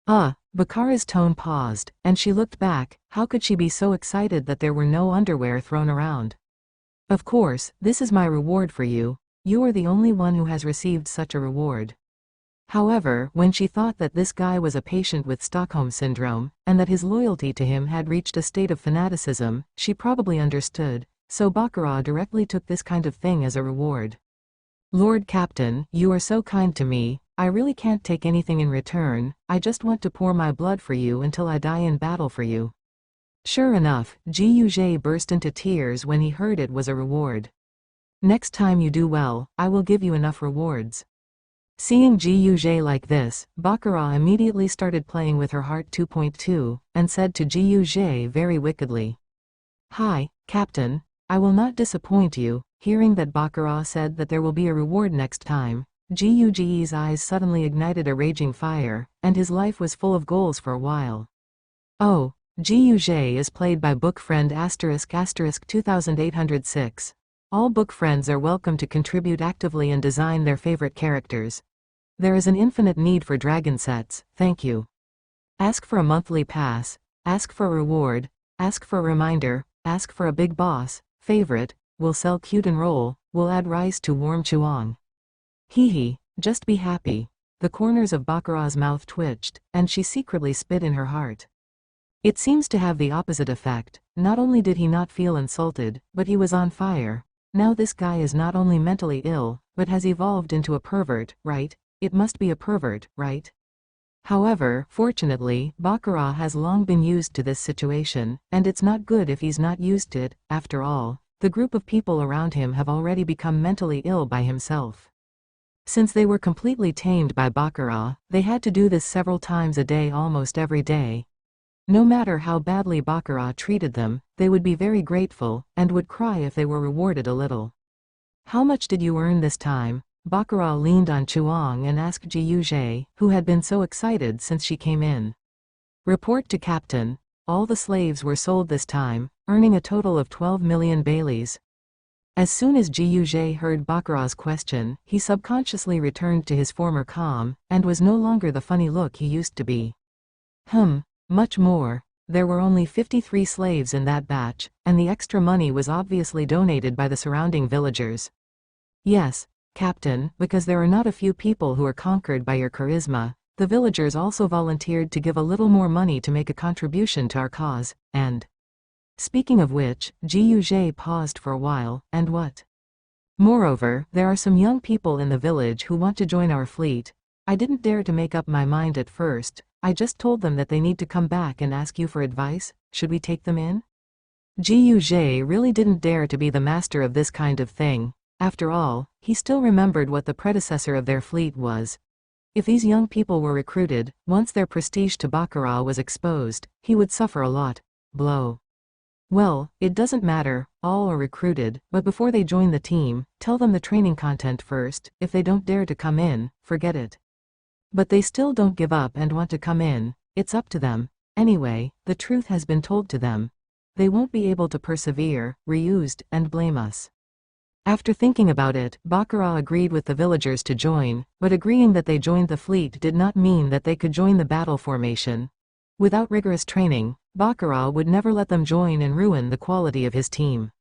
Baccarat's tone paused, and she looked back. How could she be so excited that there were no underwear thrown around? Of course, this is my reward for you. You are the only one who has received such a reward. However, when she thought that this guy was a patient with Stockholm Syndrome, and that his loyalty to him had reached a state of fanaticism, she probably understood, so Baccarat directly took this kind of thing as a reward. Lord Captain, you are so kind to me, I really can't take anything in return, I just want to pour my blood for you until I die in battle for you. Sure enough, Ji Yuzhe burst into tears when he heard it was a reward. Next time you do well, I will give you enough rewards. Seeing Ji Yuzhe like this, Baccarat immediately started playing with her heart 2.2, and said to Ji Yuzhe very wickedly. Hi, Captain, I will not disappoint you. Hearing that Baccarat said that there will be a reward next time, Ji Yuzhe's eyes suddenly ignited a raging fire, and his life was full of goals for a while. Oh, Ji Yuzhe is played by book friend *** 2806. All book friends are welcome to contribute actively and design their favorite characters. There is an infinite need for dragon sets, thank you. Ask for a monthly pass, ask for a reward, ask for a reminder, ask for a big boss, favorite, will sell cute and roll, will add rice to warm chuang. Hee, just be happy. The corners of Baccarat's mouth twitched, and she secretly spit in her heart. It seems to have the opposite effect. Not only did he not feel insulted, but he was on fire. Now this guy is not only mentally ill, but has evolved into a pervert, right? It must be a pervert, right? However, fortunately, Baccarat has long been used to this situation, and it's not good if he's not used to it. After all, the group of people around him have already become mentally ill by himself. Since they were completely tamed by Baccarat, they had to do this several times a day, almost every day. No matter how badly Baccarat treated them, they would be very grateful, and would cry if they were rewarded a little. How much did you earn this time? Baccarat leaned on Chuang and asked Ji Yuzhe, who had been so excited since she came in. Report to Captain. All the slaves were sold this time, earning a total of 12 million baileys. As soon as Ji Yuzhe heard Baccarat's question, he subconsciously returned to his former calm, and was no longer the funny look he used to be. Much more. There were only 53 slaves in that batch, and the extra money was obviously donated by the surrounding villagers. Yes, Captain, because there are not a few people who are conquered by your charisma, the villagers also volunteered to give a little more money to make a contribution to our cause, and… Speaking of which, Ji Yuzhe paused for a while, and what? Moreover, there are some young people in the village who want to join our fleet. I didn't dare to make up my mind at first, I just told them that they need to come back and ask you for advice. Should we take them in? Ji Yuzhe really didn't dare to be the master of this kind of thing. After all, he still remembered what the predecessor of their fleet was. If these young people were recruited, once their prestige to Baccarat was exposed, he would suffer a blow. Well, it doesn't matter, all are recruited, but before they join the team, tell them the training content first. If they don't dare to come in, forget it. But they still don't give up and want to come in, it's up to them. Anyway, the truth has been told to them. They won't be able to persevere, reused, and blame us. After thinking about it, Baccarat agreed with the villagers to join, but agreeing that they joined the fleet did not mean that they could join the battle formation. Without rigorous training, Baccarat would never let them join and ruin the quality of his team.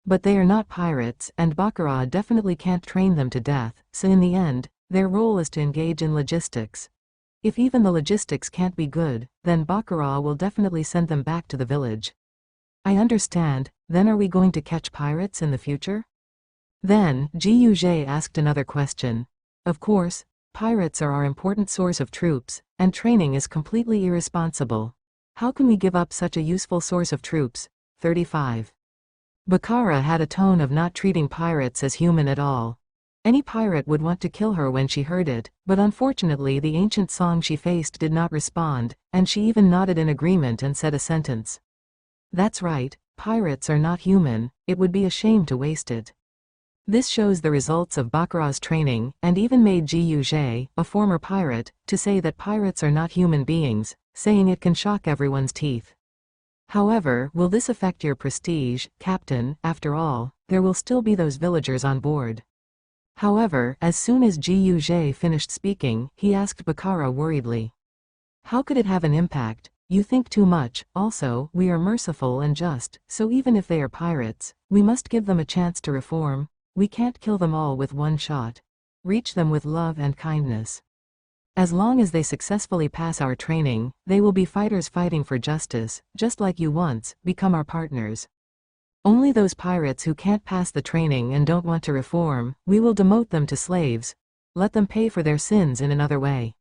But they are not pirates, and Baccarat definitely can't train them to death, so in the end, their role is to engage in logistics. If even the logistics can't be good, then Baccarat will definitely send them back to the village. I understand. Then are we going to catch pirates in the future? Then, Ji Yuzhe asked another question. Of course, pirates are our important source of troops, and training is completely irresponsible. How can we give up such a useful source of troops? 35. Baccarat had a tone of not treating pirates as human at all. Any pirate would want to kill her when she heard it, but unfortunately the ancient song she faced did not respond, and she even nodded in agreement and said a sentence. That's right, pirates are not human, it would be a shame to waste it. This shows the results of Baccarat's training, and even made Ji Yuzhe, a former pirate, to say that pirates are not human beings, saying it can shock everyone's teeth. However, will this affect your prestige, Captain? After all, there will still be those villagers on board. However, as soon as Ji Yuzhe finished speaking, he asked Baccarat worriedly. How could it have an impact? You think too much. Also, we are merciful and just, so even if they are pirates, we must give them a chance to reform. We can't kill them all with one shot. Reach them with love and kindness. As long as they successfully pass our training, they will be fighters fighting for justice, just like you once. Become our partners. Only those pirates who can't pass the training and don't want to reform, we will demote them to slaves. Let them pay for their sins in another way.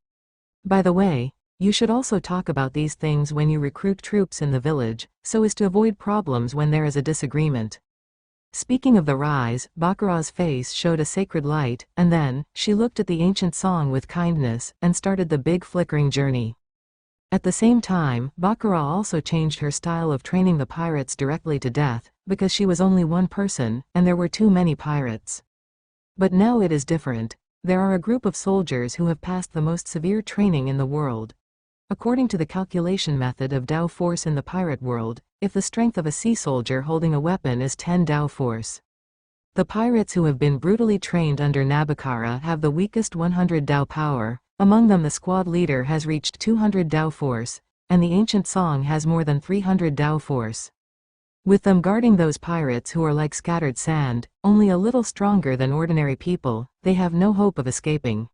By the way, you should also talk about these things when you recruit troops in the village, so as to avoid problems when there is a disagreement. Speaking of the rise, Baccarat's face showed a sacred light, and then, she looked at the ancient song with kindness, and started the big flickering journey. At the same time, Baccarat also changed her style of training the pirates directly to death, because she was only one person, and there were too many pirates. But now it is different. There are a group of soldiers who have passed the most severe training in the world. According to the calculation method of Dao force in the pirate world, if the strength of a sea soldier holding a weapon is 10 Dao force. The pirates who have been brutally trained under Nabakara have the weakest 100 Dao power. Among them the squad leader has reached 200 Dao force, and the ancient song has more than 300 Dao force. With them guarding those pirates who are like scattered sand, only a little stronger than ordinary people, they have no hope of escaping.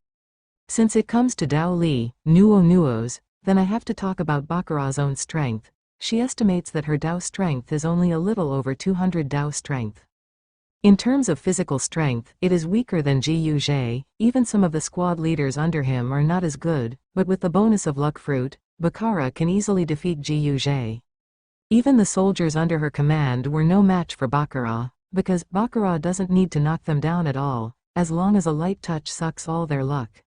Since it comes to Dao Li, Nuos, then I have to talk about Baccarat's own strength. She estimates that her Dao strength is only a little over 200 Dao strength. In terms of physical strength, it is weaker than Ji Yuzhe. Even some of the squad leaders under him are not as good, but with the bonus of luck fruit, Baccarat can easily defeat Ji Yuzhe. Even the soldiers under her command were no match for Baccarat, because Baccarat doesn't need to knock them down at all, as long as a light touch sucks all their luck.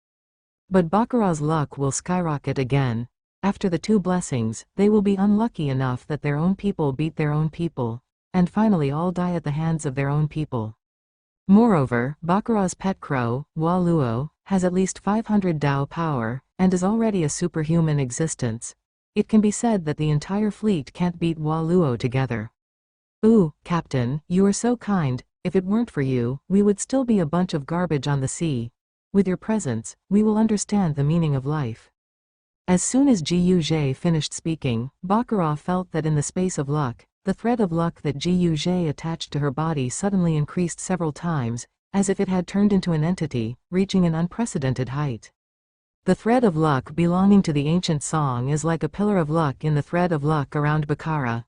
But Baccarat's luck will skyrocket again. After the two blessings, they will be unlucky enough that their own people beat their own people, and finally all die at the hands of their own people. Moreover, Baccarat's pet crow, Waluo, has at least 500 Dao power, and is already a superhuman existence. It can be said that the entire fleet can't beat Waluo together. Ooh, Captain, you are so kind. If it weren't for you, we would still be a bunch of garbage on the sea. With your presence, we will understand the meaning of life. As soon as Ji Yuzhe finished speaking, Baccarat felt that in the space of luck, the thread of luck that Ji Yuzhe attached to her body suddenly increased several times, as if it had turned into an entity, reaching an unprecedented height. The thread of luck belonging to the ancient song is like a pillar of luck in the thread of luck around Baccarat.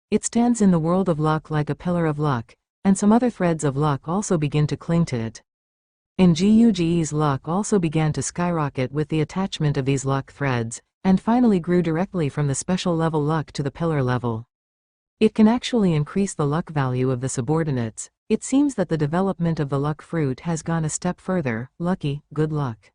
It stands in the world of luck like a pillar of luck, and some other threads of luck also begin to cling to it. And Ji Yuzhe's luck also began to skyrocket with the attachment of these luck threads, and finally grew directly from the special level luck to the pillar level. It can actually increase the luck value of the subordinates. It seems that the development of the luck fruit has gone a step further. Lucky, good luck.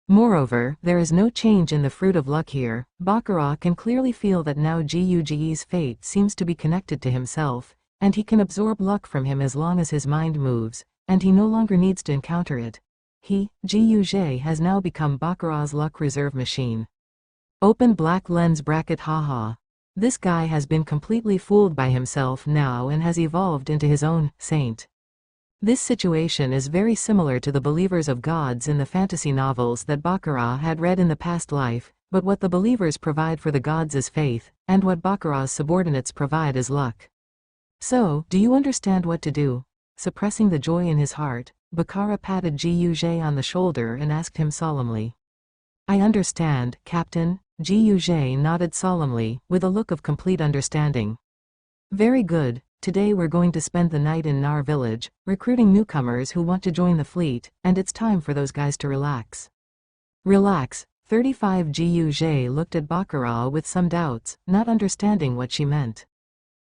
Moreover, there is no change in the fruit of luck here. Baccarat can clearly feel that now Ji Yuzhe's fate seems to be connected to himself, and he can absorb luck from him as long as his mind moves, and he no longer needs to encounter it. Ji Yuzhe has now become Baccarat's luck reserve machine. Open black lens bracket haha. This guy has been completely fooled by himself now and has evolved into his own saint. This situation is very similar to the believers of gods in the fantasy novels that Baccarat had read in the past life, but what the believers provide for the gods is faith, and what Baccarat's subordinates provide is luck. So, do you understand what to do? Suppressing the joy in his heart, Baccarat patted Ji Yuzhe on the shoulder and asked him solemnly. I understand, Captain. Ji Yuzhe nodded solemnly, with a look of complete understanding. Very good. Today we're going to spend the night in Nar village, recruiting newcomers who want to join the fleet, and it's time for those guys to relax. Relax. 35 Ji Yuzhe looked at Baccarat with some doubts, not understanding what she meant.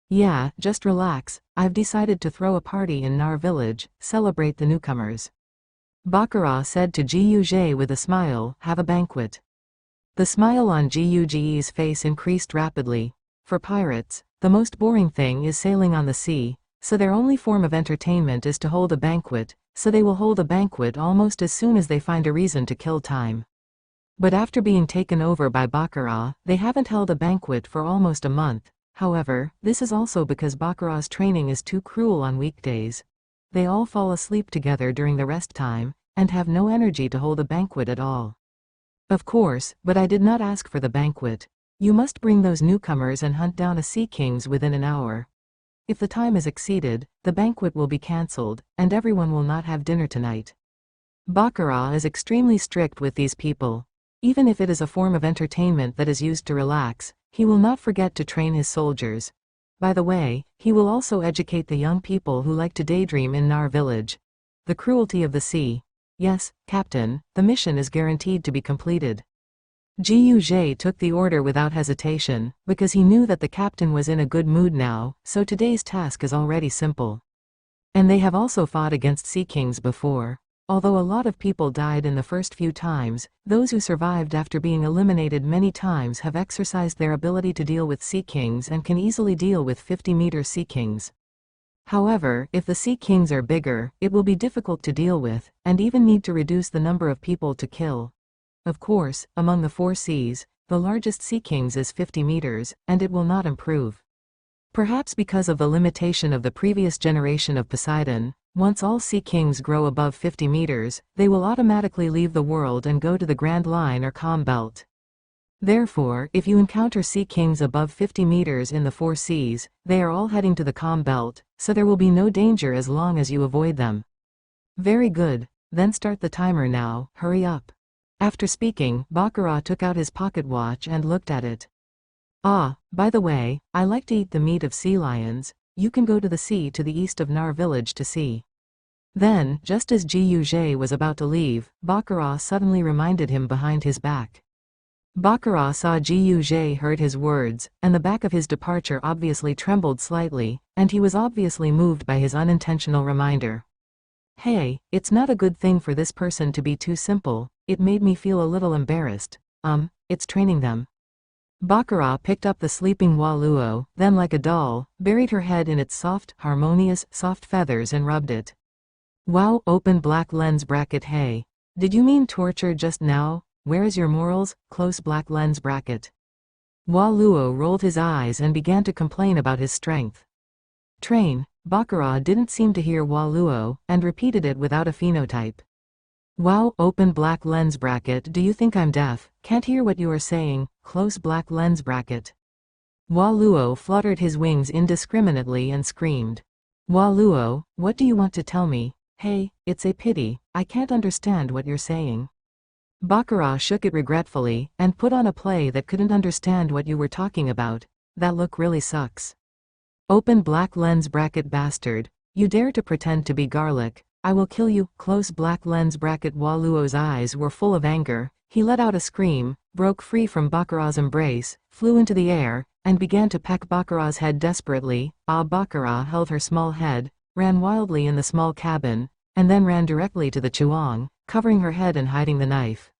Yeah, just relax. I've decided to throw a party in Nar village, celebrate the newcomers. Baccarat said to Jiu with a smile, "Have a banquet." The smile on Jiu's face increased rapidly. For pirates, the most boring thing is sailing on the sea, so their only form of entertainment is to hold a banquet, so they will hold a banquet almost as soon as they find a reason to kill time. But after being taken over by Baccarat, they haven't held a banquet for almost a month. However, this is also because Baccarat's training is too cruel on weekdays. They all fall asleep together during the rest time, and have no energy to hold a banquet at all. Of course, but I did not ask for the banquet. You must bring those newcomers and hunt down a sea kings within an hour. If the time is exceeded, the banquet will be cancelled, and everyone will not have dinner tonight. Baccarat is extremely strict with these people. Even if it is a form of entertainment that is used to relax, he will not forget to train his soldiers. By the way, he will also educate the young people who like to daydream in Nar village. The cruelty of the sea. Yes, Captain, the mission is guaranteed to be completed. Jiu took the order without hesitation, because he knew that the captain was in a good mood now, so today's task is already simple. And they have also fought against sea kings before. Although a lot of people died in the first few times, those who survived after being eliminated many times have exercised their ability to deal with sea kings and can easily deal with 50-meter sea kings. However, if the sea kings are bigger, it will be difficult to deal with, and even need to reduce the number of people to kill. Of course, among the 4 seas, the largest sea kings is 50 meters, and it will not improve. Perhaps because of the limitation of the previous generation of Poseidon, once all sea kings grow above 50 meters, they will automatically leave the world and go to the Grand Line or Calm Belt. Therefore, if you encounter sea kings above 50 meters in the 4 seas, they are all heading to the Calm Belt, so there will be no danger as long as you avoid them. Very good, then start the timer now, hurry up. After speaking, Baccarat took out his pocket watch and looked at it. Ah, by the way, I like to eat the meat of sea lions. You can go to the sea to the east of Nar village to see. Then, just as Jiu was about to leave, Baccarat suddenly reminded him behind his back. Baccarat saw Jiu heard his words, and the back of his departure obviously trembled slightly, and he was obviously moved by his unintentional reminder. Hey, it's not a good thing for this person to be too simple, it made me feel a little embarrassed. It's training them. Baccarat picked up the sleeping Waluo, then like a doll, buried her head in its soft, harmonious, soft feathers and rubbed it. Wow, open black lens bracket. Hey. Did you mean torture just now? Where is your morals? Close black lens bracket. Waluo rolled his eyes and began to complain about his strength. Train. Baccarat didn't seem to hear Waluo, and repeated it without a phenotype. Wow, open black lens bracket. Do you think I'm deaf? Can't hear what you are saying. Close black lens bracket. Waluo fluttered his wings indiscriminately and screamed. Waluo, what do you want to tell me? Hey, it's a pity, I can't understand what you're saying. Baccarat shook it regretfully, and put on a play that couldn't understand what you were talking about. That look really sucks. Open black lens bracket bastard. You dare to pretend to be garlic. I will kill you. Close black lens bracket. Waluo's eyes were full of anger. He let out a scream, broke free from Baccarat's embrace, flew into the air, and began to peck Baccarat's head desperately. Baccarat held her small head, ran wildly in the small cabin, and then ran directly to the Chuang, covering her head and hiding the knife.